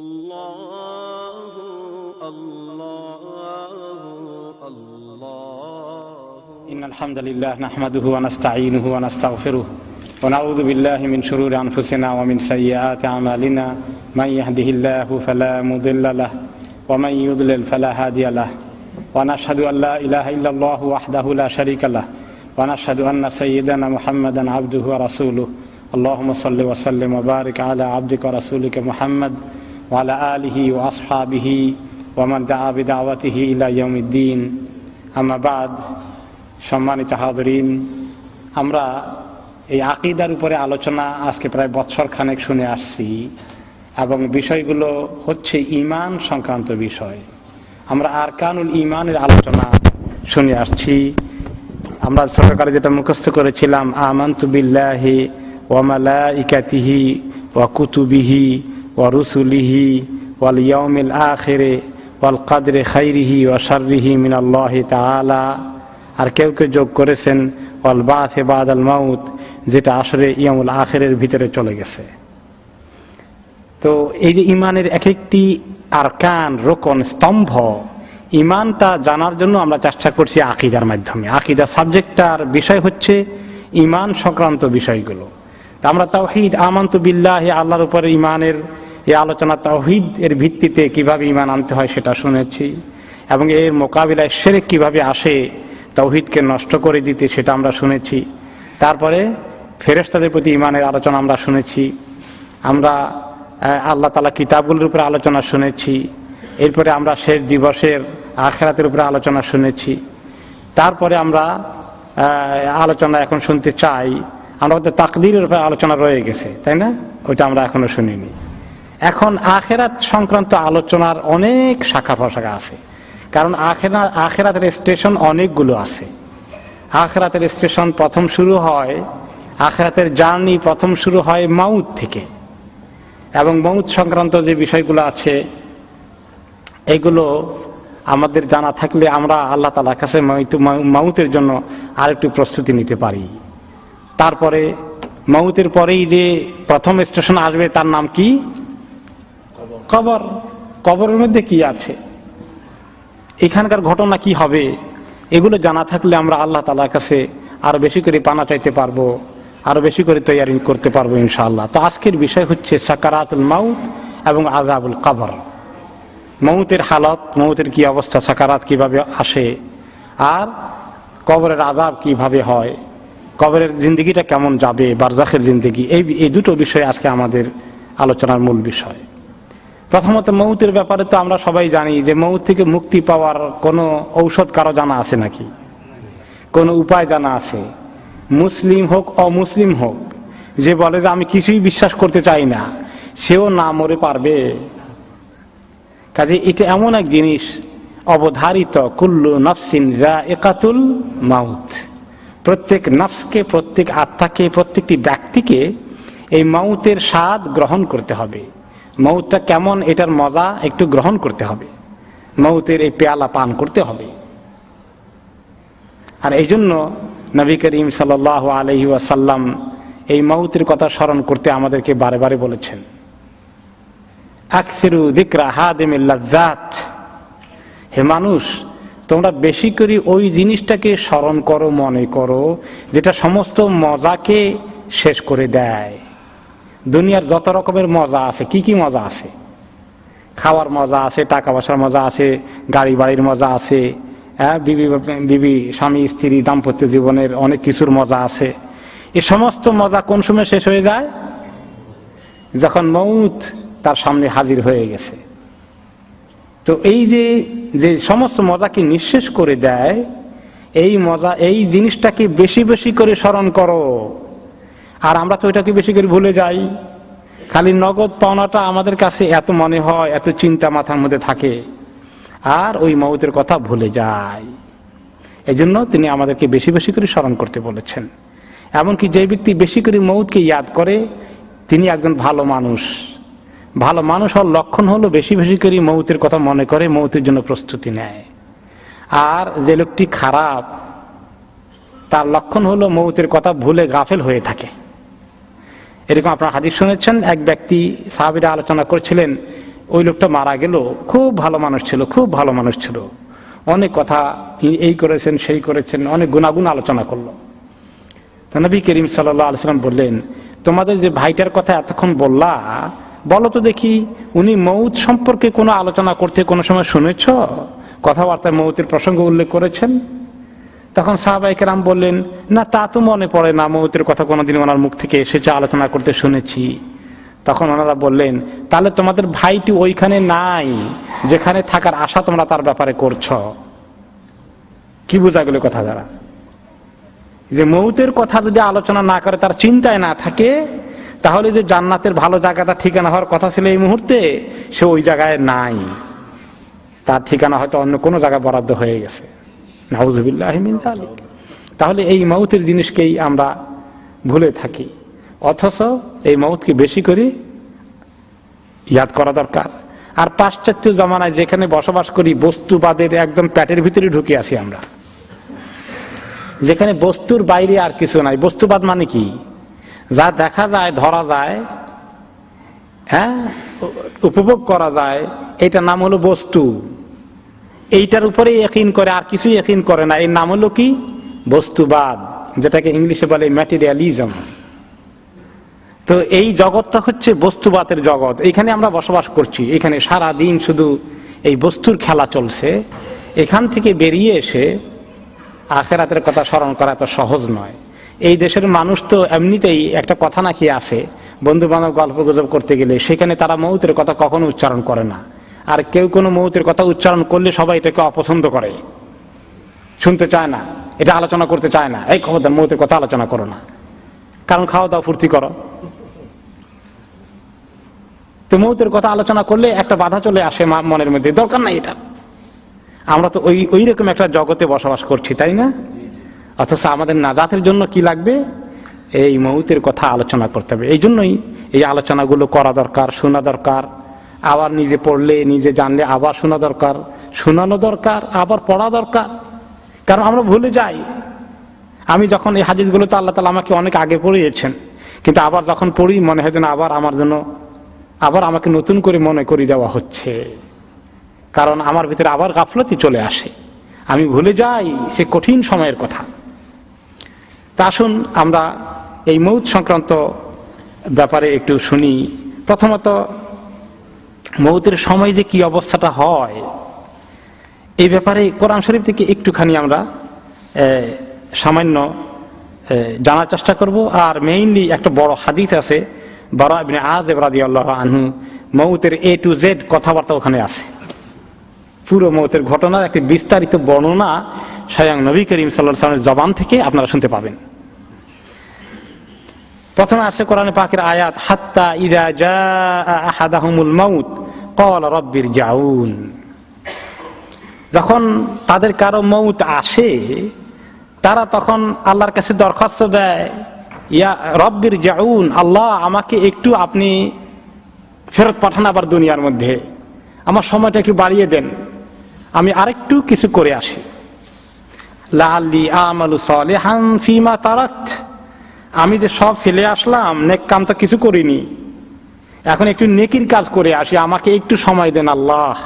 الله الله الله إن الحمد لله نحمده ونستعينه ونستغفره ونعوذ بالله من شرور أنفسنا ومن سيئات أعمالنا من يهده الله فلا مضل له ومن يضلل فلا هادي له ونشهد أن لا إله إلا الله وحده لا شريك له ونشهد أن سيدنا محمدا عبده ورسوله اللهم صل وسلم وبارك على عبدك ورسولك محمد وعلى آله وأصحابه ومن دعا بدعوته إلى يوم الدين أما بعد সম্মানিত হাজরিন, আমরা এই আকীদার উপরে আলোচনা আজকে প্রায় বছর খানেক শুনে আসছি এবং বিষয়গুলো হচ্ছে ঈমান সংক্রান্ত বিষয়। আমরা আরকানুল ঈমানের আলোচনা শুনে আসছি। আমরা ছোটকালে যেটা মুখস্থ করেছিলাম, আমানতু বিল্লাহি ওয়া মালাইকাতিহি ওয়া কুতুবিহি ওয়া রুসুলিহি ওয়াল ইয়াউমিল আখিরি ওয়াল কদরি খাইরিহি ওয়া শাররিহি মিনাল্লাহি তাআলা। আর কেউ কেউ যোগ করেছেন ওয়াল বা'থি বাদাল মাউত, যেটা আসলে ইয়াউমুল আখিরের ভিতরে চলে গেছে। তো এই যে ইমানের এক একটি আরকান, রোকন, স্তম্ভ, ইমানটা জানার জন্য আমরা চেষ্টা করছি আকীদার মাধ্যমে। আকীদা সাবজেক্টটার বিষয় হচ্ছে ইমান সংক্রান্ত বিষয়গুলো। তা আমরা তাওহীদ, আমানতু বিল্লাহি, আল্লাহর উপরে ইমানের এই আলোচনা, তাওহীদ এর ভিত্তিতে কিভাবে ইমান আনতে হয় সেটা শুনেছি, এবং এর মোকাবিলায় শিরক কিভাবে আসে তাওহীদকে নষ্ট করে দিতে সেটা আমরা শুনেছি। তারপরে ফেরেশতাদের প্রতি ইমানের আলোচনা আমরা শুনেছি। আমরা আল্লাহ তাআলা কিতাবগুলোর উপরে আলোচনা শুনেছি। এরপরে আমরা শেষ দিবসের আখিরাতের উপরে আলোচনা শুনেছি। তারপরে আমরা আলোচনা এখন শুনতে চাই, আমরা হয়তো তাকদীরের উপরে আলোচনা রয়ে গেছে, তাই না? ওইটা আমরা এখনো শুনিনি। এখন আখিরাত সংক্রান্ত আলোচনার অনেক শাখা প্রশাখা আছে, কারণ আখিরাতের স্টেশন অনেকগুলো আছে। আখিরাতের স্টেশন প্রথম শুরু হয়, আখিরাতের জার্নি প্রথম শুরু হয় মাউত থেকে, এবং মাউত সংক্রান্ত যে বিষয়গুলো আছে এগুলো আমাদের জানা থাকলে আমরা আল্লাহ তাআলার কাছে মাউতের জন্য আরেকটু প্রস্তুতি নিতে পারি। তারপরে মাউতের পরেই যে প্রথম স্টেশন আসবে তার নাম কি? কবর। কবরের মধ্যে কি আছে, এখানকার ঘটনা কি হবে, এগুলো জানা থাকলে আমরা আল্লাহ তাআলার কাছে আরো বেশি করে পানা চাইতে পারবো, আরো বেশি করে তৈয়ারি করতে পারবো ইনশাআল্লাহ। তো আজকের বিষয় হচ্ছে সাকারাতুল মাউত এবং আযাবুল কবর। মৌতের হালত, মৌতের কি অবস্থা, সাকারাত কিভাবে আসে, আর কবরের আযাব কিভাবে হয়, কবরের জিন্দেগিটা কেমন যাবে, বারজাখের জিন্দেগি, এই দুটো বিষয় আজকে আমাদের আলোচনার মূল বিষয়। প্রথমত মৌতের ব্যাপারে তো আমরা সবাই জানি যে মৌত থেকে মুক্তি পাওয়ার কোনো ঔষধ কারো জানা আছে নাকি? কোনো উপায় জানা আছে? মুসলিম হোক অমুসলিম হোক, যে বলে যে আমি কিছুই বিশ্বাস করতে চাই না, সেও না মরে পারবে। কাজে এটা এমন এক জিনিস অবধারিত, কুল্লু নাফসিন যায়িকাতুল মাউত। প্রত্যেক নফসকে, প্রত্যেক আত্মাকে, প্রত্যেকটি ব্যক্তিকে এই মাউতের স্বাদ গ্রহণ করতে হবে। মৌতটা কেমন, এটার মজা একটু গ্রহণ করতে হবে, মৌতের এই পেয়ালা পান করতে হবে। আর এই জন্য নবী করিম সাল্লাল্লাহু আলাইহি ওয়াসাল্লাম এই মৌতের কথা স্মরণ করতে আমাদেরকে বারে বারে বলেছেন, আকসিরু যিকরা হাদিমিল লাজ্জাত। হে মানুষ, তোমরা বেশি করে ওই জিনিসটাকে স্মরণ করো, মনে করো, যেটা সমস্ত মজাকে শেষ করে দেয়। দুনিয়ার যত রকমের মজা আছে, কি কি মজা আছে? খাওয়ার মজা আছে, টাকা পয়সার মজা আছে, গাড়ি বাড়ির মজা আছে, বিবি স্বামী স্ত্রী দাম্পত্য জীবনের অনেক কিছুর মজা আছে। এই সমস্ত মজা কোন সময় শেষ হয়ে যায়? যখন মৌত তার সামনে হাজির হয়ে গেছে। তো এই যে সমস্ত মজাকে নিঃশেষ করে দেয়, এই মজা, এই জিনিসটাকে বেশি বেশি করে স্মরণ করো। আর আমরা তো এটাকে বেশি করে ভুলে যাই। খালি নগদ পাওনাটা আমাদের কাছে এত মনে হয়, এত চিন্তা মাথার মধ্যে থাকে, আর ওই মৌতের কথা ভুলে যায়। এই জন্য তিনি আমাদেরকে বেশি বেশি করে স্মরণ করতে বলেছেন। এমনকি যে ব্যক্তি বেশি করে মৌতকে ইয়াদ করে তিনি একজন ভালো মানুষ। ভালো মানুষ হওয়ার লক্ষণ হলো বেশি বেশি করে মৌতের কথা মনে করে, মৌতের জন্য প্রস্তুতি নেয়। আর যে লোকটি খারাপ, তার লক্ষণ হলো মৌতের কথা ভুলে গাফেল হয়ে থাকে। এরকম আপনারা হাদিস শুনেছেন, এক ব্যক্তি সাহাবীরা আলোচনা করছিলেন, ওই লোকটা মারা গেল, খুব ভালো মানুষ ছিল, খুব ভালো মানুষ ছিল, অনেক কথা এই করেছেন সেই করেছেন, অনেক গুণাগুণ আলোচনা করলো। তো নবী করিম সাল্লাল্লাহু আলাইহি ওয়াসাল্লাম বললেন, তোমাদের যে ভাইটার কথা এতক্ষণ বললা, বলো তো দেখি উনি মৌত সম্পর্কে কোনো আলোচনা করতে কোনো সময় শুনেছ? কথাবার্তায় মৌতের প্রসঙ্গ উল্লেখ করেছেন? তখন সাহাবায়ে কেরাম বললেন, না তা তো মনে পড়ে না, মৌতের কথা কোনোদিন ওনার মুখ থেকে এসেছে, আলোচনা করতে শুনেছি। তখন ওনারা বললেন, তাহলে তোমাদের ভাইটি ওইখানে নাই যেখানে থাকার আশা তোমরা তার ব্যাপারে করছ। কি বোঝা গেল কথা দ্বারা? যে মৌতের কথা যদি আলোচনা না করে, তার চিন্তায় না থাকে, তাহলে যে জান্নাতের ভালো জায়গাটা ঠিকানা হওয়ার কথা ছিল এই মুহূর্তে, সে ওই জায়গায় নাই, তার ঠিকানা হয়তো অন্য কোনো জায়গায় বরাদ্দ হয়ে গেছে। নাউযুবিল্লাহি মিন যালিক। তাহলে এই মৌতের জিনিসকেই আমরা ভুলে থাকি, অথচ এই মৌতকে বেশি করে ইয়াদ করা দরকার। আর পাশ্চাত্য জমানায় যেখানে বসবাস করি, বস্তুবাদের একদম পেটের ভিতরে ঢুকে আসি আমরা, যেখানে বস্তুর বাইরে আর কিছু নাই। বস্তুবাদ মানে কি? যা দেখা যায়, ধরা যায়, হ্যাঁ, উপভোগ করা যায়, এটার নাম হলো বস্তু। এইটার উপরে ইয়াকিন করে, আর কিছু ইয়াকিন করে না, এর নাম হলো কি? বস্তুবাদ, যেটাকে ইংলিশে বলে ম্যাটেরিয়ালিজম। তো এই জগৎটা হচ্ছে বস্তুবাদের জগৎ, এখানে আমরা বসবাস করছি, এখানে সারা দিন শুধু এই বস্তুর খেলা চলছে। এখান থেকে বেরিয়ে এসে আখিরাতের কথা স্মরণ করা এত সহজ নয়। এই দেশের মানুষ তো এমনিতেই একটা কথা নাকি আছে, বন্ধু বান্ধব গল্প গুজব করতে গেলে সেখানে তারা মৌতের কথা কখনো উচ্চারণ করে না। আর কেউ কোনো মৌতের কথা উচ্চারণ করলে সবাই এটাকে অপছন্দ করে, শুনতে চায় না, এটা আলোচনা করতে চায় না। এই খবরদার মৌতের কথা আলোচনা করো না, কারণ খাওয়া দাওয়া ফুর্তি করো। তো মৌতের কথা আলোচনা করলে একটা বাধা চলে আসে মনের মধ্যে, দরকার নাই এটা। আমরা তো ওই রকম একটা জগতে বসবাস করছি, তাই না? অথচ আমাদের নাজাতের জন্য কি লাগবে? এই মৌতের কথা আলোচনা করতে হবে। এই জন্যই এই আলোচনাগুলো করা দরকার, শোনা দরকার। আবার নিজে পড়লে, নিজে জানলে আবার শোনা দরকার, শোনানো দরকার, আবার পড়া দরকার। কারণ আমরা ভুলে যাই। আমি যখন এই হাদিসগুলো তো আল্লাহ তাআলা আমাকে অনেক আগে পড়িয়েছেন, কিন্তু আবার যখন পড়ি মনে হয় যেন আবার আমার জন্য আবার আমাকে নতুন করে মনে করিয়ে দেওয়া হচ্ছে। কারণ আমার ভিতরে আবার গাফলতি চলে আসে, আমি ভুলে যাই সে কঠিন সময়ের কথা। তা আসুন আমরা এই মৌত সংক্রান্ত ব্যাপারে একটু শুনি। প্রথমত, মৌতের সময় যে কি অবস্থাটা হয় এই ব্যাপারে কোরআন শরীফ থেকে একটুখানি আমরা সামান্য জানার চেষ্টা করব। আর মেইনলি একটা বড় হাদিস আছে, বারা ইবনে আযিব রাদিয়াল্লাহু আনহু, মৌতের A to Z কথাবার্তা ওখানে আছে। পুরো মৌতের ঘটনার একটি বিস্তারিত বর্ণনা স্বয়ং নবী করিম সাল্লাল্লাহু আলাইহি ওয়াসাল্লামের জবান থেকে আপনারা শুনতে পাবেন। প্রথমে আছে কোরআনে পাকের আয়াত, হাত্তা ইযা জাআ আহাদাহুমুল মাউত ক্বালা রাব্বিরজিউন। যখন তাদের কারো মৌত আসে, তারা তখন আল্লাহর কাছে দরখাস্ত দেয়, ইয়া রাব্বিরজিউন, আল্লাহ আমাকে একটু আপনি ফেরত পাঠান আবার দুনিয়ার মধ্যে, আমার সময়টা একটু বাড়িয়ে দেন, আমি আরেকটু কিছু করে আসি। লাআল্লি আমালু সালিহান ফীমা তারাকত, আমি যে সব ফেলে আসলাম, নেক কাম তো কিছু করিনি, এখন একটু নেকির কাজ করে আসি, আমাকে একটু সময় দেন আল্লাহ।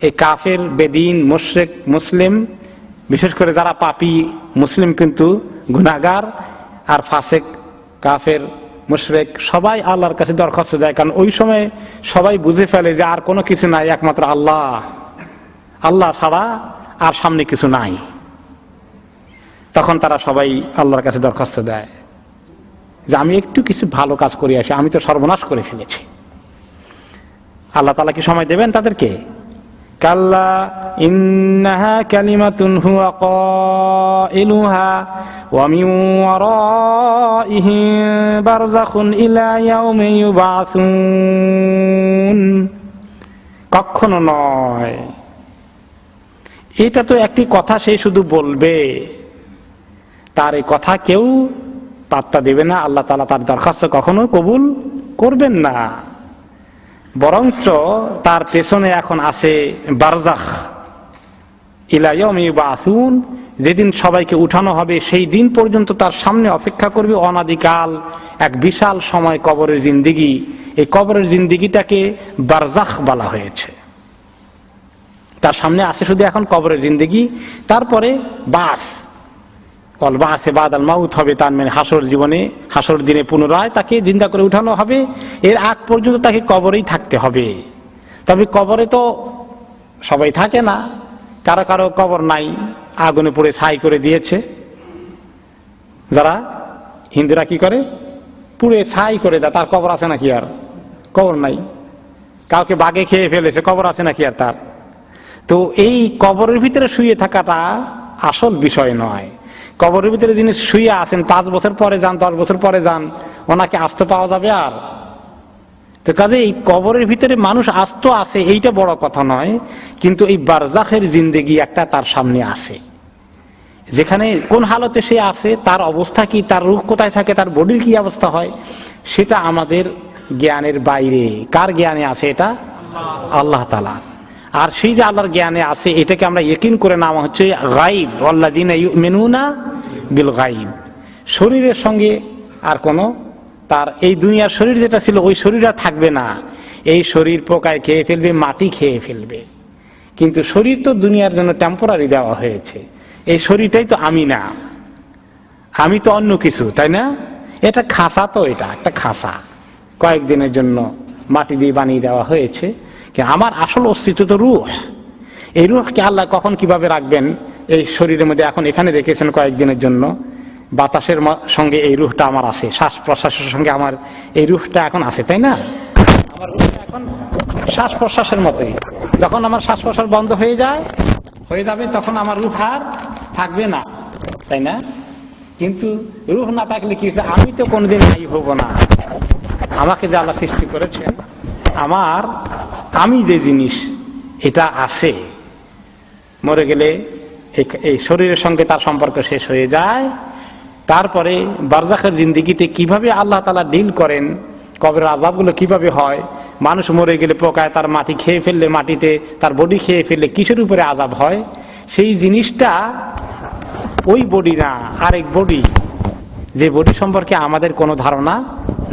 এই কাফের, বেদিন, মুশরিক, মুসলিম, বিশেষ করে যারা পাপী, মুসলিম কিন্তু গুনাহগার, আর ফাসিক, কাফের, মুশরিক সবাই আল্লাহর কাছে দরখাস্ত দেয়। কারণ ওই সময় সবাই বুঝে ফেলে যে আর কোনো কিছু নাই, একমাত্র আল্লাহ, আল্লাহ ছাড়া আর সামনে কিছু নাই। তখন তারা সবাই আল্লাহর কাছে দরখাস্ত দেয় যে আমি একটু কিছু ভালো কাজ করে আসি, আমি তো সর্বনাশ করে ফেলেছি। আল্লাহ তাআলা কি সময় দেবেন তাদেরকে? কাল্লা ইন্নাহা কালিমাতুন হুয়া কাইলুহা ওয়া মিন ওয়ারাইহিম বারযাখুন ইলা ইয়াউমি ইউবাসুন। কখনো নয়, এটা তো একটি কথা, সে শুধু বলবে, তার এই কথা কেউ পাত্তা দেবে না। আল্লাহ তাআলা তার দরখাস্ত কখনো কবুল করবেন না, বরঞ্চ তার পেছনে এখন আছে বারজাখ, ইলা ইয়াউমি ইউবাসুন, যেদিন সবাইকে উঠানো হবে সেই দিন পর্যন্ত তার সামনে অপেক্ষা করবে অনাদিকাল এক বিশাল সময় কবরের জিন্দেগি। এই কবরের জিন্দেগিটাকে বারজাখ বলা হয়েছে। তার সামনে আছে শুধু এখন কবরের জিন্দেগি, তারপরে বাস অল বাসে বাদাল মাউত হবে, তার মানে হাসর জীবনে, হাসর দিনে পুনরায় তাকে জিন্দা করে উঠানো হবে। এর আগ পর্যন্ত তাকে কবরেই থাকতে হবে। তবে কবরে তো সবাই থাকে না, কারো কারো কবর নাই, আগুনে পুড়ে ছাই করে দিয়েছে। যারা হিন্দুরা কি করে, পুড়ে ছাই করে দেয়, তার কবর আছে নাকি? আর কবর নাই। কাউকে বাঘে খেয়ে ফেলেছে, কবর আছে নাকি আর তার? তো এই কবরের ভিতরে শুয়ে থাকাটা আসল বিষয় নয়। কবরের ভিতরে যিনি শুয়ে আছেন 5 বছর পরে যান, 10 বছর পরে যান, ওনাকে আস্ত পাওয়া যাবে? আর তো কাজে এই কবরের ভিতরে মানুষ আস্ত আছে এইটা বড় কথা নয়, কিন্তু এই বারজাখের জিন্দেগি একটা তার সামনে আছে, যেখানে কোন হালতে সে আছে, তার অবস্থা কি, তার রূহ কোথায় থাকে, তার বডির কি অবস্থা হয়, সেটা আমাদের জ্ঞানের বাইরে। কার জ্ঞানে আছে? এটা আল্লাহ তাআলা। আর সেই যে আল্লাহর জ্ঞানে আছে, এটাকে আমরা ইয়াকিন করে নাম হচ্ছে গায়ব, আল্লাযীনা ইউমিনুনা বিল গায়ব। শরীরের সঙ্গে আর কোনো, তার এই দুনিয়ার শরীর যেটা ছিল ওই শরীর আর থাকবে না। এই শরীর পোকায় খেয়ে ফেলবে, মাটি খেয়ে ফেলবে, কিন্তু শরীর তো দুনিয়ার জন্য টেম্পোরারি দেওয়া হয়েছে। এই শরীরটাই তো আমি না, আমি তো অন্য কিছু, তাই না? এটা খাসা, তো এটা একটা খাসা, কয়েকদিনের জন্য মাটি দিয়ে বানিয়ে দেওয়া হয়েছে। আমার আসল অস্তিত্ব তো রূহ। এই রূহকে আল্লাহ কখন কিভাবে রাখবেন এই শরীরের মধ্যে? এখন এখানে রেখেছেন কয়েকদিনের জন্য, বাতাসের সঙ্গে এই রূহটা আমার আছে, শ্বাস প্রশ্বাসের সঙ্গে আমার এই রূহটা এখন আছে, তাই না? আমার রূহটা এখন শ্বাস প্রশ্বাসের মতোই। যখন আমার শ্বাস প্রশ্বাস বন্ধ হয়ে যাবে তখন আমার রূহ আর থাকবে না, তাই না? কিন্তু রূহ না থাকলে কি হচ্ছে? আমি তো কোনোদিন নাই হব না। আমাকে যে আল্লাহ সৃষ্টি করেছেন, আমার আমি যে জিনিস এটা আছে, মরে গেলে এই শরীরের সঙ্গে তার সম্পর্ক শেষ হয়ে যায়। তারপরে বারজাখের জিন্দেগিতে কিভাবে আল্লাহ তাআলা ডিল করেন, কবরের আযাবগুলো কিভাবে হয়, মানুষ মরে গেলে পোকায় তার মাটি খেয়ে ফেললে, মাটিতে তার বডি খেয়ে ফেললে কিসের উপরে আযাব হয়, সেই জিনিসটা ওই বডি না, আরেক বডি, যে বডি সম্পর্কে আমাদের কোনো ধারণা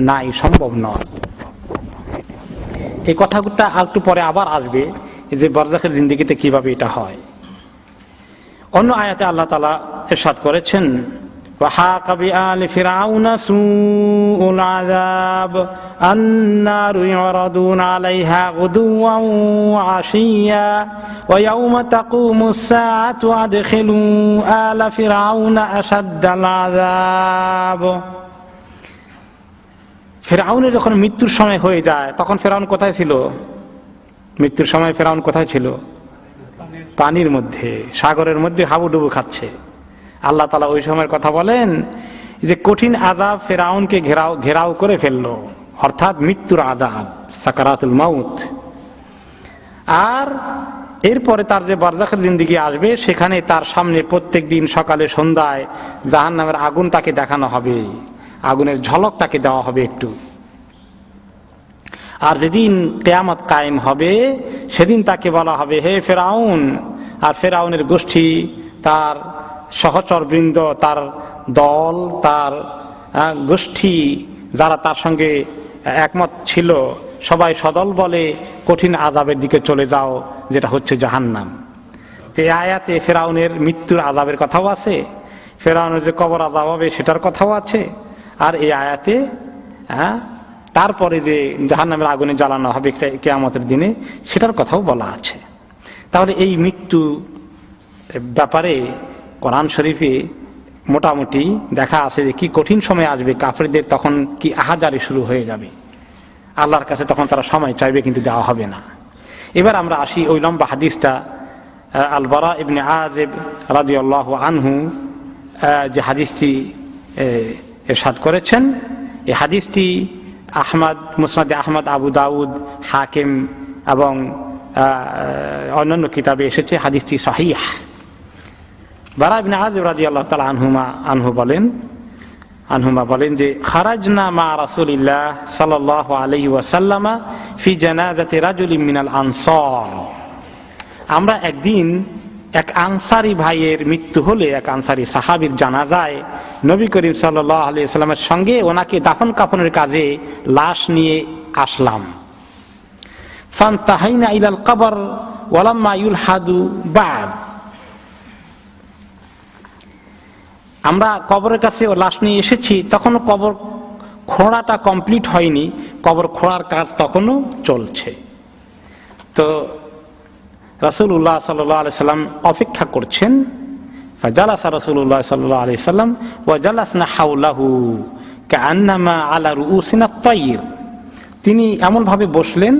নাই, সম্ভব নয়। এই কথাটা একটু পরে আবার আসবে, যে বারজাখের জিন্দেগিতে কিভাবে এটা হয়। অন্য আয়াতে আল্লাহ তাআলা ইরশাদ করেছেন, وحاق بآل فرعون سوء العذاب النار يعرضون عليها غدوا وعشيا ويوم تقوم الساعة أدخلوا آل فرعون أشد العذاب। ফেরাউনের যখন মৃত্যুর সময় হয়ে যায়, তখন ফেরাউন কোথায় ছিল? মৃত্যুর সময় ফেরাউন কোথায় ছিল? পানির মধ্যে, সাগরের মধ্যে হাবুডুবু খাচ্ছে। আল্লাহ তাআলা ওই সময়ের কথা বলেন যে কঠিন আযাব ফেরাউনকে ঘেরাও করে ফেললো, অর্থাৎ মৃত্যুর আযাব, সাকারাতুল মাউত। আর এরপরে তার যে বারজাখের জিন্দেগি আসবে, সেখানে তার সামনে প্রত্যেক দিন সকালে সন্ধ্যায় জাহান্নামের আগুন তাকে দেখানো হবে, আগুনের ঝলক তাকে দেওয়া হবে একটু। আর যেদিন কিয়ামত কায়েম হবে, সেদিন তাকে বলা হবে, হে ফেরাউন। আর ফেরাউনের গোষ্ঠী, তার সহচর বৃন্দ, তার দল, তার গোষ্ঠী, যারা তার সঙ্গে একমত ছিল, সবাই সদল বলে কঠিন আযাবের দিকে চলে যাও, যেটা হচ্ছে জাহান্নাম। তো এই আয়াতে ফেরাউনের মৃত্যুর আযাবের কথাও আছে, ফেরাউনের যে কবর আযাব হবে সেটার কথাও আছে, আর এই আয়াতে তারপরে যে জাহান্নামের আগুনে জ্বালানো হবে কিয়ামতের দিনে, সেটার কথাও বলা আছে। তাহলে এই মৃত্যু ব্যাপারে কোরআন শরীফে মোটামুটি দেখা আছে যে কি কঠিন সময় আসবে, কাফেরদের তখন কি আহাজারি শুরু হয়ে যাবে, আল্লাহর কাছে তখন তারা সময় চাইবে কিন্তু দেওয়া হবে না। এবার আমরা আসি ওই লম্বা হাদিসটা, আল বারা ইবনে আযিব রাদিয়াল্লাহু আনহু যে হাদিসটি ইরশাদ করেছেন। এই হাদিসটি আহমদ, মুসনাদে আহমদ, আবু দাউদ, হাকিম এবং অন্যান্য কিতাবে এসেছে। হাদিসটি সহিহ। বারা ইবনে আযিব রাদিয়াল্লাহু তাআলা আনহুমা বলেন যে খারাজনা মা রাসূলিল্লাহ সাল্লাল্লাহু আলাইহি ওয়াসাল্লাম ফি জানাজাতি রাজুলিন মিনাল আনসার। আমরা একদিন এক আনসারী ভাইয়ের মৃত্যু হলে, এক আনসারী সাহাবীর জানাজায় নবী করিম সাল্লাল্লাহু আলাইহি ওয়াসাল্লামের সঙ্গে ওনাকে দাফন কাফনের কাজে লাশ নিয়ে আসলাম। ফান্তাহাইনা ইলাল কবর ওয়ালাম্মা ইউলহাদু বাদ, আমরা কবরের কাছে লাশ নিয়ে এসেছি, তখনও কবর খোঁড়াটা কমপ্লিট হয়নি, কবর খোঁড়ার কাজ তখনও চলছে। তো রাসূলুল্লাহ সাল্লাল্লাহু আলাইহি সাল্লাম অপেক্ষা করছেন। ফাজালাসা রাসূলুল্লাহ সাল্লাল্লাহু আলাইহি সাল্লাম ওয়া জালাসনা হাওলাহু কাআন্নামা আলা রুউসিনা আত-তায়র, তিনি এমন ভাবে বসলেন,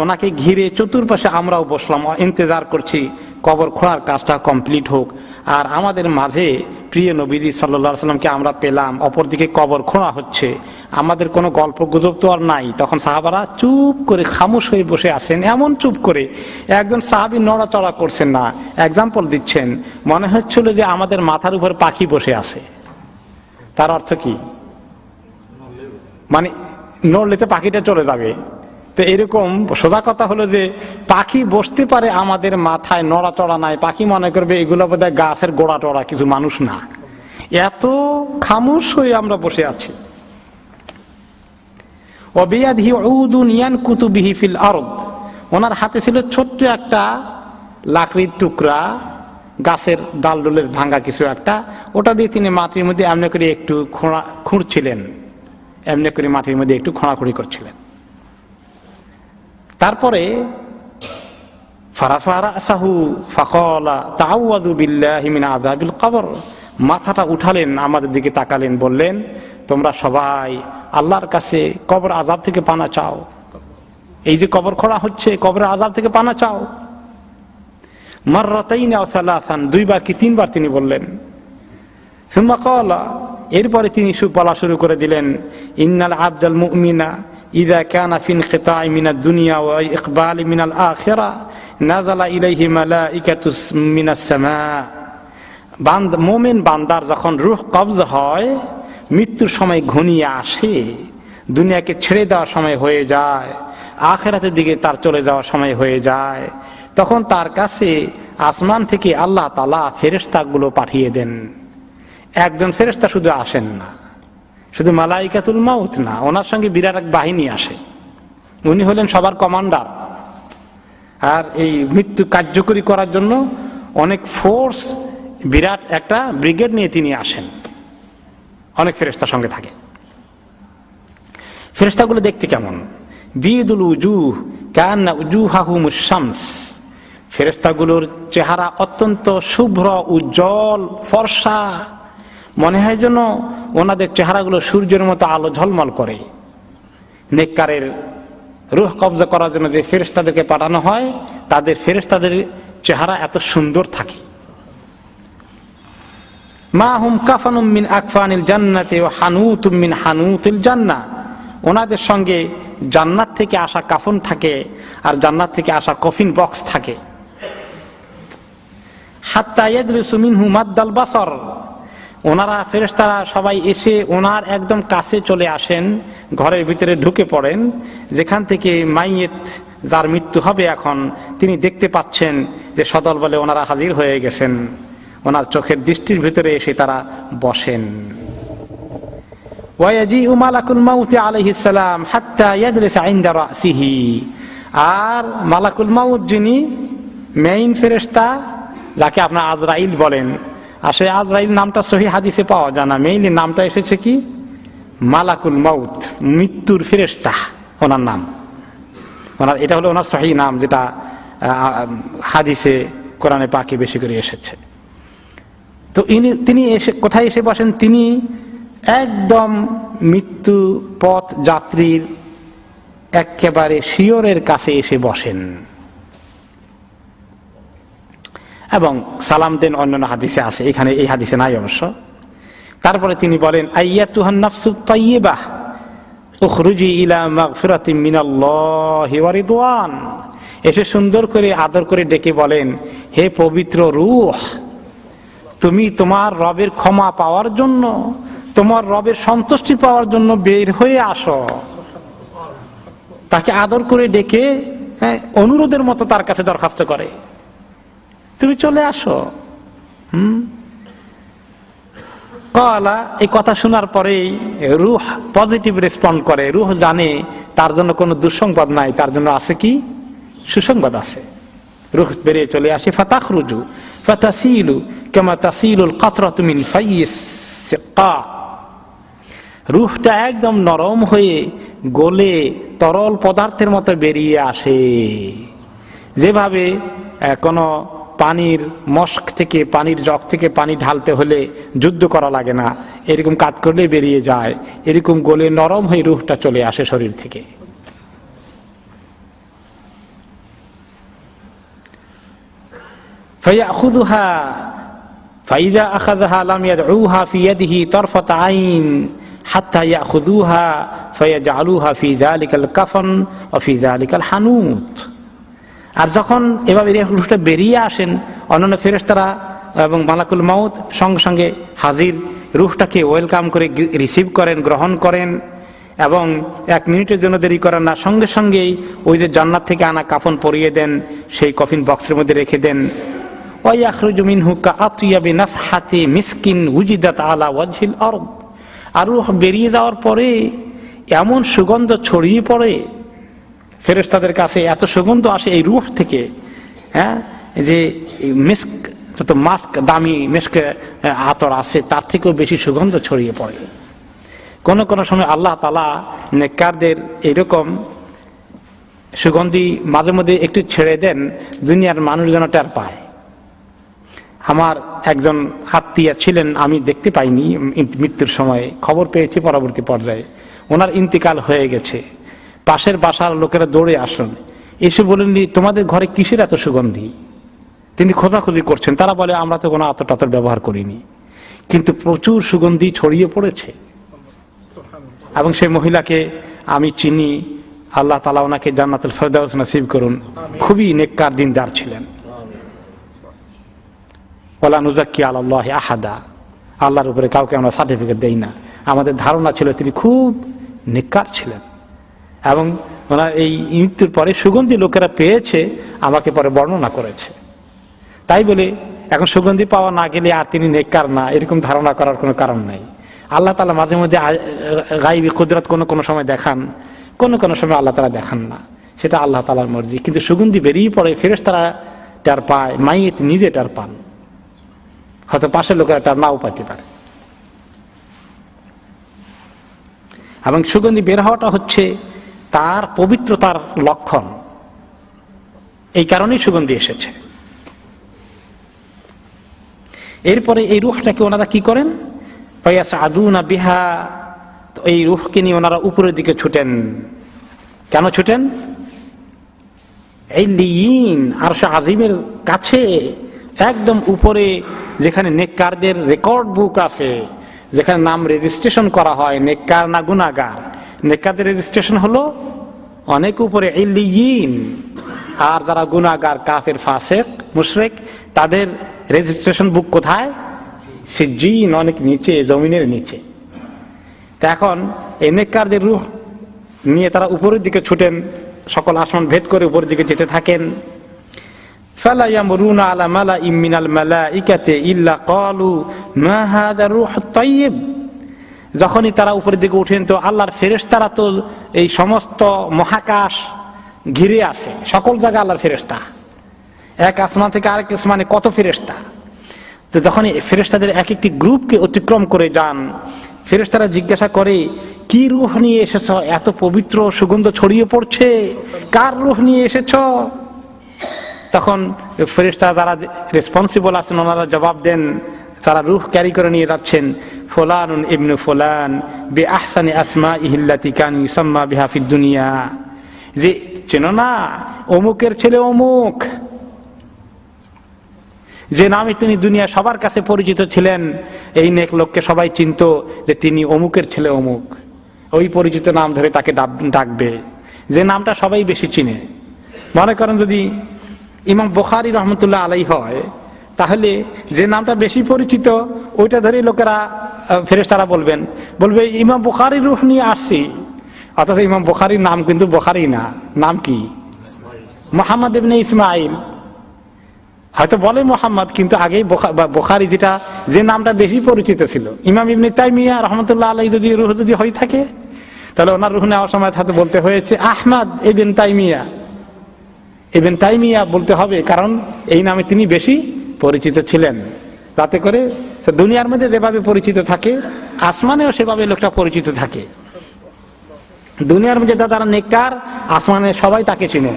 ওনাকে ঘিরে চতুর্পাশে আমরাও বসলাম, ইন্তজার করছি কবর খোঁড়ার কাজটা কমপ্লিট হোক। আর আমাদের মাঝে প্রিয় নবীজি সাল্লাল্লাহু আলাইহি সাল্লামকে আমরা পেলাম, অপরদিকে কবর খোঁড়া হচ্ছে, আমাদের কোনো গল্প গুজব তো আর নাই। তখন সাহাবারা চুপ করে খামোশ হয়ে বসে আছেন, এমন চুপ করে একজন সাহাবী নড়াচড়া করছেন না। এক্সাম্পল দিচ্ছেন, মনে হচ্ছিল যে আমাদের মাথার উপর পাখি বসে আছে। তার অর্থ কি? মানে নড়লে তো পাখিটা চলে যাবে। তো এরকম সোজা কথা হলো যে পাখি বসতে পারে আমাদের মাথায়, নড়াচড়া নাই, পাখি মনে করবে এগুলো বোধহয় গাছের গোড়া টোড়া, কিছু মানুষ না। এত খামোশ হয়ে আমরা বসে আছি। ওয়াবিয়াদিহি উদুন ইয়ানকুতু বিহি ফিল আরদ, ওনার হাতে ছিল ছোট্ট একটা লাকড়ির টুকরা, গাছের ডালডোলের ভাঙা কিছু একটা, ওটা দিয়ে তিনি মাটির মধ্যে এমনি করে একটু খুঁড়ছিলেন, এমনি করে মাটির মধ্যে একটু খোঁড়াখুড়ি করছিলেন। তারপরে ফারাফা রাসাহু ফাকালা তাআওয়াযু বিল্লাহি মিন আযাবিল কবর, মাথাটা উঠালেন, আমাদের দিকে তাকালেন, বললেন তোমরা সবাই আল্লাহর কাছে কবর আযাব থেকে পানা চাও। এই যে কবর খোঁড়া হচ্ছে, কবরের আযাব থেকে পানা চাও। মাররাতাইন আও সালাসান, দুইবার কি তিনবার তিনি বললেন। সুম্মা ক্বালা, এরপরে তিনি বলা শুরু করে দিলেন, ইন্নাল আবদাল মুমিনা ইযা কানা ফি ইনকিতাই মিনাদ দুনিয়া ওয়া ইকবালি মিনাল আখিরা নাযালা ইলাইহি মালাইকাতুস মিনাস সামা, মুমিন বান্দার যখন রূহ কবজ হয়, মৃত্যুর সময় ঘনিয়ে আসে, দুনিয়াকে ছেড়ে দেওয়ার সময় হয়ে যায়, আখিরাতের দিকে তার চলে যাওয়ার সময় হয়ে যায়, তখন তার কাছে আসমান থেকে আল্লাহ তাআলা ফেরেশতাগুলো পাঠিয়ে দেন। একজন ফেরেশতা শুধু আসেন না, শুধু মালাইকাতুল মাউত না, ওনার সঙ্গে বিরাট এক বাহিনী আসে। উনি হলেন সবার কমান্ডার। আর এই মৃত্যু কার্যকরী করার জন্য অনেক ফোর্স, বিরাট একটা ব্রিগেড নিয়ে তিনি আসেন, অনেক ফেরেশতার সঙ্গে থাকে। ফেরেশতাগুলো দেখতে কেমন? বিদুল উজুহ কান্না উজুহাহুমুশ শামস, ফেরেশতাগুলোর চেহারা অত্যন্ত শুভ্র, উজ্জ্বল, ফর্সা, মনে হয় যেন ওনাদের চেহারাগুলো সূর্যের মতো আলো ঝলমল করে। নেককারের রূহ কবজা করার জন্য যে ফেরেশতাদেরকে পাঠানো হয়, তাদের ফেরেশতাদের চেহারা এত সুন্দর থাকে। মা হুম কাফানুম মিন আকফানিল জান্নাতি ওয়া হানুতুম মিন হানুতিল জান্নাহ, ওনাদের সঙ্গে জান্নাত থেকে আসা কাফন থাকে আর জান্নাত থেকে আসা কফিন বক্স থাকে। হাত্তা ইয়াদরিসু মিনহু মাদ্দাল বাসর, ওনারা ফেরেশতারা সবাই এসে ওনার একদম কাছে চলে আসেন, ঘরের ভিতরে ঢুকে পড়েন, যেখান থেকে মাইয়েত, যার মৃত্যু হবে এখন, তিনি দেখতে পাচ্ছেন যে সদল বলে ওনারা হাজির হয়ে গেছেন। ওনার চোখের দৃষ্টির ভিতরে এসে তারা বসেন। ওয়ায়াজিউ মালাকুল মাউত আলাইহিস সালাম হাত্তা ইয়াজলিসা ইনদা রাসিহি, আর মালাকুল মাউত যিনি মেইন ফেরেশতা, যাকে আপনারা আজরাইল বলেন, আসলে আজরাইল নামটা সহি হাদিসে পাওয়া যায় না, মেইনলি নামটা এসেছে কি মালাকুল মাউত, মৃত্যুর ফেরেশতা ওনার নাম। ওনার এটা হলো ওনার সহি নাম, যেটা হাদিসে কোরআনে পাকে বেশি করে এসেছে। তো তিনি এসে কোথায় এসে বসেন? তিনি একদম মৃত্যু পথ যাত্রীর একেবারে শিয়রের কাছে এসে বসেন এবং সালাম দেন। অন্যান্য হাদিসে আছে, এখানে এই হাদিসে নাই অবশ্য। তারপরে তিনি বলেন, আইয়াতুহান নাফসুত তাইয়্যিবাহ উখরুজি ইলা মাগফিরাতিম মিনাল্লাহি ওয়া রিদওয়ান, এসে সুন্দর করে আদর করে ডেকে বলেন, হে পবিত্র রূহ, তুমি তোমার রবের ক্ষমা পাওয়ার জন্য, তোমার রবের সন্তুষ্টি পাওয়ার জন্য বের হয়ে আসো। তাকে আদর করে ডেকে অনুরোধের মতো তার কাছে দরখাস্ত করে। তুমি চলে আসো। ক্বালা, এই কথা শোনার পরেই রূহ পজিটিভ রেসপন্ড করে। রূহ জানে তার জন্য কোনো দুঃসংবাদ নাই, তার জন্য আছে কি সুসংবাদ আছে। রূহ বেরিয়ে চলে আসে। ফাতাখরুজু ফাতাসিলু কামা তাসিলুল কাতরাতু মিন ফাইয়িস সিক্কা, রূহটা একদম নরম হয়ে গলে তরল পদার্থের মতো বেরিয়ে আসে। যেভাবে কোনো পানির মস্ক থেকে, পানির জগ থেকে পানি ঢালতে হলে যুদ্ধ করা লাগে না, এরকম কাজ করলে বেরিয়ে যায়, এরকম গলে নরম হয়ে রূহটা চলে আসে শরীর থেকে। ফায়াখুযুহা ফাইযা আখাযাহা লাম ইয়াদউহা ফি ইয়াদিহি তারফাত আইন হাত্তা ইয়াখুযুহা ফায়াজআলুহা ফি যালিকাল কাফন ওয়া ফি যালিকাল হানুত। আর যখন এভাবে রূহটা বেরিয়ে আসেন, অন্যান্য ফেরেশতারা এবং মালাকুল মাউত সঙ্গে সঙ্গে হাজির, রূহটাকে ওয়েলকাম করে রিসিভ করেন, গ্রহণ করেন, এবং 1 মিনিটের জন্য দেরি করেন না, সঙ্গে সঙ্গেই ওই যে জান্নাত থেকে আনা কাফন পরিয়ে দেন, সেই কফিন বক্সের মধ্যে রেখে দেন। ওয়া ইয়াখরুজু মিনহু কাআতিয়াবি নাফহাতি মিসকিন উজিদাত আলা ওয়াজহিল আরদ। আর রূহ বেরিয়ে যাওয়ার পরে এমন সুগন্ধ ছড়িয়ে পড়ে ফেরেশতাদের কাছে, এত সুগন্ধ আসে এই রূহ থেকে, যে মিস্ক, যত মাস্ক, দামি মিস্ক আতর আছে তার থেকেও বেশি সুগন্ধ ছড়িয়ে পড়ে। কোনো কোনো সময় আল্লাহ তাআলা নেককারদের এইরকম সুগন্ধি মাঝে মধ্যে একটু ছেড়ে দেন, দুনিয়ার মানুষ যেন টের পায়। আমার একজন আত্মীয় ছিলেন, আমি দেখতে পাইনি মৃত্যুর সময়, খবর পেয়েছি পরবর্তী পর্যায়ে, ওনার ইন্তিকাল হয়ে গেছে। পাশের বাসার লোকেরা দৌড়ে আসলেন, এসে বলেননি তোমাদের ঘরে কিসের এত সুগন্ধি? তিনি খোঁজাখুঁজি করছেন, তারা বলে আমরা তো কোনো আতর টাতর ব্যবহার করিনি, কিন্তু প্রচুর সুগন্ধি ছড়িয়ে পড়েছে। এবং সেই মহিলাকে আমি চিনি, আল্লাহ তাআলা ওনাকে জান্নাতুল ফেরদাউস নসিব করুন। খুবই নেককার দিনদার ছিলেন। ওয়ালা নুযাক্কি আলাল্লাহি আহাদা, আল্লাহর উপরে কাউকে আমরা সার্টিফিকেট দেই না। আমাদের ধারণা ছিল তিনি খুব নেককার ছিলেন, এবং ওনার এই মৃত্যুর পরে সুগন্ধি লোকেরা পেয়েছে, আমাকে পরে বর্ণনা করেছে। তাই বলে এখন সুগন্ধি পাওয়া না গেলে আর তিনি নেককার না, এরকম ধারণা করার কোনো কারণ নাই। আল্লাহ তাআলা মাঝে মধ্যে গায়বী কুদরত কোনো কোনো সময় দেখান, কোনো কোনো সময় আল্লাহ তাআলা দেখান না, সেটা আল্লাহ তাআলার মর্জি। কিন্তু সুগন্ধি বেরিয়ে পড়ে, ফেরেশতারা টার পায়, মাইয়েত নিজে টার পান, হয়তো পাশের লোকেরা টার নাও পাইতে পারে। এবং সুগন্ধি বের হওয়াটা হচ্ছে তার পবিত্রতার লক্ষণ, এই কারণেই সুগন্ধি এসেছে। এরপরে এই রূহটাকে ওনারা কি করেন? ফায়াসআদুনা বিহা, এই রূহকে নিয়ে ওনারা উপরের দিকে ছুটেন। কেন ছুটেন? ইল্লিয়িন, আরশ আজিমের কাছে, একদম উপরে, যেখানে নেককারদের রেকর্ড বুক আছে, যেখানে নাম রেজিস্ট্রেশন করা হয়, নেককার না গুনাহগার, নেককারদের রেজিস্ট্রেশন হলো অনেক উপরে ইল্লিয়িন। আর যারা গুনাহগার, কাফের, ফাসিক, মুশরিক, তাদের রেজিস্ট্রেশন বুক কোথায়? সিজ্জিন, অনেক নিচে, জমিনের নিচে। তা এখন এই নেককারদের রূহ নিয়ে তারা উপরের দিকে ছুটেন, সকল আসমান ভেদ করে উপরের দিকে যেতে থাকেন। ফালা ইয়ামরুনা আলা মালাইম মিনাল মালাইকাতি ইল্লা ক্বালু মা হাযা রূহুত তাইয়্যিব। যখনই তারা উপরের দিকে উঠেন, তো আল্লাহর ফেরেশতারা তো এই সমস্ত মহাকাশ ঘিরে আছে, সকল জায়গায় আল্লাহর ফেরেশতা, এক আসমান থেকে আরেক আসমানে কত ফেরেশতা। তো যখন ফেরেশতাদের এক একটি গ্রুপকে অতিক্রম করে যান, ফেরেশতারা জিজ্ঞাসা করে কি রূহ নিয়ে এসেছ? এত পবিত্র সুগন্ধ ছড়িয়ে পড়ছে, কার রূহ নিয়ে এসেছ? তখন ফেরেশতারা যারা রেসপন্সিবল আছেন ওনারা জবাব দেন, যারা রূহ ক্যারি করে নিয়ে যাচ্ছেন, ফুলানুন ইবনু ফুলান বি আহসানি আসমাইহি আল্লাতী কানা ইউসাম্মা বিহা ফিদ দুনিয়া, যে চেনো না অমুকের ছেলে অমুক, যে নামে তিনি দুনিয়া সবার কাছে পরিচিত ছিলেন। এই নেক লোককে সবাই চিনত যে তিনি অমুকের ছেলে অমুক, ওই পরিচিত নাম ধরে তাকে ডাকবে, যে নামটা সবাই বেশি চিনে। মনে করেন যদি ইমাম বুখারী রহমতুল্লাহ আলাইহি হয়, তাহলে যে নামটা বেশি পরিচিত ওইটা ধরেই লোকেরা, ফেরেশতারা বলবে ইমাম বুখারীর রূহ নিয়ে আসছি, অথচ ইমাম বুখারীর নাম কিন্তু বুখারী না, নাম কি? মুহাম্মদ ইবনে ইসমাইল। হয়তো বলে মোহাম্মদ, কিন্তু আগেই বুখারী যেটা যে নামটা বেশি পরিচিত ছিল, ইমাম ইবনে তাইমিয়া রাহমাতুল্লাহ আলাইহি যদি রুহ যদি হয়ে থাকে, তাহলে ওনার রুহ নেওয়ার সময় হয়তো বলতে হয়েছে আহমদ ইবনে তাইমিয়া। ইবনে তাইমিয়া বলতে হবে, কারণ এই নামে তিনি বেশি পরিচিত ছিলেন। তাতে করে দুনিয়ার মধ্যে যেভাবে পরিচিত থাকে, আসমানেও সেভাবে লোকটা পরিচিত থাকে। দুনিয়ার মধ্যে যারা নেককার, আসমানে সবাই তাকে চিনে।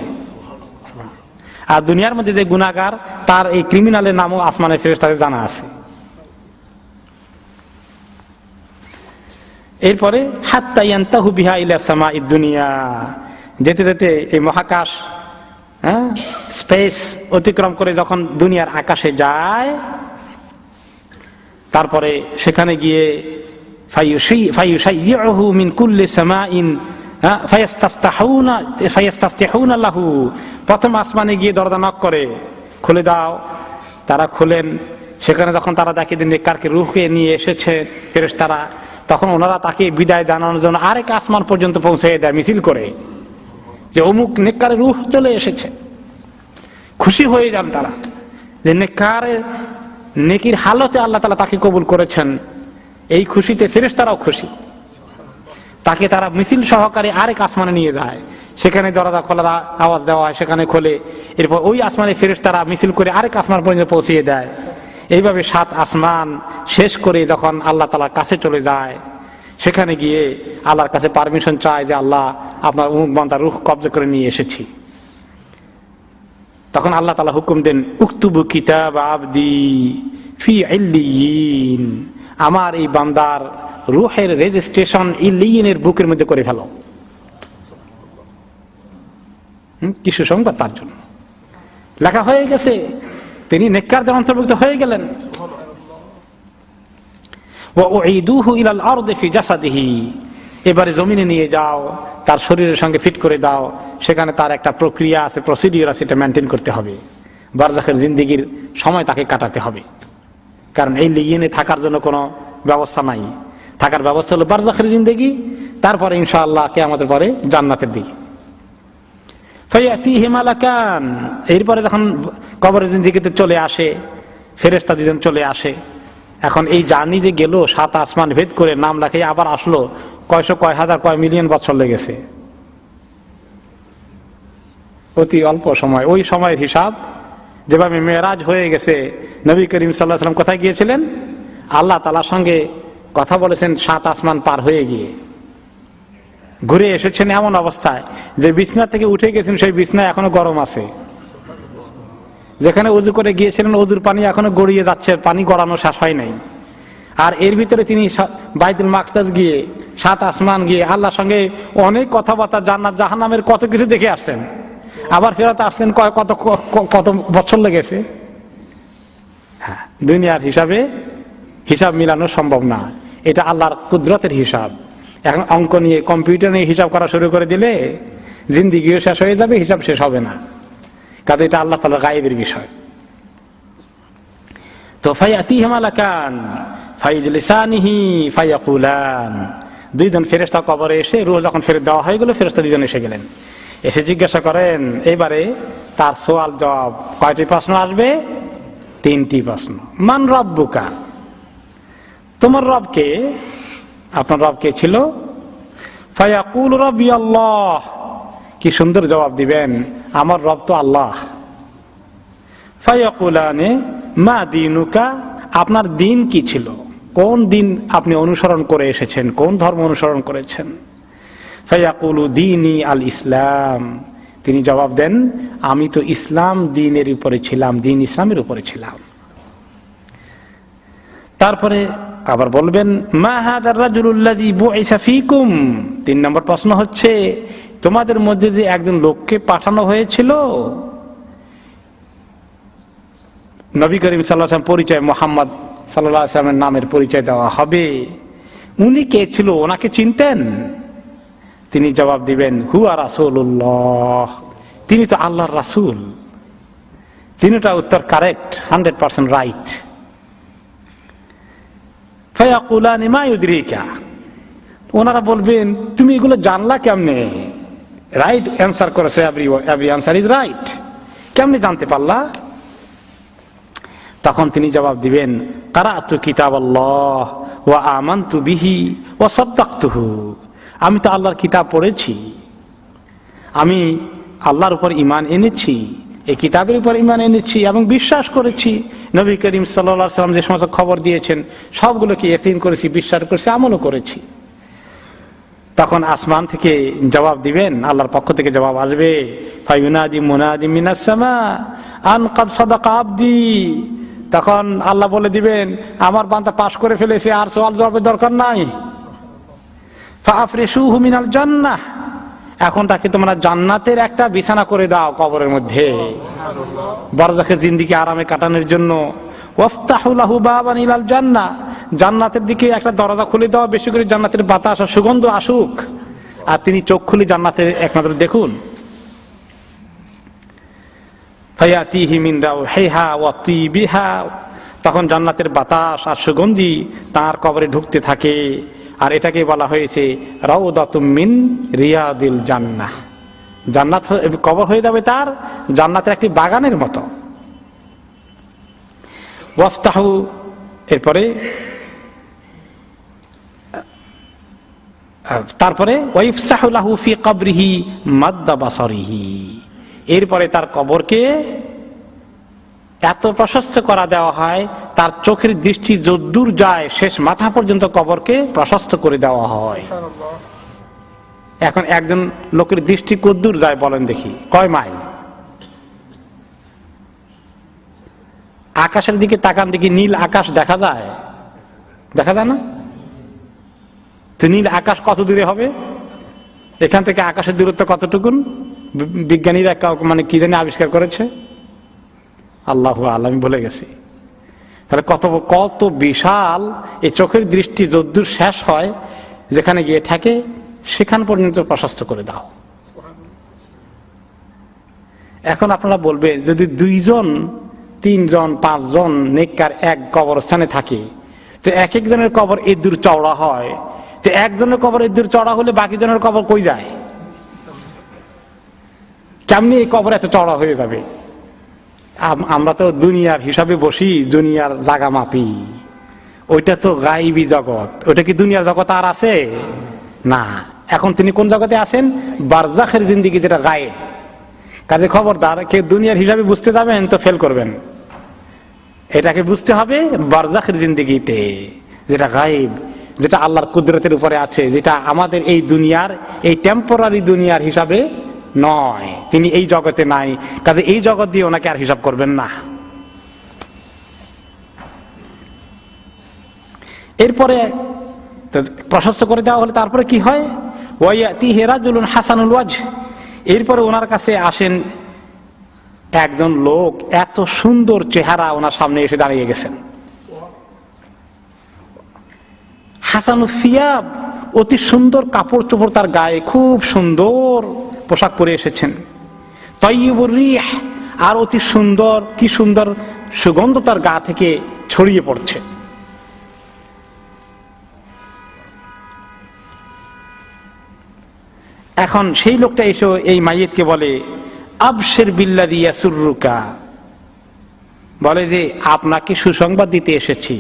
আর দুনিয়ার মধ্যে যে গুনাহগার, তার এই ক্রিমিনালের নামও আসমানের ফেরেশতাদের জানা আছে। এরপরে হাত্তা ইয়ান্তাহু বিহা ইলা সামাইদ দুনিয়া, যেতে যেতে এই মহাকাশ, স্পেস অতিক্রম করে যখন দুনিয়ার আকাশে যায়, তারপরে সেখানে গিয়ে ফায়ুশাইয়ুহু মিন কুল্লি সামাইন ফায়াস্তাফতিহুনা লাহু, প্রথম আসমানে গিয়ে দরজা নক করে, খুলে দাও। তারা খুলেন। সেখানে যখন তারা দেখে যে নেককারকে রূহকে নিয়ে এসেছে ফেরেশতারা, তখন ওনারা তাকে বিদায় জানানোর জন্য আরেক আসমান পর্যন্ত পৌঁছে দেয় মিছিল করে, যে অমুক নেককারের রূহ চলে এসেছে। খুশি হয়ে যান তারা যে নেককারের নেকির হালতে আল্লাহ তাআলা তাকে কবুল করেছেন। এই খুশিতে ফেরেশতারাও খুশি। তাকে তারা মিছিল সহকারে আরেক আসমানে নিয়ে যায়। সেখানে দরজা খোলার আওয়াজ দেওয়া হয়, সেখানে খোলে। এরপর ওই আসমানে ফেরেশতারা মিছিল করে আরেক আসমান পর্যন্ত পৌঁছিয়ে দেয়। এইভাবে 7 আসমান শেষ করে যখন আল্লাহ তাআলার কাছে চলে যায়, সেখানে গিয়ে আল্লাহর কাছে পারমিশন চায় যে আল্লাহ, আপনার অমুক বান্দার রূহ কবজা করে নিয়ে এসেছি। তখন আল্লাহ তাআলা হুকুম দেন, উকতুবু কিতাব আবদি ফি ইল্লিয়িন, আমার এই বান্দার রূহের রেজিস্ট্রেশন ইল্লিয়িনের বুকের মধ্যে করে ফেলো। কি সুসংবাদ তার জন্য। লেখা হয়ে গেছে, তিনি নেককারদের অন্তর্ভুক্ত হয়ে গেলেন। ওয়া উঈদুহু ইলাল আরদি ফি জাসাদিহি, এবারে জমিনে নিয়ে যাও, তার শরীরের সঙ্গে ফিট করে দাও। সেখানে তার একটা প্রক্রিয়া আছে, প্রসিডিওর আছে, এটা মেনটেন করতে হবে। বারজাখের জিন্দেগির সময় তাকে কাটাতে হবে, কারণ এই লিগিনে থাকার জন্য কোনো ব্যবস্থা নাই। থাকার ব্যবস্থা হলো বারজাখের জিন্দেগি, তারপরে ইনশাআল্লাহ কিয়ামতের পরে জান্নাতের দিকে। ফায়াতিহি মালাকান, এরপরে যখন কবরের জিন্দেগিতে চলে আসে, ফেরেশতা দুজন চলে আসে। এখন এই জার্নি যে গেল 7 আসমান ভেদ করে, নাম লেখে আবার আসলো, কয় হাজার কয় মিলিয়ন বছর লেগেছে, অতি অল্প সময়। ওই সময়ের হিসাব যেভাবে মেরাজ হয়ে গেছে, নবী করিম সাল্লাল্লাহু আলাইহি ওয়াসাল্লাম কোথায় গিয়েছিলেন? আল্লাহ তাআলার সঙ্গে কথা বলেছেন 7 আসমান পার হয়ে গিয়ে, ঘুরে এসেছেন এমন অবস্থায় যে বিছনা থেকে উঠে গেছেন, সেই বিছনা এখনো গরম আছে। যেখানে ওযু করে গিয়েছিলেন, ওযুর পানি এখনো গড়িয়ে যাচ্ছে, পানি গড়ানো শেষ হয় নাই। আর এর ভিতরে তিনি বাইতুল মাকদাস গিয়ে, 7 আসমান গিয়ে আল্লাহর সঙ্গে অনেক কথাবার্তা, জান্নাত জাহান্নামের কত কিছু দেখে আসছেন। আবার ফেরত আসছেন, কত বছর লেগেছে। হ্যাঁ, দুনিয়ার হিসাব মিলানো সম্ভব না। এটা আল্লাহর কুদরতের হিসাব। এখন অঙ্ক নিয়ে, কম্পিউটার নিয়ে হিসাব করা শুরু করে দিলে জিন্দেগিও শেষ হয়ে যাবে, হিসাব শেষ হবে না। কাজে এটা আল্লাহ তাআলার গায়েবের বিষয়। তো ফায়াতিহি মালাকান ফাইজলিসানিহি ফায়াকুলান, দুইজন ফেরেশতা কবরে এসে, রূহ যখন ফেরত দেওয়া হয়ে গেল, ফেরেশতা দুইজন এসে গেলেন। এসে জিজ্ঞাসা করেন, এবারে তার সওয়াল জবাব। কয়টি প্রশ্ন আসবে? 3টি প্রশ্ন। মান রব্বুকা, তোমার রব কে? আপনার রব কে ছিল? ফায়াকুল রব্বি আল্লাহ, কি সুন্দর জবাব দিবেন, আমার রব তো আল্লাহ। ফায়াকুলানে মা দীনুকা, আপনার দিন কি ছিল? কোন দিন আপনি অনুসরণ করে এসেছেন? কোন ধর্ম অনুসরণ করেছেন? ফায়াকুলু দীনি আল ইসলাম, তিনি জবাব দেন, আমি তো ইসলাম দ্বীনের উপরে ছিলাম, দ্বীন ইসলামের উপরে ছিলাম। তারপরে আবার বলবেন, মা হাদার রাজুলুল্লাযী বুইসা ফীকুম, 3 নম্বর প্রশ্ন হচ্ছে, তোমাদের মধ্যে যে একজন লোককে পাঠানো হয়েছিল, নবী করিম সাল্লাল্লাহু আলাইহি ওয়াসাল্লাম পরিচয়, মুহাম্মদ সাল্লাল্লাহু আলাইহি ওয়াসাল্লামের নামের পরিচয় দেওয়া হবে, উনি কে ছিল? ওনাকে চিনতেন? তিনি জবাব দিবেন, হুয়া রাসূলুল্লাহ, তিনি তো আল্লাহর রাসূল। তিনটা উত্তর কারেক্ট, 100% রাইট। ফায়াকুলানি মা ইউদরিকা, ওনারা বলবেন, তুমি এগুলো জানলা কেমনে? রাইট অ্যান্সার করেছে, এভরি অ্যান্সার ইজ রাইট, কেমনে জানতে পারলা? তখন তিনি জবাব দিবেন, কারাতু কিতাবাল্লাহ ওয়া আমানতু বিহি ওয়া সাদ্দাকতুহু। আমি তো আল্লাহর কিতাব পড়েছি, আমি আল্লাহর উপর ঈমান এনেছি, এই কিতাবের উপর ঈমান এনেছি এবং বিশ্বাস করেছি। নবী করিম সাল্লাল্লাহু আলাইহি ওয়াসাল্লাম যে সমস্ত খবর দিয়েছেন সবগুলোকে ইয়াকিন করেছি, বিশ্বাস করেছি, আমলও করেছি। তখন আসমান থেকে জবাব দিবেন, আল্লাহর পক্ষ থেকে জবাব আসবে, ফায়ুনাদি মুনাদি মিনাস সামা আন কাদ সাদাকা আবদি। তখন আল্লাহ বলে দিবেন, আমার বান্দা পাশ করে ফেলেছে, আর সওয়াল জবাবের দরকার নাই। ফাআফরিশুহু মিনাল জান্নাহ, এখন তাকে তোমরা জান্নাতের একটা বিছানা করে দাও কবরের মধ্যে, বারজাখে জিন্দেগি আরামে কাটানোর জন্য। ওয়াফতাহু লাহু বাবান ইলাল জান্নাহ, জান্নাতের দিকে একটা দরজা খুলে দাও, বেশি করে জান্নাতের বাতাস আর সুগন্ধ আসুক, আর তিনি চোখ খুলে জান্নাতের এক নজর দেখুন। ফায়াতিহি মিন রাউহিহা ওয়া তিবিহা, তখন জান্নাতের বাতাস আর সুগন্ধি তার কবরে ঢুকতে থাকে। আর এটাকে বলা হয়েছে রাউদাতুম মিন রিয়াদিল জান্নাহ, জান্নাত কবর হয়ে যাবে তার জান্নাতের একটি বাগানের মতো। ওয়াফতাহু, তারপরে ওয়াইফসাহু লাহু ফি কবরিহি মাদ্দা বাসারিহি, এরপরে তার কবরকে এত প্রশস্ত করা দেওয়া হয়, তার চোখের দৃষ্টি যদ্দূর যায় শেষ মাথা পর্যন্ত কবরকে প্রশস্ত করে দেওয়া হয়। এখন একজন লোকের দৃষ্টি কদ্দূর যায় বলেন দেখি, কয় মাইল? আকাশের দিকে তাকান দেখি, নীল আকাশ দেখা যায়? দেখা যায় না? তো নীল আকাশ কত দূরে হবে? এখান থেকে আকাশের দূরত্ব কতটুকুন? বিজ্ঞানীরা মানে কি জানি আবিষ্কার করেছে, আল্লাহু আ'লাম, আমি বলে গেছি। তাহলে কত বিশাল এই চোখের দৃষ্টি যদ্দূর শেষ হয়, যেখানে গিয়ে থাকে সেখান পর্যন্ত প্রশস্ত করে দাও। এখন আপনারা বলবেন, যদি 2 জন 3 জন 5 জন নেককার এক কবরস্থানে থাকে, তো এক একজনের কবর এই দূর চওড়া হয়, তো একজনের কবর এই দূর চওড়া হলে বাকি জনের কবর কই যায়? কেমনি এই কবর এত চওড়া হয়ে যাবে? আমরা তো দুনিয়ার হিসাবে বসি, দুনিয়ার জায়গা মাপি, ওইটা তো গায়েবী জগৎ। ওইটা কি দুনিয়ার জগৎ আর আছে? না। এখন তিনি কোন জগতে আছেন? বারজাখের জিন্দেগি, যেটা গায়েব। কাজে খবরদার, কেউ দুনিয়ার হিসাবে বুঝতে যাবেন তো ফেল করবেন। এটাকে বুঝতে হবে বারজাখের জিন্দেগিতে, যেটা গায়েব, যেটা আল্লাহর কুদরতের উপরে আছে, যেটা আমাদের এই দুনিয়ার, এই টেম্পোরারি দুনিয়ার হিসাবে নয়। তিনি এই জগতে নাই, কাজে এই জগৎ দিয়ে ওনাকে আর হিসাব করবেন না। এরপরে প্রশস্ত করে দেওয়া হলে তারপরে কি হয়? ওয়ায়াতিহি রাজুলুন হাসানুল ওয়াজহ, এরপরে ওনার কাছে আসেন একজন লোক, এত সুন্দর চেহারা, ওনার সামনে এসে দাঁড়িয়ে গেছেন। হাসানুস সিয়াব, অতি সুন্দর কাপড় চোপড় তার গায়ে, খুব সুন্দর পোশাক পরে এসেছেন। তাইয়্যিবুর রিহ, আর অতি সুন্দর, কি সুন্দর সুগন্ধ তার গা থেকে ছড়িয়ে পড়ছে। এখন সেই লোকটা এসে এই মাইয়িতকে বলে, আবশির বিল্লাযী ইয়াসুররুকা, বলে যে আপনাকে সুসংবাদ দিতে এসেছি,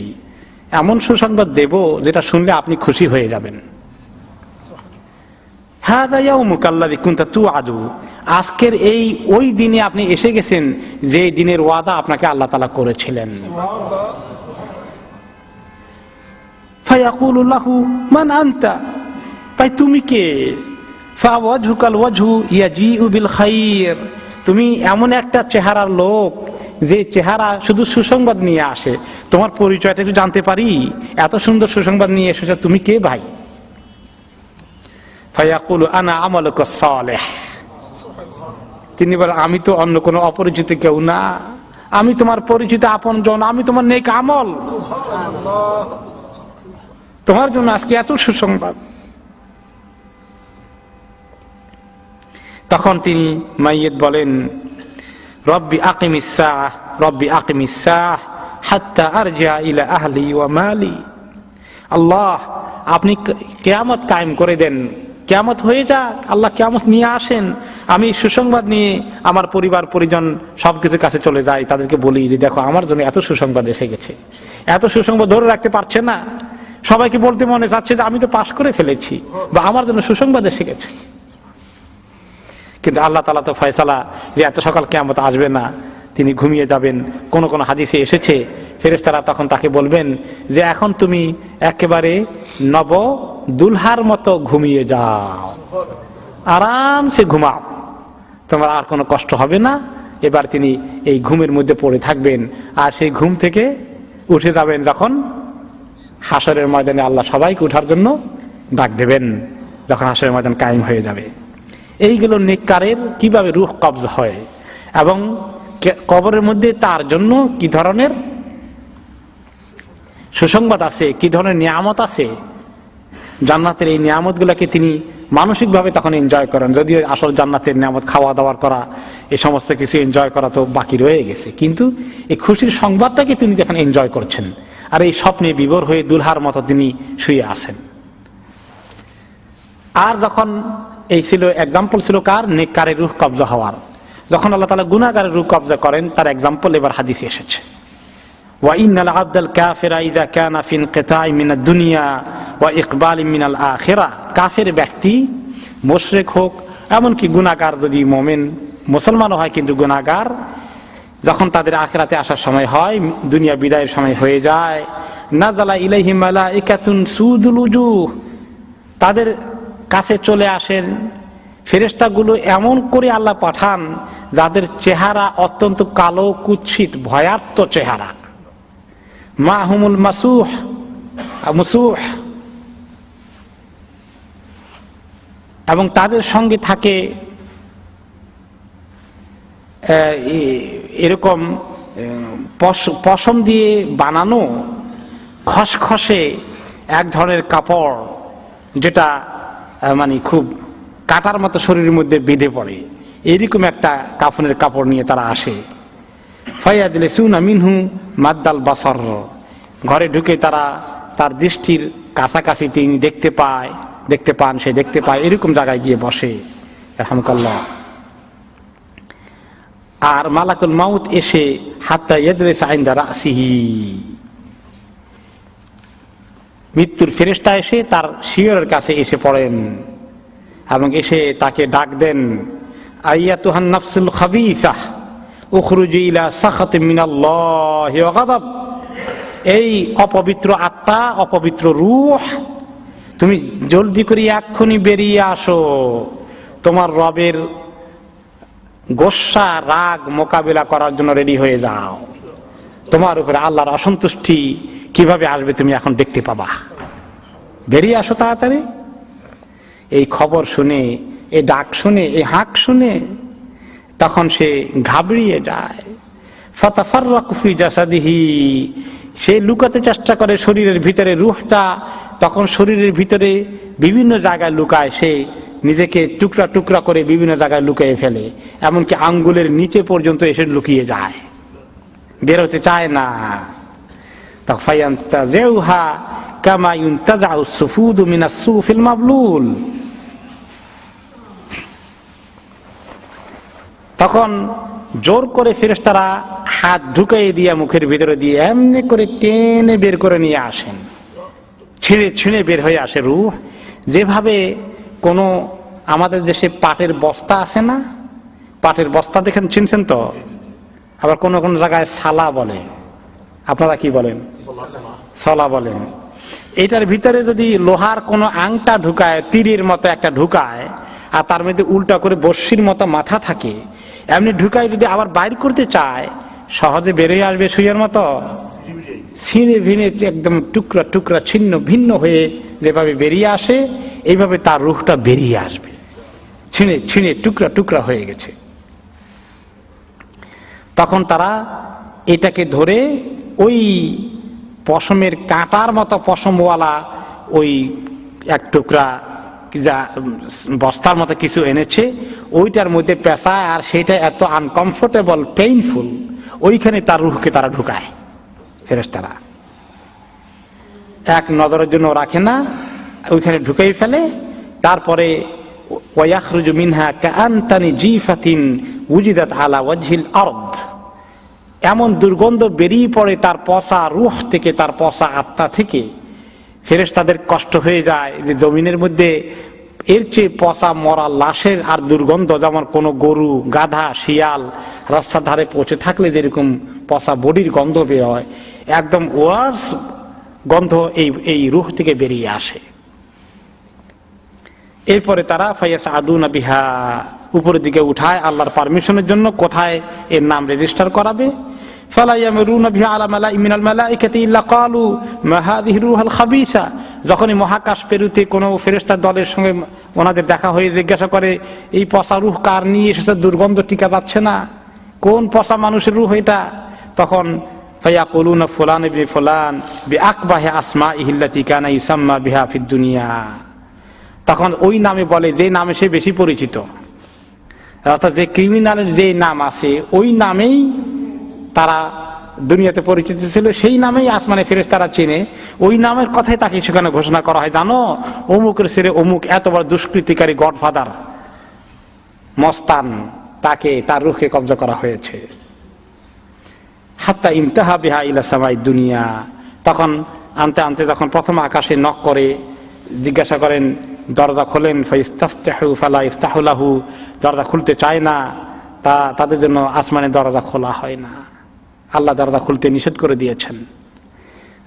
এমন সুসংবাদ দেব যেটা শুনলে আপনি খুশি হয়ে যাবেন। হাযা ইয়াউমুকা আল্লাযী কুনতা তুআদু, আজকের এই ওই দিনে আপনি এসে গেছেন যে দিনের ওয়াদা আপনাকে আল্লাহ তাআলা করেছিলেন। ফায়াকুলু লাহু মান আনতা, তাই তুমি কে? ফাওয়াজহুকাল ওয়াজহু ইয়াজিউ বিল খাইর, তুমি এমন একটা চেহারার লোক যে চেহারা শুধু সুসংবাদ নিয়ে আসে। তোমার পরিচয়টা একটু জানতে পারি? এত সুন্দর সুসংবাদ নিয়ে এসেছো, তুমি কে ভাই? ফায়াকুলু আনা আমালুকাস সালিহ, তিনি বলেন, আমি তো অন্য কোনো অপরিচিত কেউ না, আমি তোমার পরিচিত আপনজন, আমি তোমার নেক আমল, তোমার জন্য আজকে এত সুসংবাদ। তখন তিনি মাইয়িত বলেন, রব্বি আকিমিস সাআহ, রব্বি আকিমিস সাআহ হাত্তা আরজিআ ইলা আহলি ওয়া মালি। আল্লাহ, আপনি কিয়ামত কায়েম করে দেন, কিয়ামত হয়ে যাক, আল্লাহ কিয়ামত নিয়ে আসেন, আমি সুসংবাদ নিয়ে আমার পরিবার পরিজন সবকিছুর কাছে চলে যাই, তাদেরকে বলি যে দেখো আমার জন্য এত সুসংবাদ এসে গেছে। এত সুসংবাদ ধরে রাখতে পারছে না, সবাইকে বলতে মনে চাচ্ছে যে আমি তো পাশ করে ফেলেছি বা আমার জন্য সুসংবাদ এসে গেছে। কিন্তু আল্লাহ তাআলা তো ফয়সালা যে এত সকাল কিয়ামত আসবে না, তিনি ঘুমিয়ে যাবেন। কোন কোন হাদিসে এসেছে ফেরেশতারা তখন তাকে বলবেন যে এখন তুমি একেবারে নব দুলহার মতো ঘুমিয়ে যাও, আরামসে ঘুমাও, তোমার আর কোনো কষ্ট হবে না। এবার তিনি এই ঘুমের মধ্যে পড়ে থাকবেন, আর সেই ঘুম থেকে উঠে যাবেন যখন হাসরের ময়দানে আল্লাহ সবাইকে উঠার জন্য ডাক দেবেন, যখন হাসরের ময়দান কায়েম হয়ে যাবে। এইগুলো নেককারের কিভাবে রূহ কবজ হয় এবং কবরের মধ্যে তার জন্য কি ধরনের সুসংবাদ আছে, কি ধরনের নিয়ামত আছে। জান্নাতের এই নিয়ামতগুলোকে তিনি মানসিকভাবে তখন এনজয় করেন। যদিও আসল জান্নাতের নিয়ামত খাওয়া দাওয়ার করা, এই সমস্ত কিছু এনজয় করা তো বাকি রয়ে গেছে, কিন্তু এই খুশির সংবাদটাকে তিনি যখন এনজয় করছেন, আর এই স্বপ্নে বিভোর হয়ে দুলহার মতো তিনি শুয়ে আছেন। আর যখন এই ছিল এক্সাম্পল ছিল কার? নেককারের রূহ কবজা হওয়ার। যখন আল্লাহ তাআলা গুনাহগারের রূহ কবজা করেন তার এক্সাম্পল এবার হাদিসে এসেছে। ওয়া ইন্নাল আবদাল কাফিরা ইযা কানা ফি ইনকিতাই মিনাদ দুনিয়া ওয়া ইকবালি মিনাল আখিরা। কাফের ব্যক্তি, মুশরিক হোক, এমনকি গুনাহগার যদি মুমিন মুসলমানও হয় কিন্তু গুনাহগার, যখন তাদের আখিরাতে আসার সময় হয়, দুনিয়া বিদায়ের সময় হয়ে যায়, নাযালা ইলাইহিম মালাইকাতুন সুদুল উজুহ, তাদের কাছে চলে আসেন ফেরেশতাগুলো এমন করে আল্লাহ পাঠান যাদের চেহারা অত্যন্ত কালো, কুৎসিত, ভয়ার্ত চেহারা। মাহুমুল মুসুহ, এবং তাদের সঙ্গে থাকে এরকম পশম দিয়ে বানানো খসখসে এক ধরনের কাপড়, যেটা মানে খুব কাটার মতো শরীরের মধ্যে বেঁধে পড়ে, এরকম একটা কাফনের কাপড় নিয়ে তারা আসে। ফায়াদলিসুনা মিনহু মাদ্দাল বাসর, ঘরে ঢুকে তারা তার দৃষ্টির কাছাকাছি তিনি দেখতে পান, সে দেখতে পায়, এরকম জায়গায় গিয়ে বসে। রাহমাতুল্লাহ। আর মালাকুল মাউত এসে হাত্তা ইয়াদরিসা ইনদা রাসিহি, মৃত্যুর ফেরেশতা এসে তার শিয়রের কাছে এসে পড়েন এবং এসে তাকে ডাক দেন, আইয়াতুহান নাফসুল খাবিসাহ উখরুজি ইলা সাখাতিন মিনাল্লাহি ওয়া গাদাব। এই অপবিত্র আত্মা, অপবিত্র রূহ, তুমি জলদি করে এক্ষুনি বেরিয়ে আসো, তোমার রবের গোসা রাগ মোকাবিলা করার জন্য রেডি হয়ে যাও। তোমার উপরে আল্লাহর অসন্তুষ্টি কিভাবে আসবে তুমি এখন দেখতে পাবা, বেরিয়ে আসো তাড়াতাড়ি। এই খবর শুনে, এই ডাক শুনে, এই হাঁক শুনে তখন সে ঘাবড়িয়ে যায়। ফাতাফাররাকু ফি জাসাদিহি, সে লুকাতে চেষ্টা করে শরীরের ভিতরে, রূহটা তখন শরীরের ভিতরে বিভিন্ন জায়গায় লুকায়, সে নিজেকে টুকরা টুকরা করে বিভিন্ন জায়গায় লুকিয়ে ফেলে, এমনকি আঙ্গুলের নিচে পর্যন্ত এসে লুকিয়ে যায়, বের হতে চায় না। ফায়ান্তাযিউহা কামা ইউনতাযাউ সুফুদু মিনাস সুফিল মাবলুল, তখন জোর করে ফেরেশতারা হাত ঢুকিয়ে দিয়ে মুখের ভিতরে দিয়ে এমনি করে টেনে বের করে নিয়ে আসেন, ছিঁড়ে ছিঁড়ে বের হয়ে আসে রূহ। যেভাবে কোনো আমাদের দেশে পাটের বস্তা আছে না, পাটের বস্তা দেখেন, চিনছেন তো? আবার কোন কোন জায়গায় সালা বলে, আপনারা কি বলেন? সলা বলেন। এটার ভিতরে যদি লোহার কোনো আংটা ঢুকায়, তীরের মতো একটা ঢুকায়, আর তার মধ্যে উল্টা করে বর্ষির মতো মাথা থাকে, এমনি ঢুকায় যদি আবার বাইর করতে চায়, সহজে বেরিয়ে আসবে সুইয়ের মতো? ছিঁড়ে ভিড়ে একদম টুকরা টুকরা ছিন্ন ভিন্ন হয়ে যেভাবে বেরিয়ে আসে, এইভাবে তার রূহটা বেরিয়ে আসবে, ছিঁড়ে ছিঁড়ে টুকরা টুকরা হয়ে গেছে। তখন তারা এটাকে ধরে ওই পশমের কাঁটার মতো পশমওয়ালা ওই এক টুকরা যা বস্তার মতো কিছু এনেছে, ওইটার মধ্যে পেঁচায়, আর সেটা এত আনকমফোর্টেবল, পেইনফুল, ওইখানে তার রূহকে তারা ঢুকায় ফেরেশতারা। এক নজরের জন্য রাখে না, ওইখানে ঢুকাই ফেলে, তারপরে ওয়াখরুজু মিনহা কাআনতানি জিফাতিন উজিদাত আলা ওয়াজহিল আরদ, এমন দুর্গন্ধ বেরিয়ে পড়ে তার পচা রূহ থেকে, তার পচা আত্মা থেকে। ফেরেশতাদের কষ্ট হয়ে যায় যে জমিনের মধ্যে এর চেয়ে পচা মরা লাশের আর দুর্গন্ধ, যেমন কোনো গরু, গাধা, শিয়াল রাস্তার ধারে পৌঁছে থাকলে যেরকম পচা বডির গন্ধ বের হয়, একদম ওয়ার্স গন্ধ এই রূহ থেকে বেরিয়ে আসে। এরপরে তারা ফায়াসআদুনা বিহা, উপরের দিকে উঠায় আল্লাহর পারমিশনের জন্য। কোথায় এর নাম রেজিস্টার করাবে? ফালা ইয়ামরুনা বিহা আলা মালাইন মিনাল মালাইকাতি ইল্লা ক্বালু মা হাযিহি রূহুল খাবিসা। যখনই মহাকাশ পেরুতে কোনো ফেরেশতার দলের সঙ্গে ওনাদের দেখা হয়ে জিজ্ঞাসা করে, এই পচা রূহ কার নিয়ে এসেছে, দুর্গন্ধ টিকা যাচ্ছে না, কোন পচা মানুষের রূহ এটা? তখন ফায়াকুলুনা ফুলান ইবনে ফুলান বিআকবাহি আসমাইহি আল্লাতী কানা ইউসাম্মা বিহা ফিদ দুনিয়া। তখন ওই নামে বলে যে নামে সে বেশি পরিচিত, অর্থাৎ যে ক্রিমিনালের যে নাম আছে ওই নামেই তারা দুনিয়াতে পরিচিত ছিল, সেই নামেই আসমানে ফেরেশতারা চেনে, ওই নামের কথাই তাকে সেখানে ঘোষণা করা হয়, জানো অমুকের ছেলে অমুক এত বড় দুষ্কৃতিকারী গডফাদার মস্তান, তাকে, তার রূহকে কবজা করা হয়েছে। হাত্তা ইমতাহা বিহা ইলা সামাই দুনিয়া। তখন আনতে আনতে যখন প্রথম আকাশে নক করে জিজ্ঞাসা করেন, দরজা খোলেন, ফাইস্তাফতাহু ফালা ইফতাহু লাহু, দরজা খুলতে চায় না, তাদের জন্য আসমানে দরজা খোলা হয় না, আল্লাহ দরজা খুলতে নিষেধ করে দিয়েছেন।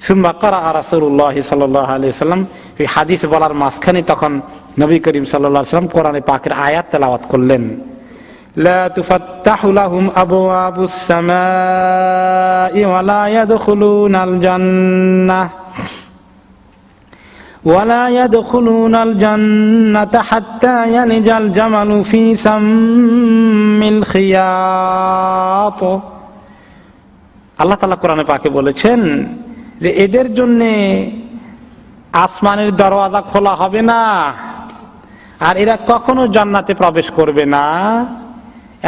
সুম্মা ক্বারাআ রাসূলুল্লাহ সাল্লাল্লাহু আলাইহি ওয়াসাল্লাম, এই হাদিস বলার মাঝখানে তখন নবী করিম সাল্লাল্লাহু আলাইহি ওয়াসাল্লাম কোরআনে পাকের আয়াত তেলাওয়াত করলেন, লা তুফাত্তাহু লাহুম আবওয়াবুস সামাই ওয়া লা ইয়াদখুলুনাল জান্নাহ ওয়ালা ইয়াদখুলুনাল জান্নাতা হাত্তা ইয়ালিজাল জামালু ফি সাম্মিল খিয়াত। আল্লাহ তাআলা কোরআনে পাকে বলেছেন যে এদের জন্য আসমানের দরওয়াজা খোলা হবে না, আর এরা কখনো জান্নাতে প্রবেশ করবে না,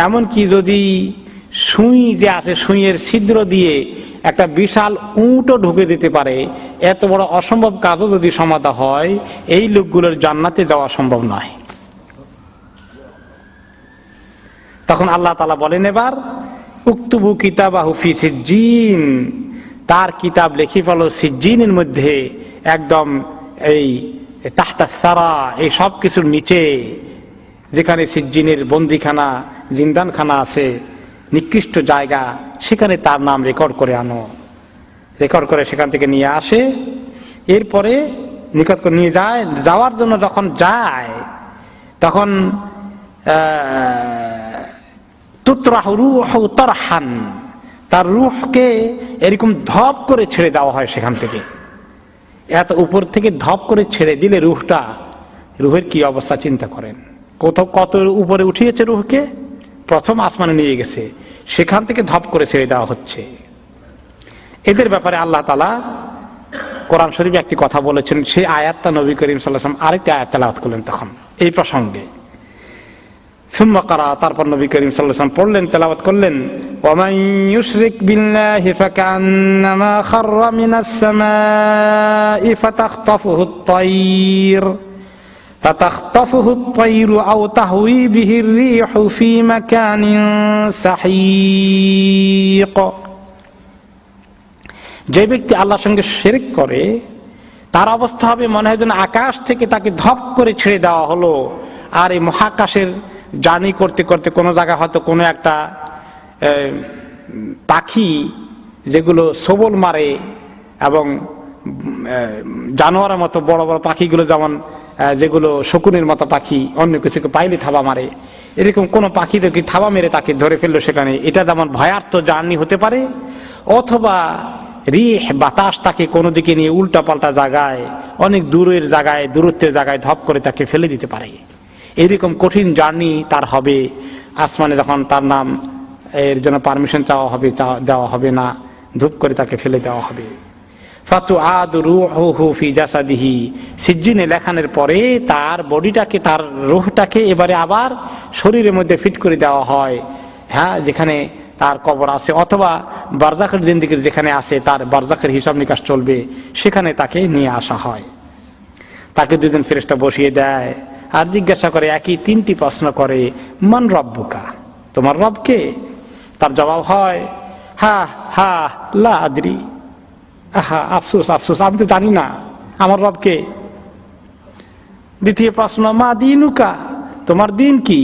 এমনকি যদি সুই যে আছে সুইয়ের ছিদ্র দিয়ে একটা বিশাল উটও ঢুকে দিতে পারে, এত বড় অসম্ভব কাজও যদি সমাধা হয়, এই লোকগুলোর জান্নাতে যাওয়া সম্ভব নয়। তখন আল্লাহ তাআলা বলেন, এবার উকতুবু কিতাবাহু ফি সিজ্জিন, তার কিতাব লিখে ফেলো সিজ্জিনের মধ্যে, একদম এই তাহতা সারা, এই সব কিছুর নিচে, যেখানে সিজ্জিনের বন্দিখানা, জিন্দানখানা আছে, নিকৃষ্ট জায়গা, সেখানে তার নাম রেকর্ড করে আনো। রেকর্ড করে সেখান থেকে নিয়ে আসে। এরপরে নিকট করে নিয়ে যায়, যাওয়ার জন্য যখন যায় তখন তুতরাহু রূহু তারহান, তার রূহকে এরকম ধপ করে ছেড়ে দেওয়া হয় সেখান থেকে। এত উপর থেকে ধপ করে ছেড়ে দিলে রূহের কি অবস্থা চিন্তা করেন। কত উপরে উঠিয়েছে রূহকে, প্রথম আসমানে নিয়ে গেছে, সেখান থেকে ধপ করে ছেড়ে দেওয়া হচ্ছে। এদের ব্যাপারে আল্লাহ তাআলা কোরআন শরীফে একটি কথা বলেছেন, সেই আয়াতটা নবী করিম সাল্লাল্লাহু আলাইহি ওয়াসাল্লাম আরেকটি আয়াত তেলাওয়াত করলেন তখন এই প্রসঙ্গে। সুম্মা ক্বারা, তারপর নবী করিম সাল্লাল্লাহু আলাইহি ওয়াসাল্লাম পড়লেন, তেলাওয়াত করলেন, ওয়া মান ইউশরিক বিল্লাহি ফাকান্নামা খাররা মিনাস সামাই ফাতাখতাফুহু আত-তায়র ফাতাখতাফুহু আত-তায়রু আও তাহউই বিহির রিহু ফি মাকানিন সাহিক। যে ব্যক্তি আল্লাহর সঙ্গে শিরক করে তার অবস্থা হবে মনে হয় যেন আকাশ থেকে তাকে ধপ করে ছেড়ে দেওয়া হলো, আর এই মহাকাশের জার্নি করতে করতে কোনো জায়গায় হয়তো কোনো একটা পাখি যেগুলো সবল মারে এবং জানোয়ারের মতো বড় বড় পাখিগুলো, যেমন যেগুলো শকুনের মতো পাখি অন্য কিছুকে পাইলে থাবা মারে, এরকম কোনো পাখিদেরকে থাবা মেরে তাকে ধরে ফেললো সেখানে, এটা যেমন ভয়ার্থ জার্নি হতে পারে। অথবা রিহ, বাতাস তাকে কোনো দিকে নিয়ে উল্টা পাল্টা জায়গায়, অনেক দূরের জায়গায়, দূরত্বের জায়গায় ধপ করে তাকে ফেলে দিতে পারে। এইরকম কঠিন জার্নি তার হবে আসমানে, যখন তার নাম এর জন্য পারমিশন দেওয়া হবে না, ধূপ করে তাকে ফেলে দেওয়া হবে। ফাতুআদু রূহুহু ফি জাসাদিহি, সিজ্জিনে লেখানোর পরে তার বডিটাকে, তার রূহটাকে এবারে আবার শরীরের মধ্যে ফিট করে দেওয়া হয়, হ্যাঁ, যেখানে তার কবর আছে, অথবা বারজাখের জিন্দেগির যেখানে আছে, তার বারজাখের হিসাব নিকাশ চলবে, সেখানে তাকে নিয়ে আসা হয়। তাকে দুজন ফেরেশতা বসিয়ে দেয়, আর জিজ্ঞাসা করে একই তিনটি প্রশ্ন করে, মান রব্বুকা, তোমার রব কে? তার জবাব হয় হা হা লা আদরি, আহা আফসোস আফসোস, আমি তো জানি না আমার রব কে। দ্বিতীয় প্রশ্ন, মা দিনুকা, তোমার দিন কি?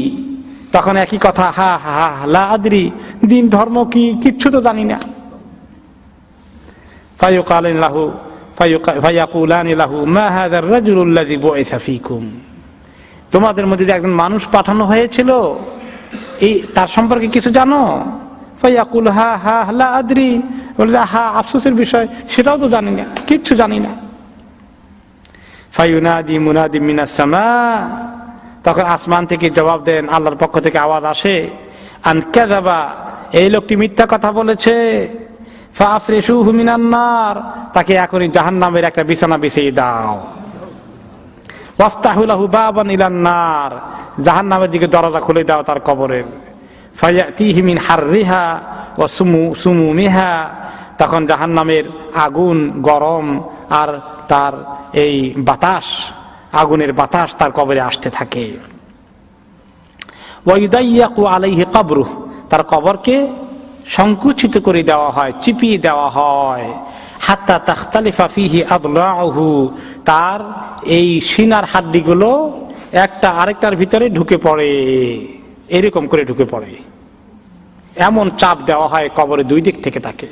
তখন একই কথা, হা হা লা আদরি, দিন ধর্ম কি কিচ্ছু তো জানি না। ফায়ুকালিন লাহু ফায়াকুলানি লাহু মা হাযার রাজুলুল লাযী বুইসা ফীকুম, তোমাদের মধ্যে যে একজন মানুষ পাঠানো হয়েছিল এই তার সম্পর্কে কিছু জানো? ফায়াকুল হা হা লা আদরি, বলে হা আফসোসের বিষয়, সেটাও তো জানি না, কিচ্ছু জানি না। ফায়ুনাদি মুনাদি মিনাস সামা, তখন আসমান থেকে জবাব দেন, আল্লাহর পক্ষ থেকে আওয়াজ আসে, আন কাযাবা, এই লোকটি মিথ্যা কথা বলেছে। ফাফরিশুহু মিনান নার, তাকে এখনই জাহান্নামের একটা বিছানা বিছিয়ে দাও। ওয়াফতাহু লাহু বাবান ইলান নার, জাহান্নামের দিকে দরজা খুলে দাও তার কবরের। ফায়াতিহি মিন হাররিহা ওয়া সুমুমিহা, তখন জাহান্নামের আগুন গরম আর তার এই বাতাস, আগুনের বাতাস তার কবরে আসতে থাকে। ওয়া ইউদাইয়াকু আলাইহি কবরুহ, তার কবরকে সংকুচিত করে দেওয়া হয়, চিপিয়ে দেওয়া হয়। হাত্তা তাখতালিফা ফিহি আদলাউহু, তার এই সিনার হাড্ডিগুলো একটা আরেকটার ভিতরে ঢুকে পড়ে, এরকম করে ঢুকে পড়ে, এমন চাপ দেওয়া হয় কবরে দুই দিক থেকে তাকে।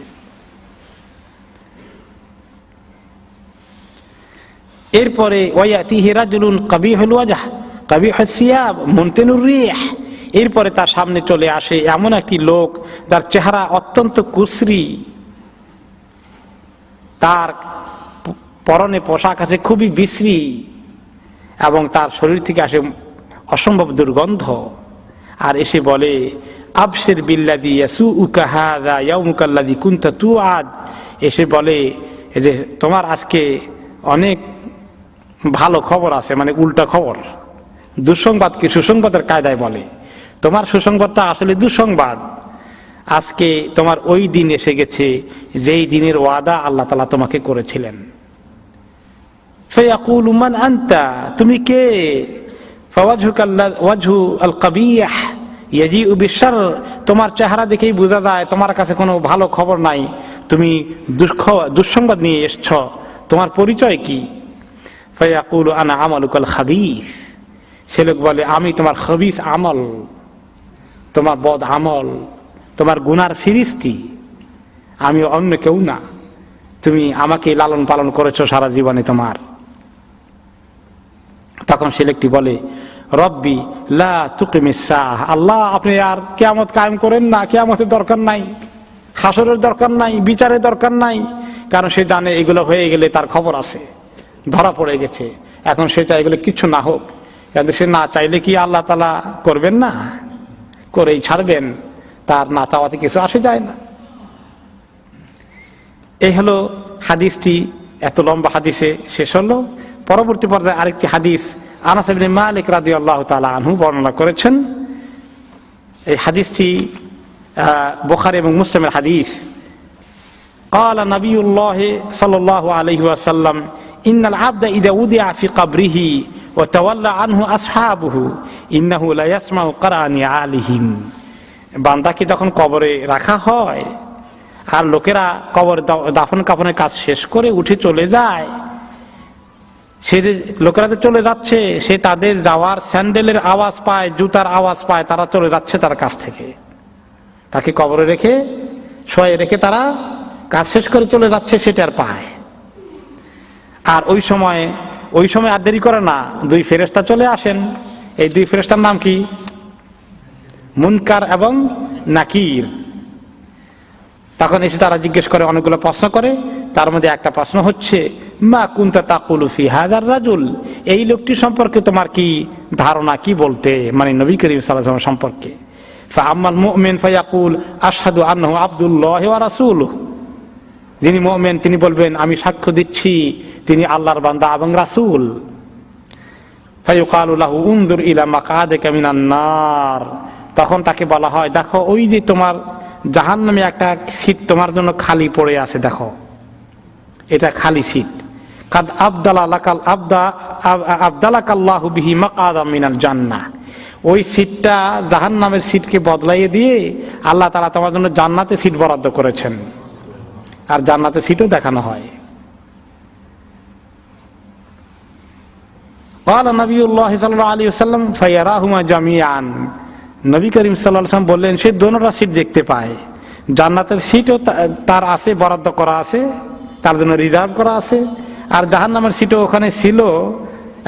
এরপরে ওয়ায়াতিহি রাজুলুন কাবিহুল ওয়াজহ কাবিহুস সিয়াব মুনতিনুর রিহ, এরপরে তার সামনে চলে আসে এমন একটি লোক যার চেহারা অত্যন্ত কুশ্রী, তার পরনে পোশাক আছে খুবই বিশ্রী, এবং তার শরীর থেকে আসে অসম্ভব দুর্গন্ধ। আর এসে বলে, আবশির বিল্লাযী ইয়াসুউকা হাযা ইয়াউমুকা আল্লাযী কুনতা তুআদ, এসে বলে যে তোমার আজকে অনেক ভালো খবর আছে, মানে উল্টা খবর, দুঃসংবাদকে সুসংবাদের কায়দায় বলে। তোমার সুসংবাদটা আসলে দুঃসংবাদ, আজকে তোমার ওই দিন এসে গেছে যেই দিনের ওয়াদা আল্লাহ তাআলা তোমাকে করেছিলেন। ফায়াকুলু মান আনতা, তুমি কে? ফাওয়াজহু আল কাবিহ ইয়াজিউ বিশার, তোমার চেহারা দেখেই বোঝা যায় তোমার কাছে কোনো ভালো খবর নাই, তুমি দুঃসংবাদ নিয়ে এসছো, তোমার পরিচয় কি? ফায়াকুলু আনা আমালুকাল খাবিস, সে লোক বলে আমি তোমার খবিস আমল, তোমার বদ আমল, তোমার গুনার ফিরিস্তি, আমি অন্য কেউ না, তুমি আমাকে লালন পালন করেছো সারা জীবনে তোমার। তখন সে লোকটি বলে, রব্বি লা তুকিমিস সাআহ, আল্লাহ আপনি আর কিয়ামত কায়েম করেন না, কিয়ামতের দরকার নাই, হাসরের দরকার নাই, বিচারের দরকার নাই, কারণ সে জানে এগুলো হয়ে গেলে তার খবর আছে, ধরা পড়ে গেছে, এখন সে চাই এগুলো কিছু না হোক। কিন্তু সে না চাইলে কি আল্লাহ তাআলা করবেন না? করেই ছাড়বেন, তার না চাওয়াতে কিছু আসে যায় না। এই হলো হাদিসটি, এত লম্বা হাদিসে শেষ হলো। পরবর্তী পর্যায়ে আরেকটি হাদিস আনাস ইবনে মালিক রাদিয়াল্লাহু তাআলা আনহু বর্ণনা করেছেন। এই হাদিসটি বুখারী এবং মুসলিমের হাদিস। قال نبي الله صلى الله عليه وسلم إن العبد إذا وضع في قبره وتولى عنه أصحابه إنه لا يسمع قرع نعالهم, বান্দাকে যখন কবরে রাখা হয় আর লোকেরা কবর দাফন কাফনের কাজ শেষ করে উঠে চলে যায়, সে যে লোকেরা তো চলে যাচ্ছে, সে তাদের যাওয়ার স্যান্ডেলের আওয়াজ পায়, জুতার আওয়াজ পায়, তারা চলে যাচ্ছে তার কাছ থেকে, তাকে কবরে রেখে শোয়ে রেখে তারা কাজ শেষ করে চলে যাচ্ছে, সেটার পায়। আর ওই সময় আর দেরি করে না, দুই ফেরেশতা চলে আসেন। এই দুই ফেরেশতার নাম কি? মুনকার এবং নাকির। তখন এসে তারা জিজ্ঞেস করে, অনেকগুলো প্রশ্ন করে, তার মধ্যে একটা প্রশ্ন হচ্ছে, মা কুনতা তাকুলু ফি হাযার রাজুল, এই লোকটি সম্পর্কে তোমার কি ধারণা, কি বলতে, মানে নবী করিম সাল্লাল্লাহু আলাইহি ওয়াসাল্লাম সম্পর্কে। ফাআম্মাল মুমিন ফায়াকুল আশহাদু আন্নাহু আবদুল্লাহি ওয়া রাসূলুহু, যিনি মুমিন তিনি বলবেন আমি সাক্ষ্য দিচ্ছি তিনি আল্লাহর বান্দা এবং রাসূল। ফায়ুকালু লাহু উনজুর ইলা মাকআদিকা মিনান নার, তখন তাকে বলা হয় দেখো ওই যে তোমার জাহান্নামে একটা সিট তোমার জন্য খালি পড়ে আছে, দেখো এটা খালি সিট, কাদ আবদালাকাল্লাহু বিহি মাকআদাম মিনাল জান্নাহ, ওই সিটটা জাহান্নামের সিটকে বদলাইয়ে দিয়ে আল্লাহ তাআলা তোমার জন্য জান্নাতে সিট বরাদ্দ করেছেন, আর জান্নাতে সিটও দেখানো হয়। قال نبي الله صلى الله عليه وسلم فيراهما جميعا, নবী করিম সাল্লাল্লাহু আলাইহি ওয়াসাল্লাম বললেন সে দোনোটা সিট দেখতে পায়, জান্নাতের সিটও তার আছে, বরাদ্দ করা আছে, তার জন্য রিজার্ভ করা আছে, আর জাহান্নামের সিটও ওখানে ছিল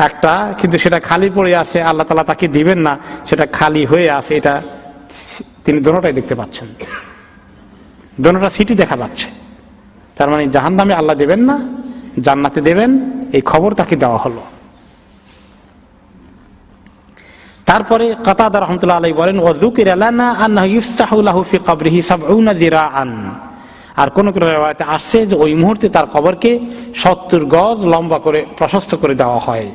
একটা, কিন্তু সেটা খালি পড়ে আছে, আল্লাহ তাআলা তাকে দিবেন না, সেটা খালি হয়ে আছে। এটা তিনি দোনোটাই দেখতে পাচ্ছেন, দোনোটা সিটই দেখা যাচ্ছে। তার মানে জাহান্নামে আল্লাহ দেবেন না, জান্নাতে দেবেন, এই খবর তাকে দেওয়া হলো। তারপরে কাতাদা রাহমাতুল্লাহ আলাইহি বলেন ওয়াযুকিরা লানা আন্নাহু ইফসাহু লাহু ফি কবরিহি ৭০ যিরাআন, আর কোন কোন riwayate আসছে যে ওই মুহূর্তে তার কবরকে ৭০ গজ লম্বা করে প্রশস্ত করে দেওয়া হয়।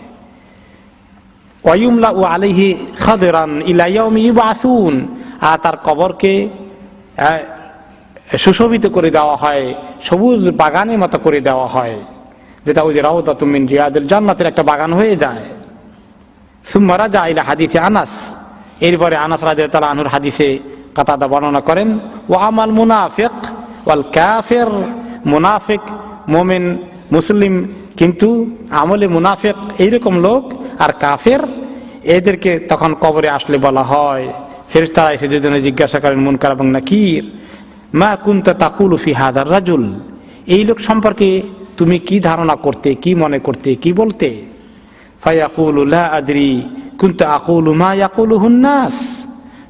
ওয়ায়ুমলা আলাইহি খাদরান ইলা ইয়াউমি ইউবাসুন, আর তার কবরকে সুশোভিত করে দেওয়া হয়, সবুজ বাগানের মতো করে দেওয়া হয়, যেটা ওই যে রাউদাতুম মিন রিয়াদিল জান্নাতের একটা বাগান হয়ে যায়। সুম্মা রাজা ইলা হাদিসে আনাস, এরপরে আনাস রাদিয়াল্লাহু তাআলা আনহুর হাদিসে কাতাদা বর্ণনা করেন ওয়া আমাল মুনাফিক ওয়াল কাফির, মুনাফিক মুমিন মুসলিম কিন্তু আমলে মুনাফিক এইরকম লোক, আর কাফের, এদেরকে তখন কবরে আসলে বলা হয়, ফেরেশতারা এসে দুজনে জিজ্ঞাসা করেন মুনকার এবং নাকির, মা কুনতা তাকুলু ফি হাদার রাজুল, এই লোক সম্পর্কে তুমি কি ধারণা করতে, কি মনে করতে, কি বলতে? ফায়াকুলু লা আদরি কুনতু আকুলু মা ইয়াকুলুহুন নাস,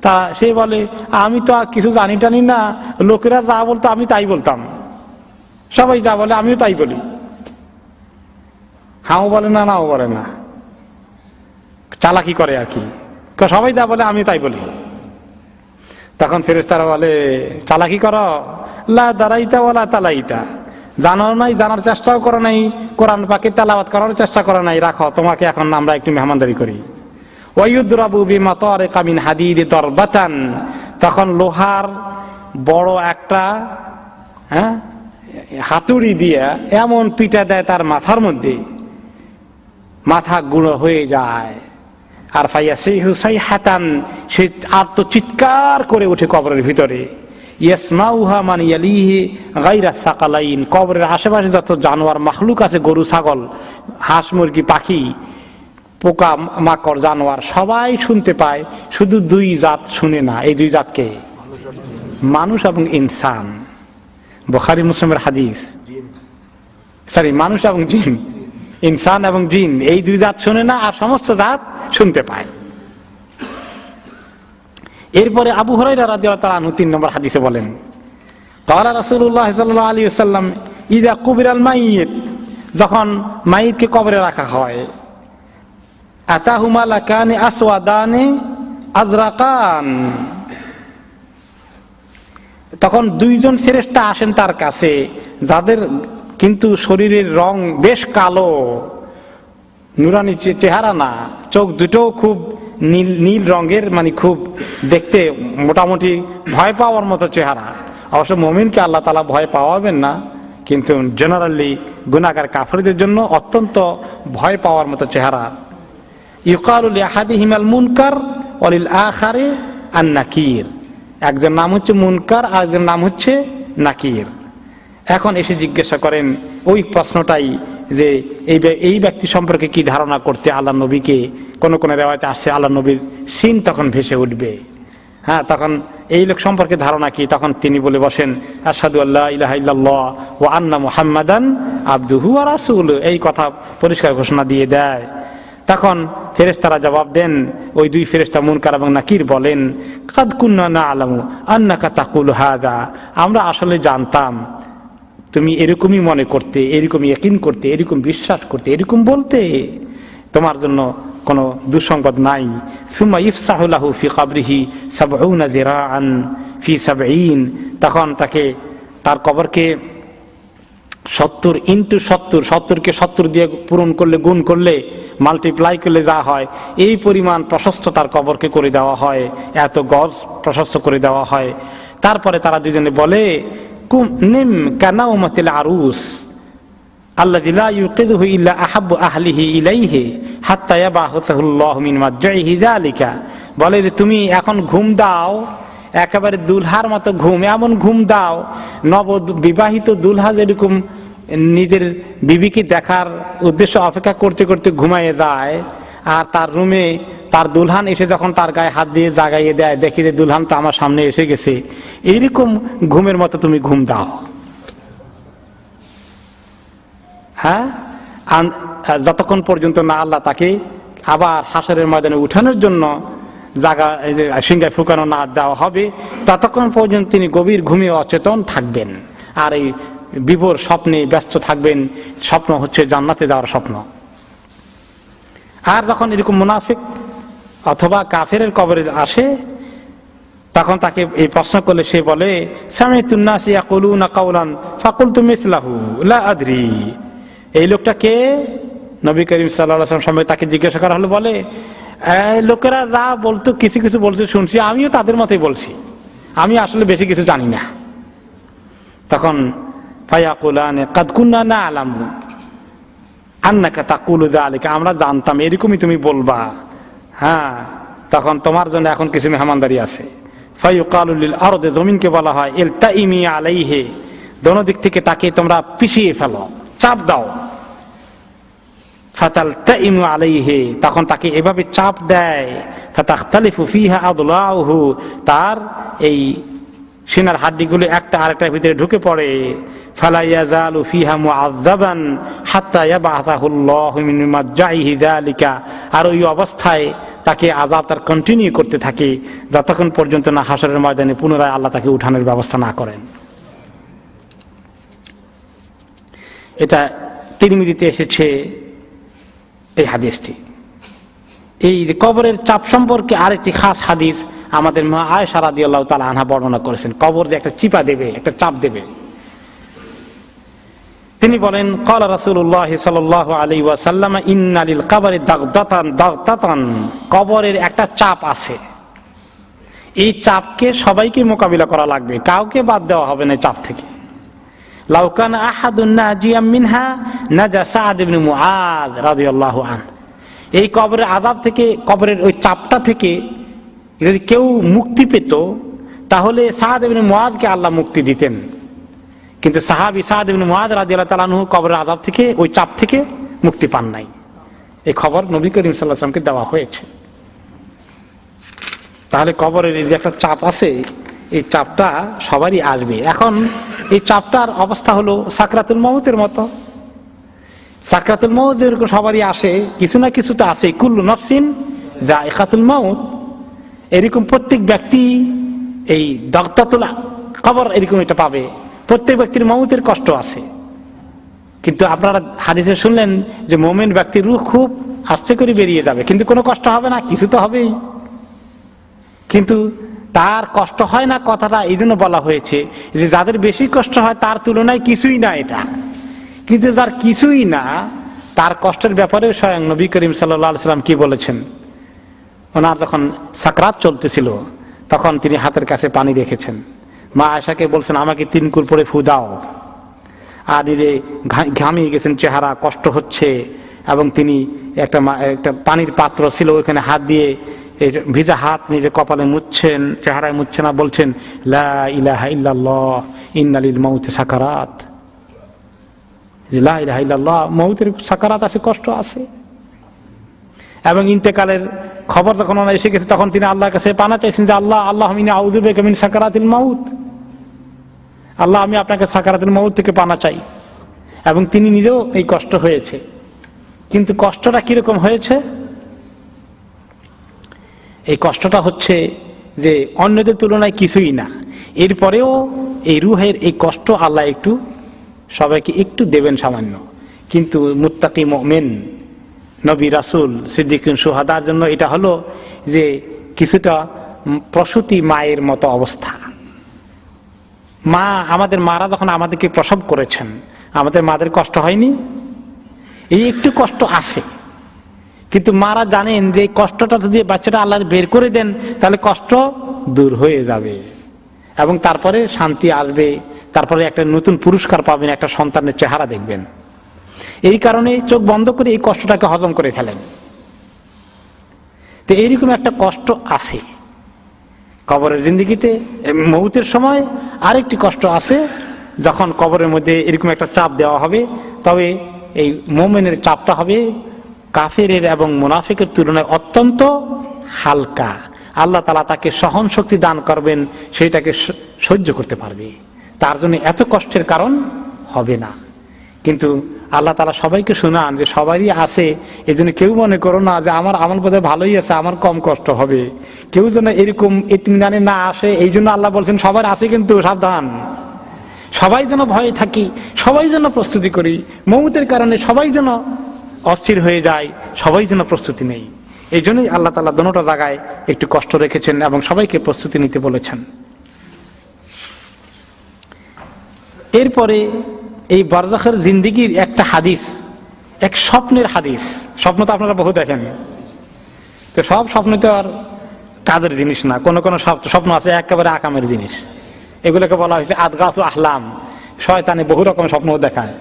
তা সে বলে আমি তো কিছু জানি টানি না, লোকেরা যা বলতো আমি তাই বলতাম, সবাই যা বলে আমিও তাই বলি, হাও বলে না, নাও বলে না, চালাকি করে আর কি, সবাই যা বলে আমি তাই বলি। তখন ফেরেশতারা বলে চালাকি করো, লা দারাইতা ওয়ালা তালাইতা, জানো নাই, জানার চেষ্টাও করো নাই, কোরআন পাকে তেলাওয়াত করার চেষ্টা করো নাই, রাখো, তোমাকে এখন আমরা একটু মেহমানদারি করি। ওয়ায়ুদরাবু বিমাতারিকা মিন হাদিদ দরবাতান, তখন লোহার বড় একটা হাতুড়ি দিয়ে এমন পিটা দেয় তার মাথার মধ্যে, মাথা গুঁড়ো হয়ে যায়। আর ফাইয়াসিহু সাইহাতান, সে আর্তচিৎকার করে ওঠে কবরের ভিতরে। ইয়াসমাউহা মান ইয়ালিহি গায়রা সাকালাইন, কবরের আশেপাশে যত জানোয়ার মাখলুক আছে, গরু ছাগল হাঁস মুরগি পাখি পোকা মাকড় জানোয়ার সবাই শুনতে পায়, শুধু দুই জাত শুনে না। এই দুই জাতকে মানুষ এবং ইনসান, বুখারী মুসলিমের হাদিস, মানুষ এবং জিন, ইনসান এবং জিন, এই দুই জাত শুনে না, আর সমস্ত জাত শুনতে পায়। এরপরে আবু হুরায়রা রাদিয়াল্লাহু তাআলা আনহু ৩ নম্বর হাদিসে বলেন ক্বালা রাসূলুল্লাহ সাল্লাল্লাহু আলাইহি ওয়াসাল্লাম ইযা কুবিরাল মাইয়িত, যখন মাইয়িতকে কবরে রাখা হয়, আতাহু মালাকানি আসওয়াদানি আজরাকান, তখন দুইজন ফেরেশতা আসেন তার কাছে, যাদের কিন্তু শরীরের রং বেশ কালো, নুরানি চেহারা না, চোখ দুটো খুব নীল নীল রঙের, মানে খুব দেখতে মোটামুটি ভয় পাওয়ার মতো চেহারা। অবশ্য মুমিনকে আল্লাহ তাআলা ভয় পাওয়াবেন না, কিন্তু জেনারেলি গুনাহগার কাফিরদের জন্য অত্যন্ত ভয় পাওয়ার মতো চেহারা। ইউকালু লিআহাদিহিমাল মুনকার ওয়া লিল আখারি আন নাকির, একজন নাম হচ্ছে মুনকার আর একজন নাম হচ্ছে নাকির। এখন এসে জিজ্ঞাসা করেন ওই প্রশ্নটাই যে এই ব্যক্তি সম্পর্কে কি ধারণা করতে আল্লাহ নবীকে। কোন কোন রিওয়ায়াতে আসছে আল্লাহ নবীর সিন তখন ভেসে উঠবে। তখন এই লোক সম্পর্কে ধারণা কি? তখন তিনি বলে বসেন আশহাদু আল্লা ইলাহা ইল্লাল্লাহ ওয়া আন্না মুহাম্মাদান আবদুহু ওয়া রাসূলুহু, এই কথা পরিষ্কার ঘোষণা দিয়ে দেয়। তখন ফেরেশতারা জবাব দেন, ওই দুই ফেরেশতা মুনকার এবং নাকির বলেন কাদ কুন্না না'লামু আন্নাকা তাকুলু হাযা, আমরা আসলে জানতাম তুমি এরকমই মনে করতে, এরকম ইয়াকিন করতে, এরকম বিশ্বাস করতে, এরকম বলতে, তোমার জন্য কোনো দুঃসংবাদ নাই। সুম্মা ইফসাহু লাহু ফি কবরিহি ৭০ যিরাআন ফি ৭০, তখন তাকে তার কবরকে ৭০ ইনটু ৭০, ৭০কে ৭০ দিয়ে পূরণ করলে, গুণ করলে, মাল্টিপ্লাই করলে যা হয় এই পরিমাণ প্রশস্ত তার কবরকে করে দেওয়া হয়, এত গজ প্রশস্ত করে দেওয়া হয়। তারপরে তারা দুজনে বলে নিম কানাউমাতিল আরুস, আল্লাযী লা ইউকিযুহু ইল্লা আহাব্বু আহলিহি ইলাইহি হাত্তা ইয়াবআসুহুল্লাহু মিন মারজিহি যালিকা, বলে যে তুমি এখন ঘুম দাও, একেবারে দুলহার মতো ঘুম, এমন ঘুম দাও নব বিবাহিত দুলহা যেরকম নিজের বিবিকে দেখার উদ্দেশ্য অপেক্ষা করতে করতে ঘুমাইয়ে যায়, আর তার রুমে তার দুলহান এসে যখন তার গায়ে হাত দিয়ে জাগাইয়ে দেয়, দেখি যে দুলহান তো আমার সামনে এসে গেছে, এইরকম ঘুমের মতো তুমি ঘুম দাও। হ্যাঁ, যতক্ষণ পর্যন্ত না আল্লাহ তাকে আবার হাসরের ময়দানে উঠানোর জন্য জায়গা সিংহায় ফুকানো না দেওয়া হবে, ততক্ষণ পর্যন্ত তিনি গভীর ঘুমে অচেতন থাকবেন আর এই বিভোর স্বপ্নে ব্যস্ত থাকবেন। স্বপ্ন হচ্ছে জান্নাতে যাওয়ার স্বপ্ন। আর যখন এরকম মুনাফিক অথবা কাফেরের কবরে আসে, তখন তাকে এই প্রশ্ন করলে সে বলে, সামিতুন নাস ইয়াকুলুনা কাওলান ফাকুলতু মিসলাহু লা আদরি। এই লোকটা কে? নবী করিম সাল্লাল্লাহু আলাইহি ওয়াসাল্লাম সামনে তাকে জিজ্ঞাসা করা হলো, বলে লোকেরা যা বলতো কিছু কিছু বলছে শুনছি, আমিও তাদের মতোই বলছি, আমি আসলে বেশি কিছু জানি না। তখন ফায়াকুলানে কাদ কুননা না'লামু আন্নাকা তাকুলু যালিকা, আমরা জানতাম এরকমই তুমি বলবা। হ্যাঁ, তখন তোমার জন্য এখন কিছু মেহমানদারি আছে। ফায়ুকালু লিল আরদি, জমিনকে বলা হয়, ইলতাইমি আলাইহি, দোনো দিক থেকে তাকে তোমরা পিছিয়ে ফেলো, চাপ দাও। ফাতালতাইমু আলাইহি, তখন তাকে এভাবে চাপ দেয়, ফাতাখতালিফু ফিহা আদলাউহু, তার এই সিনার হাড্ডিগুলো একটা আরেকটার ভিতরে ঢুকে পড়ে। ফালা ইয়াজালু ফিহা মুআযযাবান হাত্তা ইয়াবআসাহুল্লাহু মিন মারজিহি যালিকা, আর ওই অবস্থায় তাকে আযাব তার কন্টিনিউ করতে থাকে যতক্ষণ পর্যন্ত না হাসরের ময়দানে পুনরায় আল্লাহ তাকে উঠানোর ব্যবস্থা না করেন। এটা তিরমিজিতে এসেছে এই হাদিসটি। এই কবরের চাপ সম্পর্কে আরেকটি খাস হাদিস আমাদের মা আয়েশা রাদিয়াল্লাহু তাআলা আনহা বর্ণনা করেছেন। কবর যে একটা চিপা দেবে, একটা চাপ দেবে। তিনি বলেন, ক্বালা রাসূলুল্লাহ সাল্লাল্লাহু আলাইহি ওয়াসাল্লাম, ইন্না লিল কবরি দাগতাতান, কবরের একটা চাপ আছে। এই চাপকে সবাইকে মোকাবিলা করা লাগবে, কাউকে বাদ দেওয়া হবে না চাপ থেকে। লাউ কানা আহাদুন নাজিয়াম মিনহা নাজা সাদ ইবনে মুআয রাদিয়াল্লাহু আনহু, এই কবরের আযাব থেকে, কবরের ওই চাপটা থেকে যদি কেউ মুক্তি পেত, তাহলে সাদ ইবনে মুআযকে আল্লাহ মুক্তি দিতেন। কিন্তু সাহাবী সাদ ইবনে মুআয রাদিয়াল্লাহু তাআলা আনহু কবরের আযাব থেকে, ওই চাপ থেকে মুক্তি পান নাই। এই খবর নবী করিম সাল্লাল্লাহু আলাইহি ওয়াসাল্লামকে দেওয়া হয়েছে। তাহলে কবরের এই যে একটা চাপ আছে, এই চাপটা সবারই আসবে। এখন এই চাপটার অবস্থা হলো সাকরাতুল মউতের মতো। সাকরাতুল মউত যেরকম সবারই আসে, কিছু না কিছু তো আছে, কুল্লু নাফসিন যায়িকাতুল মাউত, এরকম প্রত্যেক ব্যক্তি এই দাগতাতুল কবর এরকম এটা পাবে। প্রত্যেক ব্যক্তির মউতের কষ্ট আছে, কিন্তু আপনারা হাদিসে শুনলেন যে মুমিন ব্যক্তির রূহ খুব আস্তে করে বেরিয়ে যাবে, কিন্তু কোনো কষ্ট হবে না, কিছু তো হবেই। কিন্তু তার কষ্ট হয় না কথাটা এই জন্য বলা হয়েছে যে যাদের বেশি কষ্ট হয় তার তুলনায় কিছুই না এটা। কিন্তু যার কিছুই না, তার কষ্টের ব্যাপারে স্বয়ং নবী করিম সাল্লাল্লাহু আলাইহি ওয়াসাল্লাম কি বলেছেন? ওনার যখন সাকরাত চলতেছিল, তখন তিনি হাতের কাছে পানি রেখেছেন। মা আয়েশাকে বলছেন, আমাকে 3 কুল পরে ফু দাও। আর নিজে ঘামিয়ে গেছেন, চেহারা কষ্ট হচ্ছে, এবং তিনি একটা পানির পাত্র ছিল, ওইখানে হাত দিয়ে এই ভিজা হাত নিজে কপালে মুছছেন, চেহারায় মুছছেন, না বলছেন, লা ইলাহা ইল্লাল্লাহ ইন্না লিল মাউতি সাকারাত, যে লা ইলাহা ইল্লাল্লাহ, মউতের সাকারাত আছে, কষ্ট আছে। এবং ইন্তেকালের খবর যখন ওনার এসে গেছে, তখন তিনি আল্লাহর কাছে পানা চাইছেন যে আল্লাহুম্মা ইন্নী আউযু বিকা মিন সাকারাতিল মাউত, আল্লাহ আমি আপনাকে সাকারাতুল মাউত থেকে পানা চাই। এবং তিনি নিজেও এই কষ্ট হয়েছে, কিন্তু কষ্টটা কিরকম হয়েছে? এই কষ্টটা হচ্ছে যে অন্যদের তুলনায় কিছুই না। এরপরেও এই রুহের এই কষ্ট আল্লাহ একটু সবাইকে একটু দেবেন সামান্য, কিন্তু মুত্তাকি মুমিন, নবী রাসূল, সিদ্দিকুন, শুহাদার জন্য এটা হলো যে কিছুটা প্রসূতি মায়ের মতো অবস্থা। মা, আমাদের মারা যখন আমাদেরকে প্রসব করেছেন, আমাদের মাদের কষ্ট হয়নি? এই একটু কষ্ট আছে, কিন্তু মারা জানেন যে এই কষ্টটা যদি বাচ্চাটা আল্লাহ বের করে দেন, তাহলে কষ্ট দূর হয়ে যাবে এবং তারপরে শান্তি আসবে, তারপরে একটা নতুন পুরস্কার পাবেন, একটা সন্তানের চেহারা দেখবেন। এই কারণে চোখ বন্ধ করে এই কষ্টটাকে হজম করে ফেলেন। তো এইরকম একটা কষ্ট আছে কবরের জিন্দেগিতে। মৌতের সময় আরেকটি কষ্ট আছে, যখন কবরের মধ্যে এরকম একটা চাপ দেওয়া হবে, তবে এই মুমিনের চাপটা হবে কাফেরের এবং মুনাফিকের তুলনায় অত্যন্ত হালকা। আল্লাহ তাআলা তাকে সহন শক্তি দান করবেন, সেইটাকে সহ্য করতে পারবে, তার জন্য এত কষ্টের কারণ হবে না। কিন্তু আল্লাহ তাআলা সবাইকে শোনান যে সবারই আছে, এই জন্য কেউ মনে করো না যে আমার আমল বোধহয় ভালোই আছে, আমার কম কষ্ট হবে, কেউ যেন এরকম ইতমিনানে না আসে। এই জন্য আল্লাহ বলছেন সবার আছে, কিন্তু সাবধান, সবাই যেন ভয়ে থাকি, সবাই যেন প্রস্তুতি করি, মৌতের কারণে সবাই যেন অস্থির হয়ে যায়, সবাই যেন প্রস্তুতি নেই। এই জন্যই আল্লাহ তাআলা দুটো জায়গায় একটু কষ্ট রেখেছেন এবং সবাইকে প্রস্তুতি নিতে বলেছেন। এরপরে এই বারজাখের জিন্দেগির একটা হাদিস, এক স্বপ্নের হাদিস। স্বপ্ন তো আপনারা বহু দেখেন, তো সব স্বপ্ন তো আর কাজের জিনিস না, কোন কোন স্বপ্ন আছে একেবারে আকামের জিনিস, এগুলোকে বলা হয়েছে আদগাসু আহলাম। শয়তানে বহু রকম স্বপ্ন দেখায়।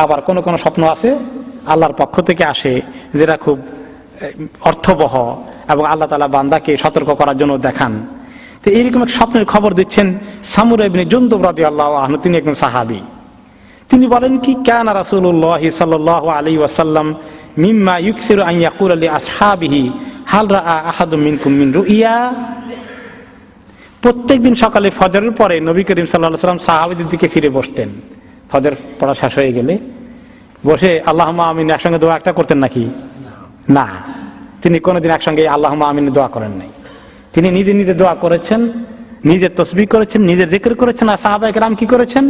আবার কোন কোন স্বপ্ন আছে আল্লাহর পক্ষ থেকে আসে, যেটা খুব অর্থবহ এবং আল্লাহ তাআলা বান্দাকে সতর্ক করার জন্য দেখান। তো এইরকম এক স্বপ্নের খবর দিচ্ছেন সামুরা ইবনে জুনদুব রাদিয়াল্লাহু আনহু। তিনি একজন সাহাবী। তিনি বলেন কি, কানা রাসূলুল্লাহ সাল্লাল্লাহু আলাইহি ওয়াসাল্লাম মিম্মা ইউকসিরু আন ইয়াকুলা লি আসহাবিহি হাল রাআ আহাদুম মিনকুম মিন রুইয়া। প্রত্যেকদিন সকালে ফজরের পরে নবী করিম সাল্লাল্লাহু আলাইহি ওয়াসাল্লাম সাহাবীদের দিকে ফিরে বসতেন। ফজর পড়া শেষ হয়ে গেলে বসে আল্লাহুম্মা আমিন একসঙ্গে দোয়া একটা করতেন নাকি? না, তিনি কোনোদিন একসঙ্গে আল্লাহুম্মা আমিন দোয়া করেন নাই। তিনি নিজে নিজে দোয়া করেছেন, নিজে তসবিহ করেছেন, নিজে জিকির করেছেন। আর সাহাবায়ে কেরাম কি করেছেন?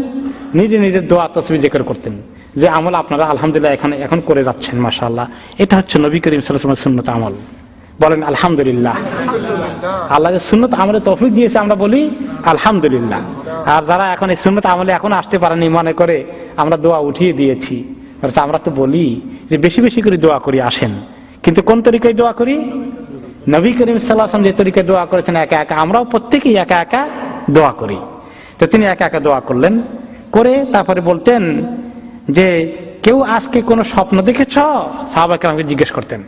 নিজে নিজে দোয়া তসবিহ জিকির করতেন। যে আমল আপনারা আলহামদুলিল্লাহ এখন করে যাচ্ছেন, মাশাআল্লাহ, এটা হচ্ছে নবী করিম সাল্লাল্লাহু আলাইহি ওয়াসাল্লামের সুন্নত আমল। বলেন আলহামদুলিল্লাহ। আল্লাহ যে সুন্নত আমলে তৌফিক দিয়েছে, আমরা বলি আলহামদুলিল্লাহ। আর যারা এখন এই সুন্নত আমলে এখন আসতে পারেনি, মনে করে আমরা দোয়া উঠিয়ে দিয়েছি, আমরা তো বলি যে বেশি বেশি করে দোয়া করি, আসেন। কিন্তু কোন তরিকায় দোয়া করি? নবী করিম সাল্লাল্লাহু আলাইহি ওয়াসাল্লাম যে তরিকায় দোয়া করেছেন একা একা, আমরাও প্রত্যেকেই একা একা দোয়া করি। তো তিনি একা একা দোয়া করলেন, করে তারপরে বলতেন যে কেউ আজকে কোনো স্বপ্ন দেখেছ? সাহাবায়ে কেরামকে জিজ্ঞেস করতেন।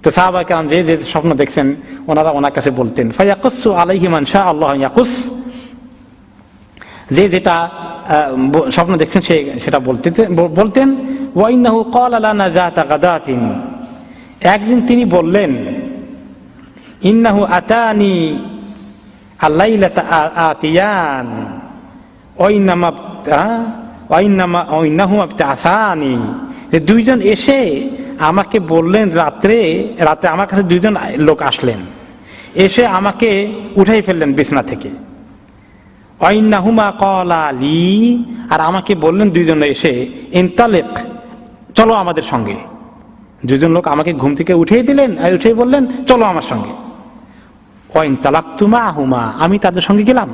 তো সাহাবায়ে কেরাম যে যে স্বপ্ন দেখছেন ওনারা ওনার কাছে বলতেন। ফায়াকুসু আলাইহি মান শা আল্লাহু ইয়াকুস। যে যেটা স্বপ্ন দেখছেন সেটা বলতেন। ওয়া ইন্নাহু ক্বালা লানা যাতা গাদাতিন। একদিন তিনি বললেন, ইন্নাহু আতানি আল্লাইলাতা আতিয়ান ওয়া ইন্নাহু আবতাসানি। দুইজন এসে আমাকে বললেন, রাতে আমার কাছে দুইজন লোক আসলেন, এসে আমাকে উঠাই ফেললেন বিছানা থেকে। ওয়া ইন্নাহুমা ক্বালা লি, আর আমাকে বললেন দুইজন এসে, ইনতালিক, চলো আমাদের সঙ্গে। দুজন লোক আমাকে ঘুম থেকে উঠিয়ে দিলেন, আর উঠে বললেন চলো আমার সঙ্গে। ওয়া ইনতালাকতু মাহুমা, আমি তাদের সঙ্গে গেলাম।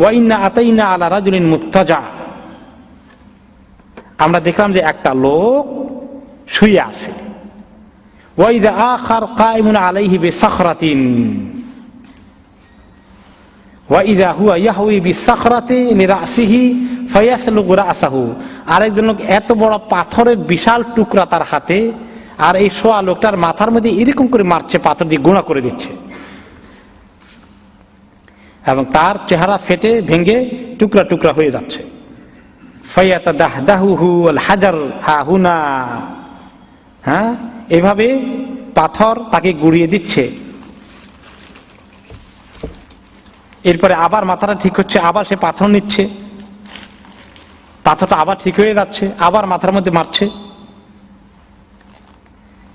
ওয়া ইন্না আতাইনা আলা রাজুলিন মুত্তাজা, আমরা দেখলাম যে একটা লোক শুয়ে আছে। ওয়া ইযা আখার কাইমুন আলাইহি বিসাখরাতিন ওয়া ইযা হুয়া ইয়াহউই বিসাখরাতি লিরাসিহি ফায়াসলুগু রাসাহু। আরেকজন লোক এত বড় পাথরের বিশাল টুকরা তার হাতে, আর এই শোয়া লোকটার মাথার মধ্যে এরকম করে মারছে, পাথর দিয়ে গুঁড়া করে দিচ্ছে, এবং তার চেহারা ফেটে ভেঙে টুকরা টুকরা হয়ে যাচ্ছে। ফায়াতাদাহদাহুহু আল হাজার হাহুনা, হ্যাঁ, এভাবে পাথর তাকে গুড়িয়ে দিচ্ছে। এরপরে আবার মাথাটা ঠিক হচ্ছে, আবার সে পাথর নিচ্ছে, পাথরটা আবার ঠিক হয়ে যাচ্ছে, আবার মাথার মধ্যে মারছে।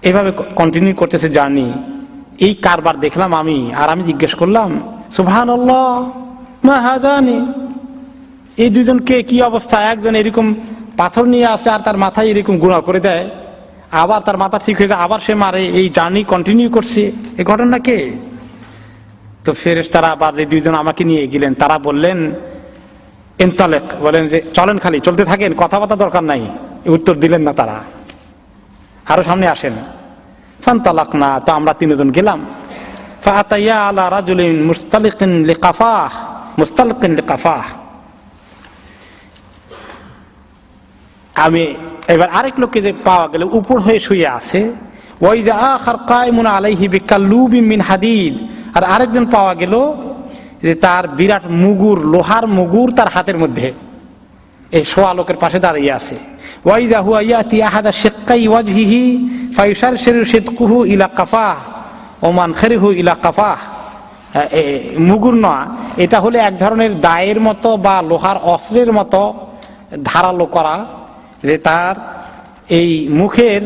এভাবে কন্টিনিউ করতেছে জার্নি। এই কারবার দেখলাম আমি, আর আমি জিজ্ঞেস করলাম, সুবহানাল্লাহ মা হাদানি, এই দুজন কে, কি অবস্থা? একজন এরকম পাথর নিয়ে আসে আর তার মাথায় এরকম গুঁড়া করে দেয়, আবার তার মাথা ঠিক হয়ে যায়, আবার সে মারে, এই জার্নি কন্টিনিউ করছে, এই ঘটনা কে? তো ফেরেশতারা বা যে দুইজন আমাকে নিয়ে গেলেন তারা বললেন ইনতালিক, বলেন যে চলেন, খালি চলতে থাকেন, কথাবার্তা দরকার নাই। উত্তর দিলেন না তারা, আরো সামনে আসেন। ফানতালাকনা, তো আমরা তিনজন গেলাম। ফাআতাইয়া আলা রাজুলিন মুস্তালিকিন লিকাফাহ, আমি এবার আরেক লোককে যে পাওয়া গেল উপর হয়ে শুয়ে আছে, ওয়াইদা আখার কায়মুন আলাইহি বিকাল্লুবিম মিন হাদিদ, আর আরেকজন পাওয়া গেল যে তার বিরাট মুগুর, লোহার মুগুর তার হাতের মধ্যে, এই শোয়া লোকের পাশে দাঁড়িয়ে আছে। ওয়াইদা হুয়া ইয়াতি আহাদা শিক্কাই ওয়াজহিহি ফায়ুশারশিরু শিদকুহু ইলা কাফাহ ওয়া মানখিরুহু ইলা কাফাহ। মুগুর নয়, এটা হলে এক ধরনের দায়ের মতো বা লোহার অস্ত্রের মতো ধারালো করা, যে তার এই মুখের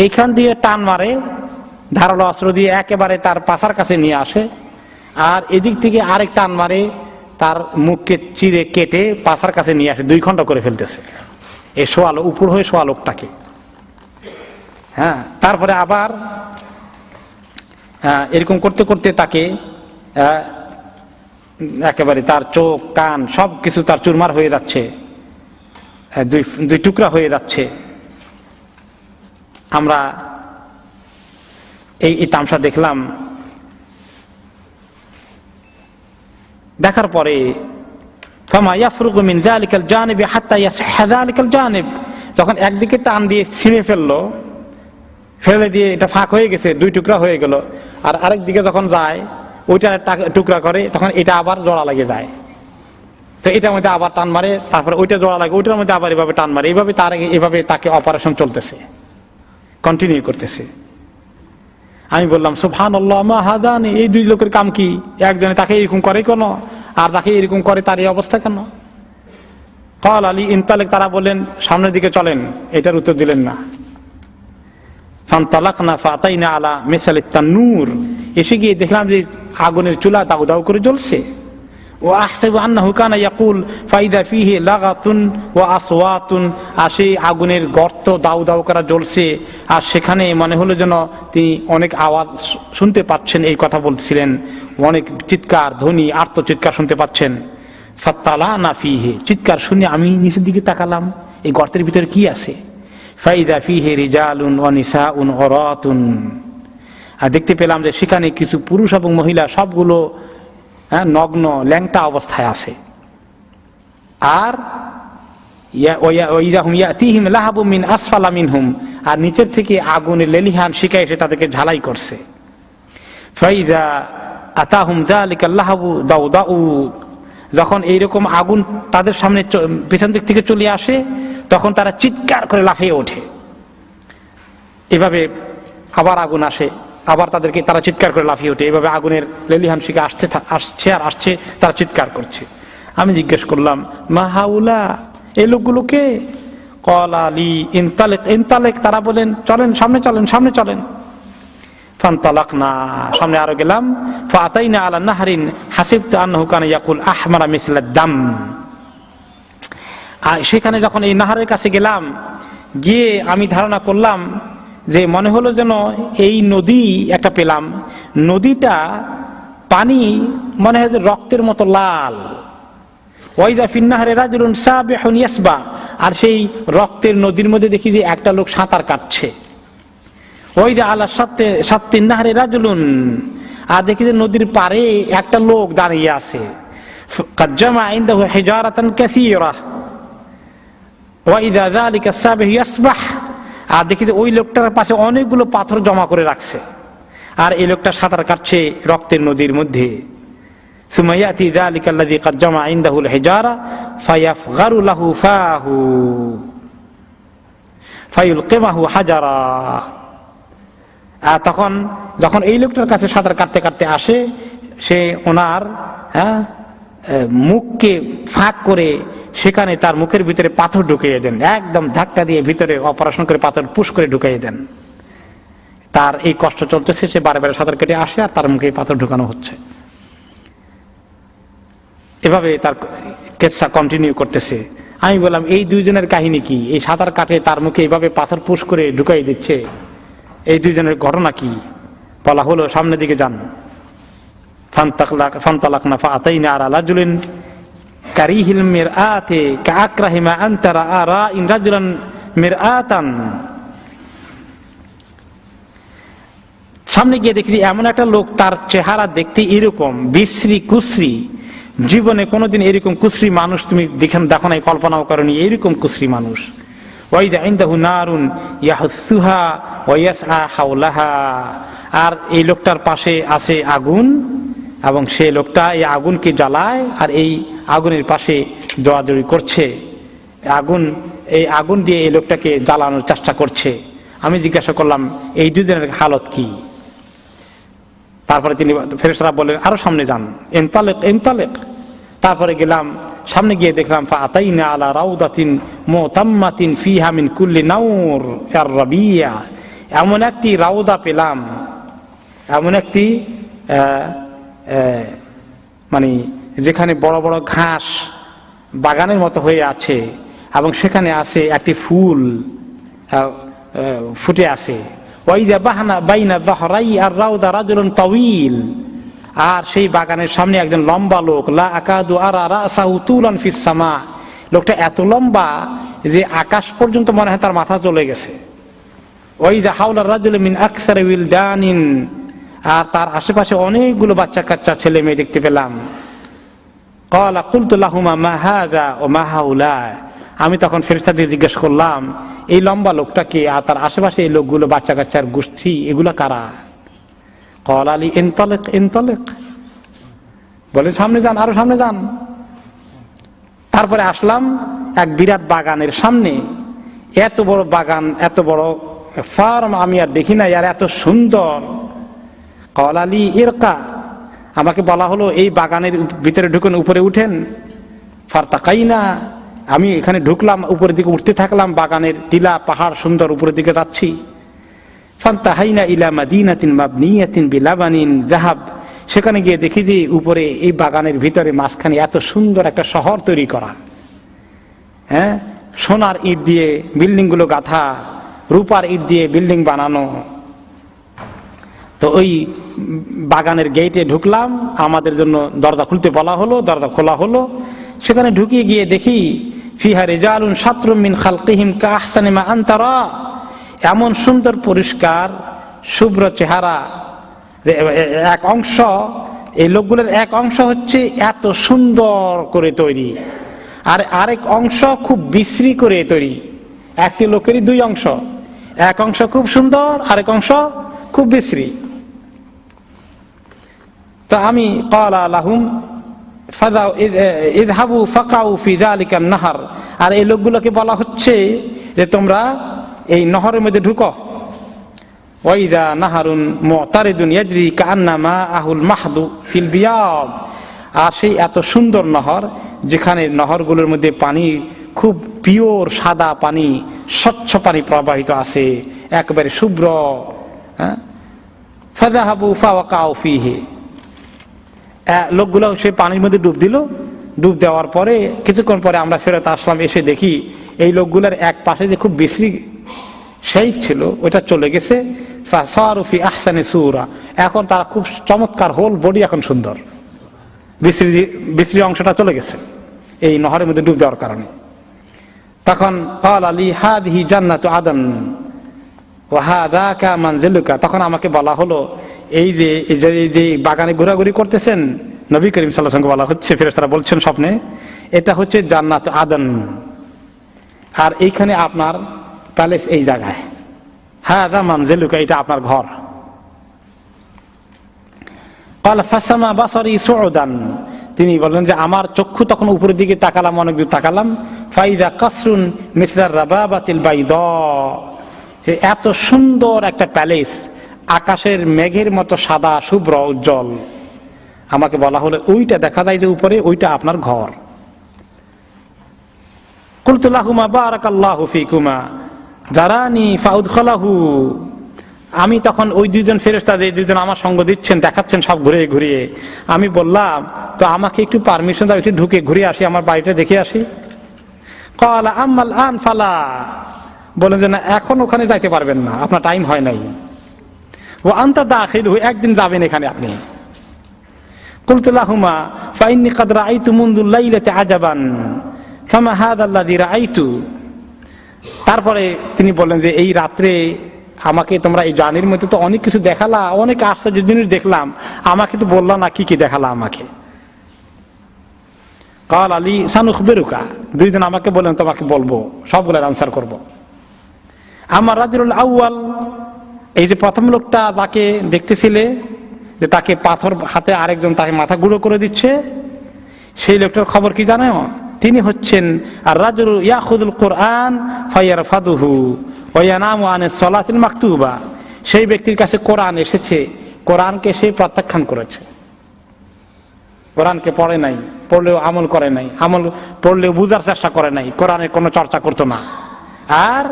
এইখান দিয়ে টান মারে, ধারালো অস্ত্র দিয়ে একেবারে তার পাছার কাছে নিয়ে আসে, আর এদিক থেকে আরেক টান মারে, তার মুখকে চিরে কেটে পাছার কাছে নিয়ে আসে, 2 খণ্ড করে ফেলতেছে এই শোয়ালো, উপর হয়ে শোয়া লোকটাকে। হ্যাঁ, তারপরে আবার এরকম করতে করতে তাকে একেবারে তার চোখ কান সব কিছু তার চুরমার হয়ে যাচ্ছে, 2 টুকরা হয়ে যাচ্ছে। আমরা এই তামসা দেখলাম। দেখার পরে ফামা ইয়াফরুগু মিন যালিকাল জানিবি হাত্তা ইয়াসিহা যালিকাল জানিব, যখন একদিকে টান দিয়ে ছিঁড়ে ফেলে দিয়ে এটা ফাঁক হয়ে গেছে, 2 টুকরা হয়ে গেল, আর আরেক দিকে যখন যায় ওইটা টুকরা করে, তখন এটা আবার জোড়া লাগে যায়, তো এটার মধ্যে আবার টান মারে, তারপরে ওইটা জোড়া লাগে, ওইটার মধ্যে আবার এভাবে টান মারে, এভাবে তাকে অপারেশন চলতেছে, কন্টিনিউ করতেছে। আমি বললাম সুবহানাল্লাহ মা হাদানি, এই 2 লোকের কাম কি? একজনে তাকে এরকম করে কেন, আর যাকে এরকম করে তার এই অবস্থা কেন? ক্বাল আলী ইনতালিক, তারা বললেন সামনের দিকে চলেন। এটার উত্তর দিলেন না। ফানতালাকনা ফাতাইনা আলা মিসালিত তান্নুর, এসে গিয়ে দেখলাম যে আগুনের চুলা দাউ দাউ করে জ্বলছে। ও আহসাবু আন্নাহু কানা ইয়াকুল ফাইদা ফিহি লাগাতুন ওয়া আসওয়াতুন, আর সেই আগুনের গর্ত দাউ দাউ করা জ্বলছে, আর সেখানে মনে হলো যেন তিনি অনেক আওয়াজ শুনতে পাচ্ছেন, এই কথা বলছিলেন, অনেক চিৎকার, ধ্বনি, আর্ত চিৎকার শুনতে পাচ্ছেন। ফাত্তালানা ফিহি, চিৎকার শুনে আমি নিচের দিকে তাকালাম, এই গর্তের ভিতরে কি আছে? ফাইদা ফিহি রিজালুন ওয়া নিসাউন উরাতুন, আর দেখতে পেলাম যে সেখানে কিছু পুরুষ এবং মহিলা সবগুলো নগ্ন ল্যাংটা অবস্থায় আছে। আর আর নিচের থেকে আগুনের লেলিহান শিখা এসে তাদেরকে ঝালাই করছে। যখন এইরকম আগুন তাদের সামনে পেছন দিক থেকে চলে আসে, তখন তারা চিৎকার করে লাফিয়ে ওঠে। এভাবে আবার আগুন আসে, আবার তারা চিৎকার করে লাফিয়ে ওঠে, এভাবে আগুনের লেলিহান শিখা আসছে, তারা চিৎকার করছে। আমি জিজ্ঞেস করলাম মা হাউলা, এই লোকগুলোকে? ক্বাল আলী ইনতালিক, তারা বলেন চলেন, সামনে চলেন। ফানতালাকনা, সামনে আরো গেলাম। ফাতাইনা আলা নাহরিন হাসিবতু আন্নাহু কানা ইয়াকুল আহমারা মিসলাদ দাম, আর সেখানে যখন এই নাহরের কাছে গেলাম, গিয়ে আমি ধারণা করলাম যে মনে হলো যেন এই নদী একটা পেলাম, নদীটা পানি মনে হয় রক্তের মতো লাল। ওয়াইদা ফিন নাহরি রাজুলুন সাবিহুন ইয়াসবা, আর সেই রক্তের নদীর মধ্যে দেখি যে একটা লোক সাঁতার কাটছে। ওয়াইদা আলা শাত্তিন নাহরি রাজুলুন, আর দেখি যে নদীর পাড়ে একটা লোক দাঁড়িয়ে আছে। কাদ জামা ইনদাহু হিজারাতান কাসীরা ওয়াইদা যালিকা সাবিহু ইয়াসবাহ, আর দেখি যে ওই লোকটার পাশে অনেকগুলো পাথর জমা করে রাখছে, আর এই লোকটা সাঁতার কাটছে রক্তের নদীর মধ্যে। সুম্মা ইয়াতি যালিকা আল্লাযী কাদ জামা ইনদাহুল হিজারা ফায়াফগারু লাহু ফাহু ফায়ুলকিমাহু হাজারা, আর তখন যখন এই লোকটার কাছে সাঁতার কাটতে কাটতে আসে, সে ওনার মুখকে ফাঁক করে সেখানে তার মুখের ভিতরে পাথর ঢুকিয়ে দেন, একদম ধাক্কা দিয়ে ভিতরে অপারেশন করে পাথর পুশ করে ঢুকিয়ে দেন। তার এই কষ্ট চলতেছে, সে বারে বারে সাঁতার কেটে আসে, আর তার মুখে পাথর ঢুকানো হচ্ছে। এভাবে তার কেসা কন্টিনিউ করতেছে। আমি বললাম এই 2 জনের কাহিনী কি? এই সাঁতার কাটে তার মুখে এইভাবে পাথর পুশ করে ঢুকাই দিচ্ছে, এই 2 জনের ঘটনা কি? বলা হলো সামনের দিকে যান। ফানতালাকনা ফাতাইনা আলা রাজুলিন কারিহিল মিরআতি কাআকরাহি মা আনতা রাআইন রাজুলান মিরআতান, সামনে গিয়ে দেখি এমন একটা লোক, তার চেহারা দেখতে এরকম বিশ্রী কুশ্রী, জীবনে কোনোদিন এরকম কুশ্রী মানুষ তুমি দেখো নাই, কল্পনাও করনি এরকম কুশ্রী মানুষ। ওয়াইদা ইনদাহু নারুন ইয়াহুসসুহা ওয়া ইয়াসআ হাওলাহা, আর এই লোকটার পাশে আছে আগুন এবং সেই লোকটা এই আগুনকে জ্বালায় আর এই আগুনের পাশে দৌড়াদৌড়ি করছে, এই আগুন দিয়ে এই লোকটাকে জ্বালানোর চেষ্টা করছে। আমি জিজ্ঞাসা করলাম এই দুজনের হালত কি? তারপরে তিনি ফেরেশতারা বললেন আরো সামনে যান, ইনতালিক ইনতালিক। তারপরে গেলাম, সামনে গিয়ে দেখলাম ফাআতাইনা আলা রাউদাতিন মুতাম্মাতিন ফিহা মিন কুল্লি নাউর আর রাবিয়া, এমন একটি রাউদা পেলাম, এমন একটি মানে যেখানে বড় বড় ঘাস বাগানের মতো হয়ে আছে এবং সেখানে আছে একটি ফুল ফুটে আছে। ওয়াইদা বাহনা বাইনা যাহরাই আর রাউদা রাজুলুন তাওয়িল, আর সেই বাগানের সামনে একজন লম্বা লোক, লা আকাদু আরা রাসাহু তুলান ফিস সামা, লোকটা এত লম্বা যে আকাশ পর্যন্ত মনে হয় তার মাথা চলে গেছে। ওয়াইদা হাওলা রাজুল মিন আকসার উইলদানিন, আর তার আশেপাশে অনেকগুলো বাচ্চা কাচ্চা ছেলে মেয়ে দেখতে পেলাম। ক্বালা কুলতু লাহুমা মা হাযা ওয়া মা হাউলা, আমি তখন ফেরেশতাদের জিজ্ঞেস করলাম এই লম্বা লোকটাকে আর তার আশেপাশে এই লোকগুলো বাচ্চা কাচ্চার গোষ্ঠী এগুলা কারা? ক্বালা লি ইনতালিক ইনতালিক, বলে সামনে যান, আরো সামনে যান। তারপরে আসলাম এক বিরাট বাগানের সামনে, এত বড় বাগান, এত বড় ফার্ম আমি আর দেখি না, আর এত সুন্দর। ক্বালা লি ইরকা, আমাকে বলা হলো এই বাগানের ভিতরে ঢুকুন, উপরে উঠেন। ফারতাকাইনা, আমি এখানে ঢুকলাম, উপরের দিকে উঠতে থাকলাম, বাগানের টিলা পাহাড় সুন্দর, উপরের দিকে যাচ্ছি। ফান্তাহাইনা ইলা মাদিনাতিন মাবনিয়াতিন বিলাবানিন যাহাব, সেখানে গিয়ে দেখি যে উপরে এই বাগানের ভিতরে মাঝখানে এত সুন্দর একটা শহর তৈরি করা, হ্যাঁ, সোনার ইট দিয়ে বিল্ডিং গুলো গাঁথা, রূপার ইট দিয়ে বিল্ডিং বানানো। তো ওই বাগানের গেটে ঢুকলাম, আমাদের জন্য দরজা খুলতে বলা হলো, দরজা খোলা হলো। সেখানে ঢুকিয়ে গিয়ে দেখি ফিহা রিজালুন শাতরুম মিন খালকিহিম কাআহসানি মা আনতারা, এমন সুন্দর পরিষ্কার শুভ্র চেহারা, এক অংশ, এই লোকগুলোর এক অংশ হচ্ছে এত সুন্দর করে তৈরি, আর আরেক অংশ খুব বিশ্রী করে তৈরি। একটি লোকেরই দুই অংশ, এক অংশ খুব সুন্দর, আরেক অংশ খুব বিশ্রী। তো আমি ক্বালা লাহুম ফাযাউ ইযহাবু ফাকাউ ফি যালিকা আন-নাহর, আর এই লোকগুলোকে বলা হচ্ছে যে তোমরা এই নহরের মধ্যে ঢুকো। ওয়াইদা নাহারুন মুতারিদুন ইয়াজরি কাআন্না মাআহুল মাহদু ফিল বিয়াদ, আর সেই এত সুন্দর নহর যেখানে নহরগুলোর মধ্যে পানি খুব পিওর সাদা পানি, স্বচ্ছ পানি প্রবাহিত আছে, একেবারে শুভ্র। ফাযাহাবু ফাওয়াকাউ ফিহি, লোকগুলো সেই পানির মধ্যে ডুব দিল। ডুব দেওয়ার পরে কিছুক্ষণ পরে আমরা ফেরত আসলাম, এসে দেখি এই লোকগুলোর এক পাশে যে খুব বিশ্রী শেপ ছিল ওইটা চলে গেছে। ফাসারু ফি আহসানি সূরা, এখন তারা খুব চমৎকার, হোল বডি এখন সুন্দর, বিশ্রী অংশটা চলে গেছে এই নহরের মধ্যে ডুব দেওয়ার কারণে। তখন ক্বালা লি হাযিহি জান্নাতু আদন ওয়া হাযাকা মানজিলুকা, তখন আমাকে বলা হলো এই যে বাগানে ঘোরাঘুরি করতেছেন, নবী করিম সাল্লাল্লাহু আলাইহি ওয়াসাল্লাম বলা হচ্ছে, ফেরেশতারা বলছেন স্বপ্নে, এটা হচ্ছে জান্নাত আদন, আর এইখানে আপনার প্যালেস, এই জায়গায় হাযা মানজিলুকা, এটা আপনার ঘর। ক্বালা ফাসামা বাসারি সুউদান, তিনি বলেন যে আমার চক্ষু তখন উপরের দিকে তাকালাম, অনেক দূর তাকালাম। ফাইদা কাসরুন মিসলার রাবাবাতিল বাইদা, এত সুন্দর একটা প্যালেস, আকাশের মেঘের মতো সাদা শুভ্র উজ্জ্বল। আমাকে বলা হলো ওইটা দেখা যায় যে উপরে, ওইটা আপনার ঘর। কুলতু লাহুমা বারাকাল্লাহু ফিকুমা দারানি ফাউদখালাহু, আমি তখন ওই দুইজন ফেরেশতা, যে দুইজন আমার সঙ্গ দিচ্ছেন, দেখাচ্ছেন সব ঘুরিয়ে ঘুরিয়ে, আমি বললাম তো আমাকে একটু পারমিশন দাও, একটু ঢুকে ঘুরে আসি, আমার বাড়িটা দেখে আসি। ক্বালা আম্মাল আন ফালা, বলেন যে না, এখন ওখানে যাইতে পারবেন না, আপনার টাইম হয় নাই। ওয়া আনতা দাখিলু, একদিন যাবেন এখানে আপনি। কুলতু লাহুমা ফাইন্নী কাদ রাআইতু মুনযুল লাইলাতি আজাবান ফামা হাযা আল্লাযী রাআইতু, তারপরে তিনি বললেন যে এই রাত্রে আমাকে তোমরা এই জার্নির মধ্যে তো অনেক কিছু দেখালা, অনেক আশ্চর্য জিনিস দেখলাম, আমাকে তো বললা না কি কি দেখালা আমাকে। ক্বালা লি সানুখবিরুকা, দুইজন আমাকে বললেন তোমাকে বলবো, সবগুলোর আনসার করবো। আমার রাজুল আউয়াল, এই যে প্রথম লোকটা যাকে দেখতেছিলে যে তাকে পাথর হাতে আরেকজন তাকে মাথা গুঁড়ো করে দিচ্ছে, সেই লোকটার খবর কি জানো? তিনি হচ্ছেন আর রাজুল ইয়াখুদুল কোরআন ফায়ারফাদুহু ওয়া ইয়ানামু আনিস সালাতিল মাকতুবা। সেই ব্যক্তির কাছে কোরআন এসেছে, কোরআনকে সে প্রত্যাখ্যান করেছে, কোরআনকে পড়ে নাই, পড়লেও আমল করে নাই, আমল পড়লেও বুঝার চেষ্টা করে নাই, কোরআনের কোনো চর্চা করতো না, আর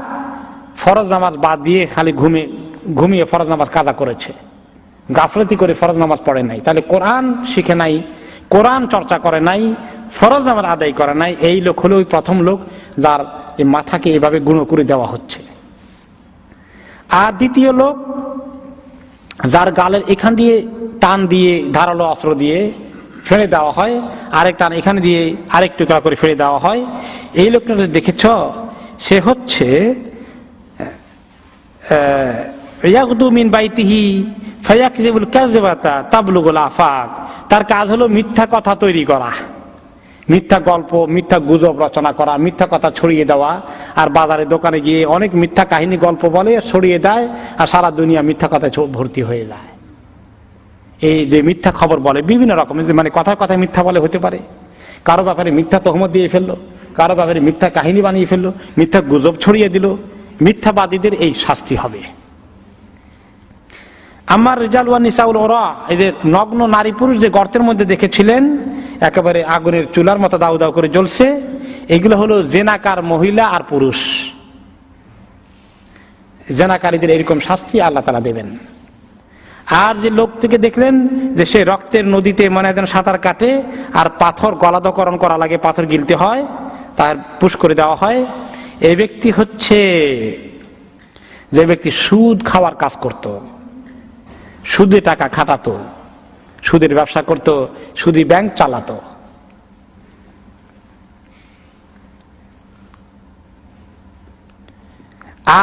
ফরজ নামাজ বাদ দিয়ে খালি ঘুমিয়ে ফরজ নামাজ কাজা করেছে, গাফলতি করে ফরজ নামাজ পড়ে নাই। তাহলে কোরআন শিখে নাই, কোরআন চর্চা করে নাই, ফরজ নামাজ আদায় করে নাই। এই লোক হলো ওই প্রথম লোক যার এই মাথাকে এভাবে গুঁড়ো করে দেওয়া হচ্ছে। আর দ্বিতীয় লোক যার গালের এখান দিয়ে টান দিয়ে ধারালো অস্ত্র দিয়ে ফেলে দেওয়া হয়, আরেক টান এখানে দিয়ে আরেক টুকরা করে ফেলে দেওয়া হয়। এই লোকটা দেখেছ, সে হচ্ছে ইয়াগদু মিন বাইতিহি ফায়াকযিবুল কাযবাতা তাবলুগুল আফাক। তার কাজ হলো মিথ্যা কথা তৈরি করা, মিথ্যা গল্প, মিথ্যা গুজব রচনা করা, মিথ্যা কথা ছড়িয়ে দেওয়া। আর বাজারে দোকানে গিয়ে অনেক মিথ্যা কাহিনী গল্প বলে, ছড়িয়ে দেয়, আর সারা দুনিয়া মিথ্যা কথায় ভর্তি হয়ে যায়। এই যে মিথ্যা খবর বলে বিভিন্ন রকমের, মানে কথায় কথায় মিথ্যা বলে, হতে পারে কারো ব্যাপারে মিথ্যা তহমত দিয়ে ফেললো, কারো ব্যাপারে মিথ্যা কাহিনী বানিয়ে ফেললো, মিথ্যা গুজব ছড়িয়ে দিল। মিথ্যাবাদীদের এই শাস্তি হবে। আমার রিজাল ওয়া নিসাউল ওরা, এই যে নগ্ন নারী পুরুষ যে গর্তের মধ্যে দেখেছিলেন একেবারে আগুনের চুলার মতো দাউ দাউ করে জ্বলছে, এগুলো হলো জেনাকার মহিলা আর পুরুষ। জেনাকারীদের এরকম শাস্তি আল্লাহ তাআলা দেবেন। আর যে লোকটিকে দেখলেন যে সে রক্তের নদীতে মানে যেন সাঁতার কাটে, আর পাথর গলাধকরণ করা লাগে, পাথর গিলতে হয়, তার পুশ করে দেওয়া হয়। এই ব্যক্তি হচ্ছে যে ব্যক্তি সুদ খাওয়ার কাজ করত, সুদে টাকা খাটাতো, সুদের ব্যবসা করত, সুদী ব্যাংক চালাতো।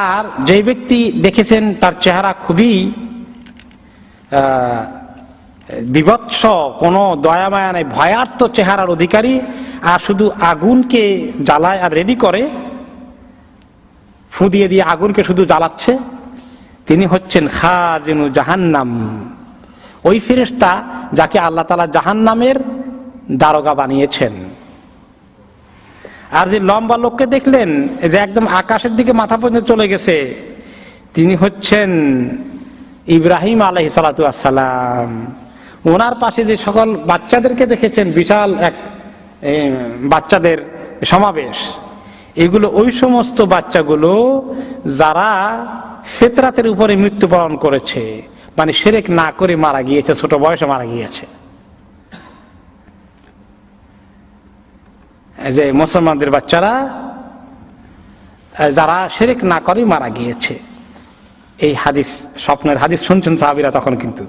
আর যে ব্যক্তি দেখেছেন তার চেহারা খুবই বিভৎস, কোনো দয়া মায়া নাই, ভয়ার্ত চেহারার অধিকারী, আর শুধু আগুনকে জ্বালায় আর রেডি করে, ফু দিয়ে দিয়ে আগুনকে শুধু জ্বালাচ্ছে, তিনি হচ্ছেন খাজিনু জাহান্নাম, ওই ফেরেশতা যাকে আল্লাহ তাআলা জাহান্নামের দারোগা বানিয়েছেন। আর যে লম্বা লোককে দেখলেন যে একদম আকাশের দিকে মাথা পর্যন্ত চলে গেছে, তিনি হচ্ছেন ইব্রাহিম আলাইহিস সালাতু ওয়াস সালাম। ওনার পাশে যে সকল বাচ্চাদেরকে দেখেছেন, বিশাল এক বাচ্চাদের সমাবেশ, এগুলো ওই সমস্ত বাচ্চাগুলো যারা ফিতরাতের উপরে মৃত্যুবরণ করেছে, মানে শিরক না করে মারা গিয়েছে, ছোট বয়সে মারা গিয়েছে। যে মুসলমানদের বাচ্চারা যারা শিরক না করে মারা গিয়েছে, এই হাদিস, স্বপ্নের হাদিস শুনছেন সাহাবীরা তখন, কিন্তু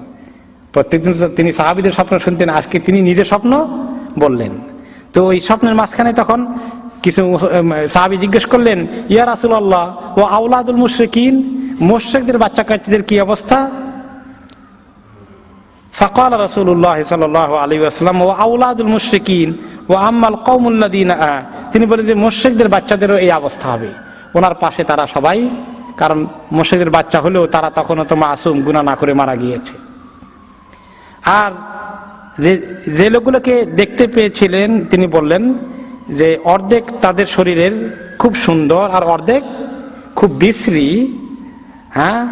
প্রত্যেকদিন তিনি সাহাবীদের স্বপ্ন শুনতেন, আজকে তিনি নিজের স্বপ্ন বললেন। তো ওই স্বপ্নের মাঝখানে তখন কিছু সাহাবী জিজ্ঞেস করলেন, ইয়া রাসূলুল্লাহ ও আওলাদুল মুশরিকিন, মুশরিকদের বাচ্চা কাচ্চাদের কি অবস্থা? ফাকাল রাসূলুল্লাহ সাল্লাল্লাহু আলাইহি ওয়াসাল্লাম ওয়া আওলাদুল মুশরিকিন ওয়া আম্মাল কওমুল লাযিনা, তিনি বলেন যে মুশরিকদের বাচ্চাদেরও এই অবস্থা হবে। ওনার পাশে তারা সবাই, কারণ মুশরিকদের বাচ্চা হলেও তারা তখনও তো মাসুম, গুনাহ না করে মারা গিয়েছে। আর যে লোকগুলোকে দেখতে পেয়েছিলেন তিনি বললেন যে অর্ধেক তাদের শরীরের খুব সুন্দর আর অর্ধেক খুব বিশ্রী, হ্যাঁ,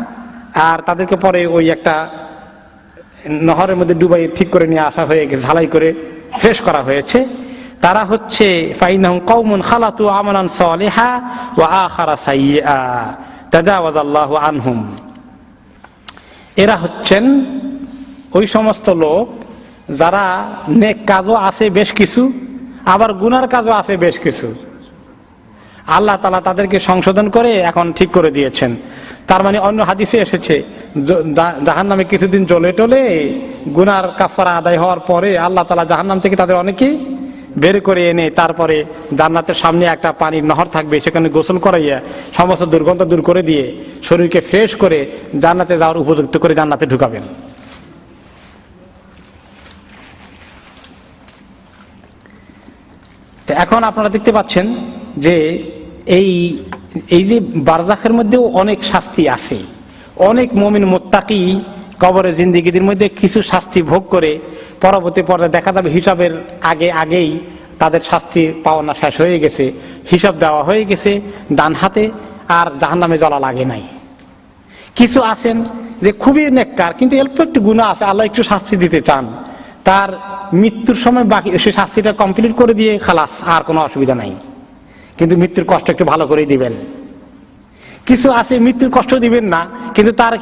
আর তাদেরকে পরে ওই একটা নহরের মধ্যে ডুবাই ঠিক করে নিয়ে আসা হয়ে গেছে, ঝালাই করে ফ্রেশ করা হয়েছে। তারা হচ্ছে ফাইনাহুম কওমুন খালাতু আমালান সালিহা ওয়া আখারা সাইয়্যা তাজাওয়াজাল্লাহু আনহুম। এরা হচ্ছেন ওই সমস্ত লোক যারা নেক কাজও আছে বেশ কিছু, আবার গুনার কাজও আছে বেশ কিছু, আল্লাহ তাআলা তাদেরকে সংশোধন করে এখন ঠিক করে দিয়েছেন। তার মানে অন্য হাদিসে এসেছে জাহান্নামে কিছুদিন জ্বলে টলে গুনার কাফারা আদায় হওয়ার পরে আল্লাহ তাআলা জাহান্নাম থেকে তাদের অনেকেই বের করে এনে তারপরে জান্নাতের সামনে একটা পানির নহর থাকবে, সেখানে গোসল করাইয়া সমস্ত দুর্গন্ধ দূর করে দিয়ে শরীরকে ফ্রেশ করে জান্নাতে যাওয়ার উপযুক্ত করে জান্নাতে ঢুকাবেন। এখন আপনারা দেখতে পাচ্ছেন যে এই এই যে বারজাখের মধ্যেও অনেক শাস্তি আছে। অনেক মুমিন মুত্তাকি কবরের জিন্দেগীর মধ্যে কিছু শাস্তি ভোগ করে পরবর্তী পর্যায়ে দেখা যাবে হিসাবের আগেই তাদের শাস্তি পাওনা শেষ হয়ে গেছে, হিসাব দেওয়া হয়ে গেছে ডান হাতে, আর জাহান্নামে জ্বলা লাগে নাই। কিছু আছেন যে খুবই নেককার, কিন্তু অল্প একটু গুনাহ আছে, আল্লাহ একটু শাস্তি দিতে চান, তার মৃত্যুর সময় বাকি সে শাস্তিটা কমপ্লিট করে দিয়ে খালাস, আর কোনো অসুবিধা নাই, কিন্তু মৃত্যুর কষ্ট একটু ভালো করেই দিবেন। কিছু আছে মৃত্যুর কষ্ট দিবেন না, কিন্তু তার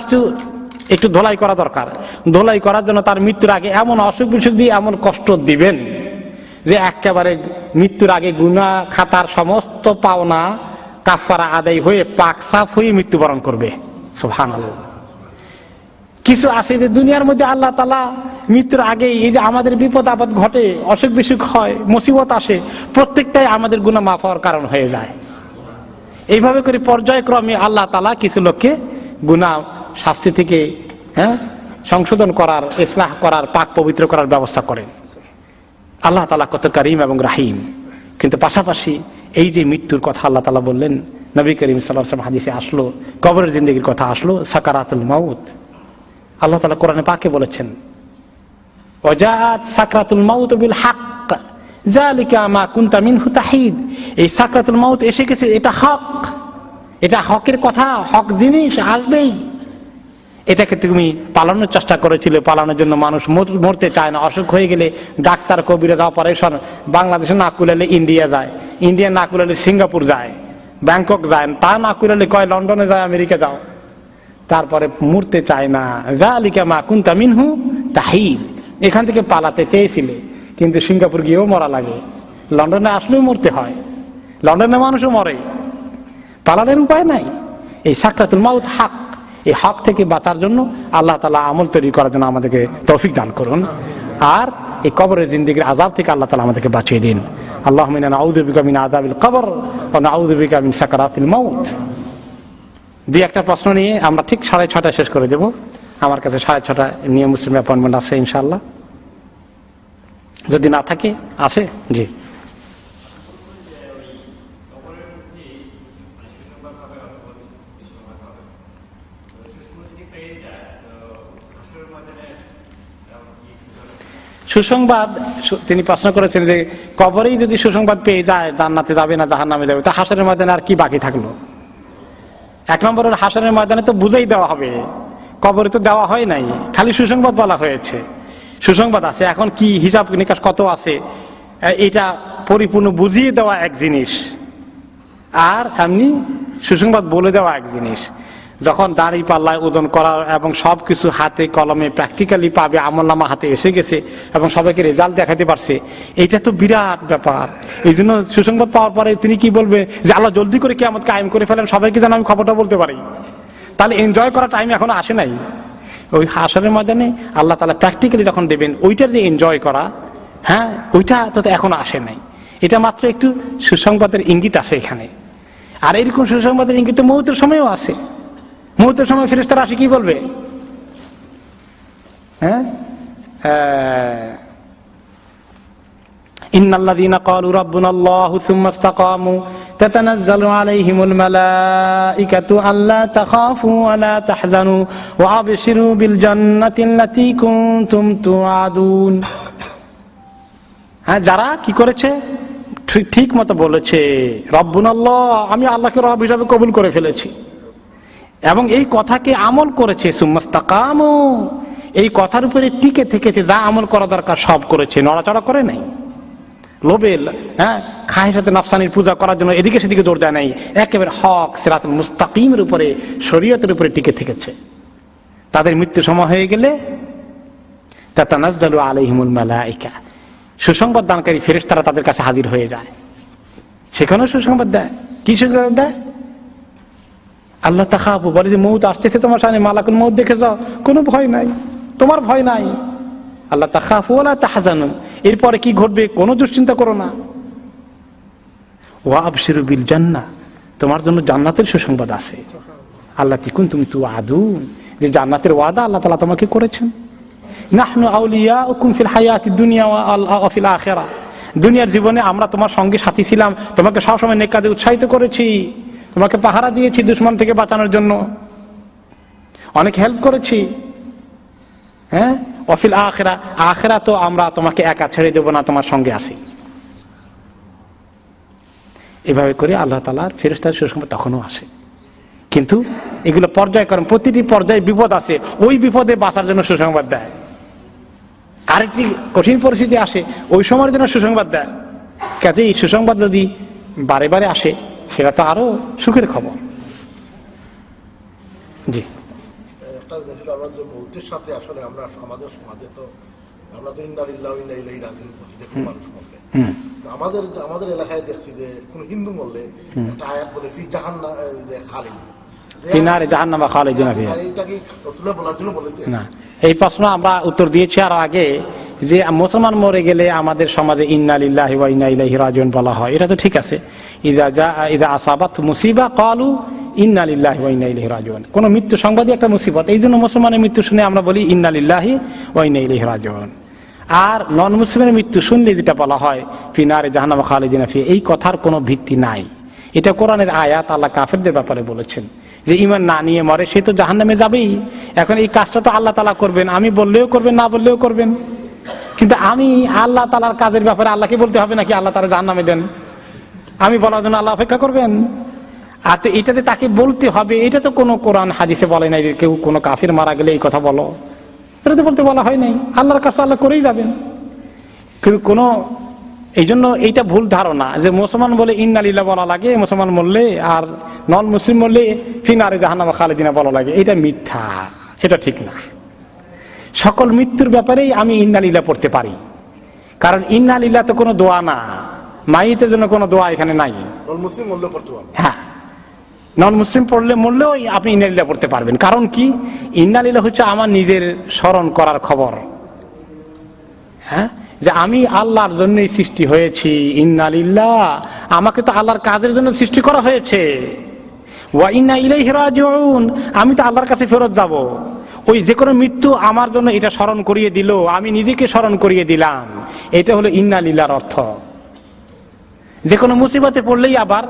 একটু ধোলাই করা দরকার। ধোলাই করার জন্য তার মৃত্যুর আগে এমন অসুখ বিসুখ দিয়ে এমন কষ্ট দিবেন যে একেবারে মৃত্যুর আগে গুনাহ খাতার সমস্ত পাওনা কাফারা আদায় হয়ে পাক সাফ হয়ে মৃত্যুবরণ করবে। সুবহানাল্লাহ। কিছু আছে যে দুনিয়ার মধ্যে আল্লাহ তাআলা মৃত্যুর আগে এই যে আমাদের বিপদ আপদ ঘটে, অসুখ বিসুখ হয়, মুসিবত আসে, প্রত্যেকটাই আমাদের গুনাহ মাফ হওয়ার কারণ হয়ে যায়। এইভাবে করে পর্যায়ক্রমে আল্লাহ তাআলা কিছু লোককে গুনাহ শাস্তি থেকে সংশোধন করার, ইসলাহ করার, পাক পবিত্র করার ব্যবস্থা করেন। আল্লাহ তাআলা কত কারীম এবং রাহিম। কিন্তু পাশাপাশি এই যে মৃত্যুর কথা আল্লাহ তাআলা বললেন, নবী করিম সাল্লাল্লাহু আলাইহি ওয়াসাল্লাম হাদিসে আসলো, কবরের জিন্দেগীর কথা আসলো, সাকারাতুল মাউত। আল্লাহ তাআলা কোরআনে পাকে বলেছেন, ওয়াজাআত সাকরাতুল মাউত বিল হক যালিকা মা কুনতা মিনহু তাহিদ। এই সাকরাতুল মাউত এসে গেছে, এটা হক, এটা হকের কথা, হক জিনিস আসবেই। এটাকে তুমি পালানোর চেষ্টা করেছিলে, পালানোর জন্য মানুষ মরতে চায় না। অসুখ হয়ে গেলে ডাক্তার, কবিরাজ, অপারেশন, বাংলাদেশে না কুলালে ইন্ডিয়া যায়, ইন্ডিয়া না কুলালে সিঙ্গাপুর যায়, ব্যাংকক যায়, তা না কুলালে কয় লন্ডনে যায়, আমেরিকা যাও, তারপরে মরতে চায় না। যালিকা মা কুনতা মিনহু তাহিদ। এখান থেকে পালাতে চেয়েছিলে, কিন্তু সিঙ্গাপুর গিয়েও মরা লাগে, লন্ডনে আসলেও মরতে হয়, লন্ডনে মানুষও মরে, পালানোর উপায় নাই। এই সাকরাতুল মাউত হক। এই হক থেকে বাঁচার জন্য আল্লাহ তাআলা আমল তৈরি করার জন্য আমাদেরকে তৌফিক দান করুন, আর এই কবরের জিন্দেগীর আযাব থেকে আল্লাহ তাআলা আমাদেরকে বাঁচিয়ে দিন। আল্লাহুম্মা ইন্না নাউযু বিকা মিন আযাবিল কবর ওয়া নাউযু বিকা মিন সাকারাতিল মাউত। দুই একটা প্রশ্ন নিয়ে আমরা ঠিক 6:30 শেষ করে দেব। আমার কাছে 6:30 নিয়ে মুসলিম অ্যাপয়েন্টমেন্ট আছে ইনশাআল্লাহ, যদি না থাকে আছে। জি, সুসংবাদ তিনি প্রশ্ন করেছেন যে কবরেই যদি সুসংবাদ পেয়ে যায় জান্নাতে যাবে না জাহান্নামে যাবে, তা হাসরের ময়দানে আর কি বাকি থাকলো? এক নম্বর হলো হাসরের ময়দানে তো বুঝাই দেওয়া হবে, কবরে তো দেওয়া হয় নাই, খালি সুসংবাদ বলা হয়েছে। সুসংবাদ আছে, এখন কি হিসাব নিকাশ কত আছে এটা পরিপূর্ণ বুঝিয়ে দেওয়া এক জিনিস, আর এমনি সুসংবাদ বলে দেওয়া এক জিনিস। যখন দাড়ি পাল্লায় ওজন করা এবং সবকিছু হাতে কলমে প্র্যাকটিক্যালি পাবে, আমলনামা হাতে এসে গেছে এবং সবাইকে রেজাল্ট দেখাতে পারছে, এটা তো বিরাট ব্যাপার। এই জন্য সুসংবাদ পাওয়ার পরে তিনি কি বলবে যে আল্লাহ জলদি করে কিয়ামত কায়েম করে ফেলেন, সবাইকে যেন আমি খবরটা বলতে পারি। তাহলে এনজয় করার টাইম এখনো আসে নাই। ওই হাসরের ময়দানে আল্লাহ তাআলা প্র্যাকটিক্যালি যখন দেবেন, ওইটার যে এনজয় করা, ওইটা তো এখনো আসে নাই। এটা মাত্র একটু সুসংবাদের ইঙ্গিত আছে এখানে। আর এরকম সুসংবাদের ইঙ্গিত মউতের সময়ও আছে। মুহূর্তের সময় ফেরেশতারা আসে কি বলবে? ইন্নাল্লাযীনা ক্বালু রাব্বুনাল্লাহু সুম্মা ইসতাকামু তাতানাজ্জালু আলাইহিমুল মালাঈকাতু আল্লা তাখাফু ওয়া লা তাহজানু ওয়া আবশিরু বিল জান্নাতিল্লাতী কুনতুম তুআদুন। যারা কি করেছে? ঠিক মতো বলেছে রব্বুনাল্লাহ, আমি আল্লাহকে রব হিসাবে কবুল করে ফেলেছি, এবং এই কথাকে আমল করেছে। সুম্মাস্তাকামু, এই কথার উপরে টিকে থেকেছে, যা আমল করা দরকার সব করেছে, নড়াচড়া করে নাই। লোবেল খায়েশাতে নাফসানির পূজা করার জন্য এদিকে সেদিকে দৌড় দেয় নাই, একেবারে হক সিরাতুল মুস্তাকিমের উপরে, শরীয়তের উপরে টিকে থেকেছে। তাদের মৃত্যু সময় হয়ে গেলে তাতানাজ্জালু আলাইহিমুল মালাঈকা, সুসংবাদ দানকারী ফেরেশতারা তাদের কাছে হাজির হয়ে যায়। সেখানেও সুসংবাদ দেয়। কি সুসংবাদ দেয়? আল্লাহ তাখাফু, বলে যে মউত আসতেছে তোমার সামনে, মালাকুল মউত দেখে যাও, কোনো ভয় নাই, তোমার ভয় নাই। আল্লাহ তাখাফু ওয়া লা তাহজানু, এরপরে কি ঘটবে কোনো দুশ্চিন্তা করো না। ওয়া আবশিরু বিল জান্নাহ, তোমার জন্য জান্নাতের সুসংবাদ আছে। আল্লাতী কুনতুম তুআদুন, যে জান্নাতের ওয়াদা আল্লাহ তাআলা তোমাকে করেছেন। নাহনু আউলিয়াউকুম ফিল হায়াতিদ দুনিয়া ওয়া ফিল আখিরাহ, দুনিয়ার জীবনে আমরা তোমার সঙ্গে সাথী ছিলাম, তোমাকে সবসময় নেক কাজে উৎসাহিত করেছি, তোমাকে পাহারা দিয়েছি দুশমন থেকে বাঁচানোর জন্য, অনেক হেল্প করেছি। হ্যাঁ, অফিল আখিরা, আখিরা তো আমরা তোমাকে একা ছেড়ে দেব না, তোমার সঙ্গে আছি। এভাবে করে আল্লাহ তাআলার ফেরেশতাদের সুসংবাদ তখনও আসে। কিন্তু এগুলো পর্যায়ক্রম, প্রতিটি পর্যায়ে বিপদ আছে, ওই বিপদে বাঁচার জন্য সুসংবাদ দেয়। আরেকটি কঠিন পরিস্থিতি আসে, ওই সময়ের জন্য সুসংবাদ দেয়। কাজে এই সুসংবাদ যদি বারে বারে আসে, সেটা তো আরো সুখের খবর। জি, একটা জিনিস আমরা যে মৌতের সাথে আসলে আমরা আমাদের সমাজে তো আমরা তো ইন্না লিল্লাহি ওয়া ইন্না ইলাইহি রাজিউন বলি, দেখুন মানুষ মরলে। আমাদের এলাকায় দেখছি যে কোন হিন্দু মরলে একটা আয়াত বলে ফি জাহান্নাম খালিদ, ফি নারি জাহান্নাম খালিদিন ফিহা। এটা কি রাসূলুল্লাহ বলার জন্য বলেছে না, এই প্রশ্ন আমরা উত্তর দিয়েছি আর আগে, যে মুসলমান মরে গেলে আমাদের সমাজে ইন্না লিল্লাহি ওয়া ইন্না ইলাইহি রাজিউন বলা হয়, এটা তো ঠিক আছে। ইযা আসাবাত মুসিবা ক্বালু ইন্না লিল্লাহি ওয়া ইন্না ইলাইহি রাজিউন। কোন মৃত্যু সংবাদই একটা মুসিবত, এই জন্য মুসলমানের মৃত্যু শুনে আমরা বলি ইন্না লিল্লাহি ওয়া ইন্না ইলাইহি রাজিউন। আর নন মুসলিমের মৃত্যু শুনলে যেটা বলা হয় ফি নারি জাহান্নাম খালিদিন ফিহা, এই কথার কোনো ভিত্তি নাই। এটা কোরআনের আয়াত, আল্লাহ কাফেরদের ব্যাপারে বলেছেন যে ঈমান না নিয়ে মরে সে তো জাহান্নামে যাবেই। এখন এই কাজটা তো আল্লাহ তাআলা করবেন, আমি বললেও করবেন, না বললেও করবেন। কিন্তু আমি আল্লাহ তাআলার কাজের ব্যাপারে আল্লাহকে বলতে হবে নাকি আল্লাহ তাআলা জাহান্নামে দেন? আমি বলার জন্য আল্লাহ অপেক্ষা করবেন? আর তো এটাতে তাকে বলতে হবে, এটা তো কোনো কোরআন হাদিসে বলে নাই যে কেউ কোনো কাফির মারা গেলে এই কথা বলো, এটা তো বলতে বলা হয় নাই। আল্লাহর কাজ তো আল্লাহ করেই যাবেন। কিন্তু কোনো, এই জন্য এইটা ভুল ধারণা যে মুসলমান বলে ইন্না লিল্লাহি বলা লাগে মুসলমান মরলে, আর নন মুসলিম মরলে ফি নারি জাহান্নাম খালিদিন বলা লাগে, এটা মিথ্যা, এটা ঠিক না। সকল মৃত্যুর ব্যাপারেই আমি ইন্না লিল্লাহি পড়তে পারি, কারণ ইন্না লিল্লাহি তো কোনো দোয়া না, মাইয়িতের জন্য কোনো দোয়া এখানে নাই। নন মুসলিম মরলে পড়তে পারবে, হ্যাঁ, নন মুসলিম পড়লে মরলেও আপনি ইন্না লিল্লাহি পড়তে পারবেন। কারণ কি, ইন্না লিল্লাহি হচ্ছে আমার নিজের স্মরণ করার খবর। হ্যাঁ, যে আমি আল্লাহর জন্যই সৃষ্টি হয়েছি, ইন্না লিল্লাহ, আমাকে তো আল্লাহর কাজের জন্য সৃষ্টি করা হয়েছে। ওয়া ইন্না ইলাইহি রাজিউন, আমি তো আল্লাহর কাছে ফেরত যাব। ওই যে কোনো মৃত্যু আমার জন্য এটা স্মরণ করিয়ে দিল, আমি নিজেকে স্মরণ করিয়ে দিলাম, এটা হলো ইন্না লিল্লাহর অর্থ। যে কোনো মুসিবতে পড়লেই আবার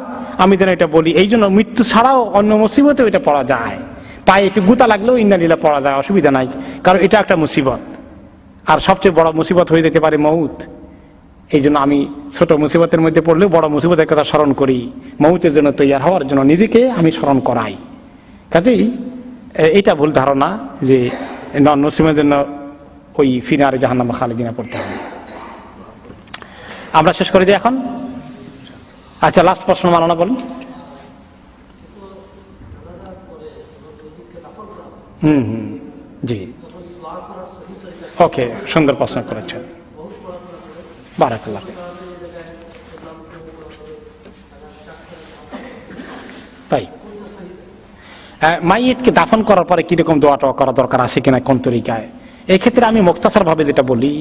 আমি যেন এটা বলি। এই জন্য মৃত্যু ছাড়াও অন্য মুসিবতে এটা পড়া যায়, পায়ে একটু গুতা লাগলেও ইন্না লিল্লাহ পড়া যায়, অসুবিধা নাই, কারণ এটা একটা মুসিবত। আর সবচেয়ে বড় মুসিবত হয়ে যেতে পারে মউত। এই জন্য আমি ছোট মুসিবতের মধ্যে পড়লেও বড় মুসিবতের কথা স্মরণ করি, মউতের জন্য তৈরি হওয়ার জন্য নিজেকে আমি স্মরণ করাই। কাজেই এটা ভুল ধারণা যে নন মুসলিমের জন্য ওই ফি নারি জাহান্নাম খালিদিন পড়তে হবে। আমরা শেষ করে দিই এখন। আচ্ছা, লাস্ট প্রশ্ন মানানা বলুন। জি, ওকে, সুন্দর প্রশ্ন করেছেন, বারাকাল্লাহ। তাই মাইয়িতকে দাফন করার পরে কিরকম দোয়া টোয়া করা দরকার আছে কিনা, কোন তরিকায়, এই ক্ষেত্রে আমি মুখতাসার ভাবে যেটা বলি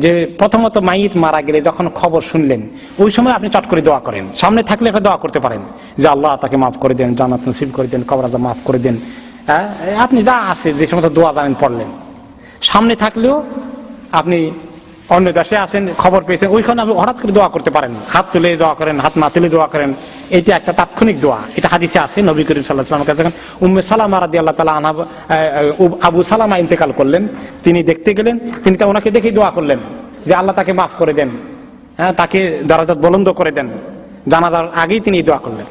যে প্রথমত মাইয়িত মারা গেলে যখন খবর শুনলেন ওই সময় আপনি চট করে দোয়া করেন। সামনে থাকলে একটা দোয়া করতে পারেন যে আল্লাহ তাকে মাফ করে দেন, জান্নাত নসিব করে দেন, কবর আযাব মাফ করে দেন। আপনি যা আছে যে সমস্ত দোয়া জানেন পড়লেন। সামনে থাকলেও আপনি অন্য দেশে আছেন, খবর পেয়েছেন, ওইখানে আপনি হঠাৎ করে দোয়া করতে পারেন, হাত তুলে দোয়া করেন, হাত না তুলে দোয়া করেন। এটা একটা তাৎক্ষণিক দোয়া, এটা হাদিসে আছে। নবী করিম সাল্লাল্লাহু আলাইহি ওয়াসাল্লামের কাছে যখন উম্মে সালামা রাদিয়াল্লাহু তাআলা আনহা আবু সালামা ইন্তেকাল করলেন, তিনি দেখতে গেলেন, তিনি তা ওনাকে দেখেই দোয়া করলেন যে আল্লাহ তাকে মাফ করে দেন, হ্যাঁ, তাকে দরজাত বুলন্দ করে দেন। জানাজার আগেই তিনি দোয়া করলেন।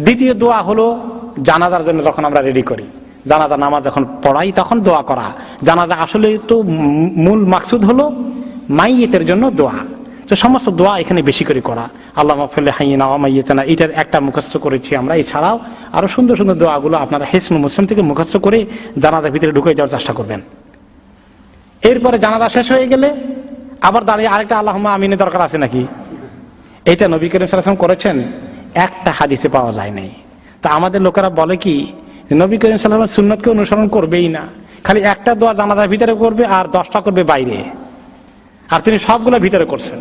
দ্বিতীয় দোয়া হলো জানাজার জন্য যখন আমরা রেডি করি, জানাজা নামাজ যখন পড়াই তখন দোয়া করা। জানাজা আসলে তো মূল মাকসুদ হলো মাইয়িতের জন্য দোয়া, তো সমস্ত দোয়া এখানে বেশি করে করা। আল্লাহ মাগফির লিহাইয়িনা ওয়া মাইয়িতিনা, এটার একটা মুখস্থ করেছি আমরা। এছাড়াও আরো সুন্দর সুন্দর দোয়াগুলো আপনারা হিসনুল মুসলিম থেকে মুখস্থ করে জানাজার ভিতরে ঢুকে যাওয়ার চেষ্টা করবেন। এরপরে জানাজা শেষ হয়ে গেলে আবার দাঁড়িয়ে আরেকটা আল্লাহুম্মা আমিনের দরকার আছে নাকি? এটা নবী করিম সাল্লাল্লাহু আলাইহি ওয়াসাল্লাম করেছেন, একটা হাদিসে পাওয়া যায় নাই। তা আমাদের লোকেরা বলে কি, নবী করিম সাল্লাল্লাহু আলাইহি ওয়াসাল্লাম সুন্নতকে অনুসরণ করবেই না, খালি একটা দোয়া জানাজার ভিতরে করবে আর 10টা করবে বাইরে, আর তিনি সবগুলো ভিতরে করছেন।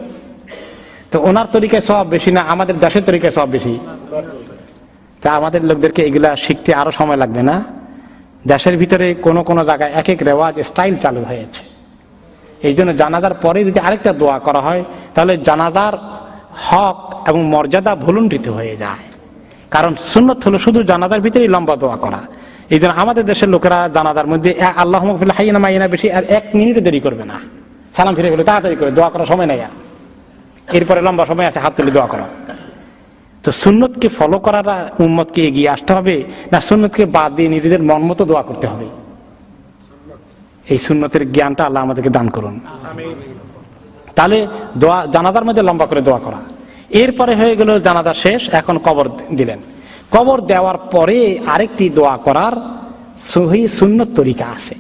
তো ওনার তরিকায় সওয়াব বেশি না আমাদের দেশের তরিকায় সওয়াব বেশি? তা আমাদের লোকদেরকে এগুলা শিখতে আরো সময় লাগবে না? দেশের ভিতরে কোন কোন জায়গায় এক এক রেওয়াজ স্টাইল চালু হয়েছে। এই জন্য জানাজার পরে যদি আরেকটা দোয়া করা হয় তাহলে জানাজার হক এবং মর্যাদা ভুলুণ্ঠিত হয়ে যায়। কারণ সুন্নত হলো শুধু জানাজার ভিতরেই লম্বা দোয়া করা। এই জন্য আমাদের দেশের লোকেরা জানাজার মধ্যে আল্লাহুম্মা ফিল হাইয়িনা মাইয়িনা বেশি আর 1 মিনিটও দেরি করবে না, সালাম ফিরে গেলে তাড়াতাড়ি করে দোয়া করার সময় নেই, এরপরে লম্বা সময় আছে হাত তুলে দোয়া করা। তো সুন্নতকে ফলো করাটা উম্মতকে এগিয়ে আসতে হবে, না সুন্নতকে বাদ দিয়ে নিজেদের মন মতো দোয়া করতে হবে? এই সুন্নতের জ্ঞানটা আল্লাহ আমাদেরকে দান করুন। তাহলে দোয়া জানাজার মধ্যে লম্বা করে দোয়া করা, এরপরে হয়ে গেল জানাজা শেষ, এখন কবর দিলেন। কবর দেওয়ার পরে আরেকটি দোয়া করার সহি সুন্নত তরিকা আছে।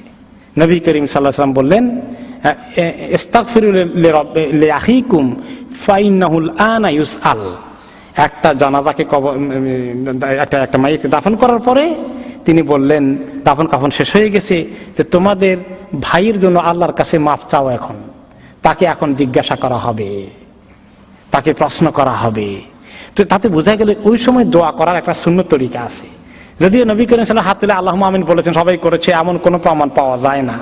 নবী করিম সাল্লাল্লাহু আলাইহি ওয়াসাল্লাম বললেন, ইস্তাগফিরু লিআখিকুম ফাইন্নাহুল আনা ইউসআল। একটা জানাজাকে কবর একটা মাইয়িত দাফন করার পরে তিনি বললেন, দাফন কাফন শেষ হয়ে গেছে, যে তোমাদের ভাইয়ের জন্য আল্লাহর কাছে মাফ চাও, এখন তাকে এখন জিজ্ঞাসা করা হবে, তাকে প্রশ্ন করা হবে। তো তাতে বোঝা গেল ওই সময় দোয়া করার একটা সুন্নত তরিকা আছে। যদিও নবী করিম সাল্লাল্লাহু আলাইহি ওয়াসাল্লাম হাত তুলে আল্লাহুম্মা আমিন বলেছেন, সবাই করেছে, এমন কোনো প্রমাণ পাওয়া যায় না,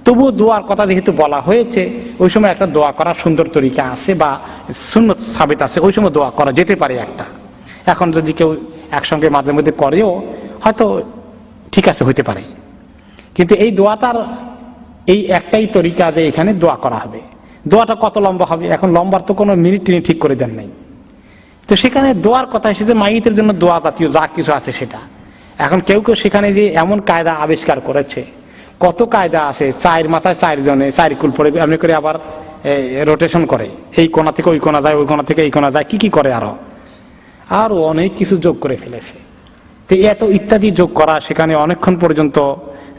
তবুও দোয়ার কথা যেহেতু বলা হয়েছে, ওই সময় একটা দোয়া করার সুন্দর তরিকা আছে বা সুন্নত সাবিত আছে, ওই সময় দোয়া করা যেতে পারে একটা। এখন যদি কেউ একসঙ্গে মাঝে মধ্যে করেও হয়তো ঠিক আছে, হইতে পারে, কিন্তু এই দোয়াটার এই একটাই তরিকা যে এখানে দোয়া করা হবে। দোয়াটা কত লম্বা হবে, এখন লম্বার তো কোনো মিনিট তিনি ঠিক করে দেন নাই। তো সেখানে দোয়ার কথা এসেছে মাইয়িতের জন্য দোয়া জাতীয় যা কিছু আছে সেটা। এখন কেউ কেউ সেখানে যে এমন কায়দা আবিষ্কার করেছে, কত কায়দা আছে, 4 মাথায় 4 জনে 4 কুল পরে এমনি করে আবার রোটেশন করে, এই কোণা থেকে ওই কোণা যায়, ওই কোণা থেকে এই কোণা যায়, কি কি করে আরো অনেক কিছু যোগ করে ফেলেছে। তো এত ইত্যাদি যোগ করা, সেখানে অনেকক্ষণ পর্যন্ত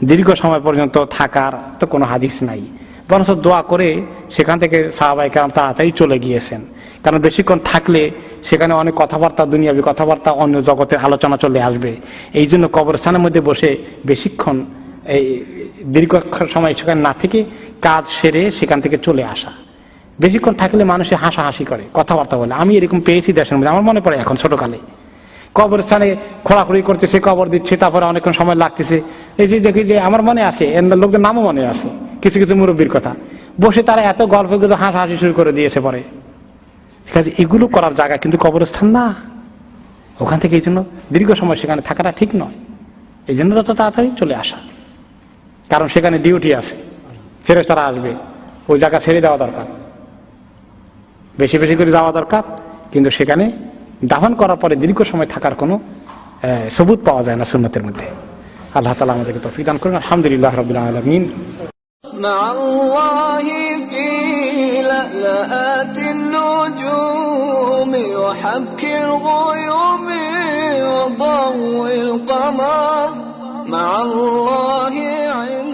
দীর্ঘ সময় পর্যন্ত থাকার তো কোনো হাদিস নাই। বরঞ্চ দোয়া করে সেখান থেকে সাহাবায়ে কেরাম তাড়াতাড়ি চলে গিয়েছেন, কারণ বেশিক্ষণ থাকলে সেখানে অনেক কথাবার্তা, দুনিয়াবি কথাবার্তা, অন্য জগতের আলোচনা চলে আসবে। এই জন্য কবরস্থানের মধ্যে বসে বেশিক্ষণ এই দীর্ঘ সময় সেখানে না থেকে কাজ সেরে সেখান থেকে চলে আসা। বেশিক্ষণ থাকলে মানুষে হাসাহাসি করে, কথাবার্তা বলে। আমি এরকম পেয়েছি দেশের মধ্যে, আমার মনে পড়ে এখন ছোটকালে, কবরস্থানে খোঁড়াখুড়ি করতেছে, কবর দিচ্ছে, তারপরে অনেকক্ষণ সময় লাগতেছে। এই যে দেখি যে আমার মনে আছে, লোকদের নামও মনে আছে, কিছু কিছু মুরব্বীর কথা, বসে তারা এত গল্প গুলো হাসাহাসি শুরু করে দিয়েছে পরে। ঠিক আছে, এগুলো করার জায়গা কিন্তু কবরস্থান না, ওখান থেকে এই জন্য দীর্ঘ সময় সেখানে থাকাটা ঠিক নয়। এই জন্য তত তাড়াতাড়ি চলে আসা, কারণ সেখানে ডিউটি আছে, ফেরেশতারা আসবে, ওই জায়গা ছেড়ে দেওয়া দরকার, বেশি বেশি করে যাওয়া দরকার। কিন্তু সেখানে দাফন করার পরে দীর্ঘ সময় থাকার কোনো সবুত পাওয়া যায় না সুন্নতের মধ্যে। আল্লাহ তাআলা আমাদেরকে তৌফিক দান করুন। আলহামদুলিল্লাহ রাব্বিল আলামিন। مع الله في لألآت النجوم وحبك الغيوم وضوء القمر، مع الله عند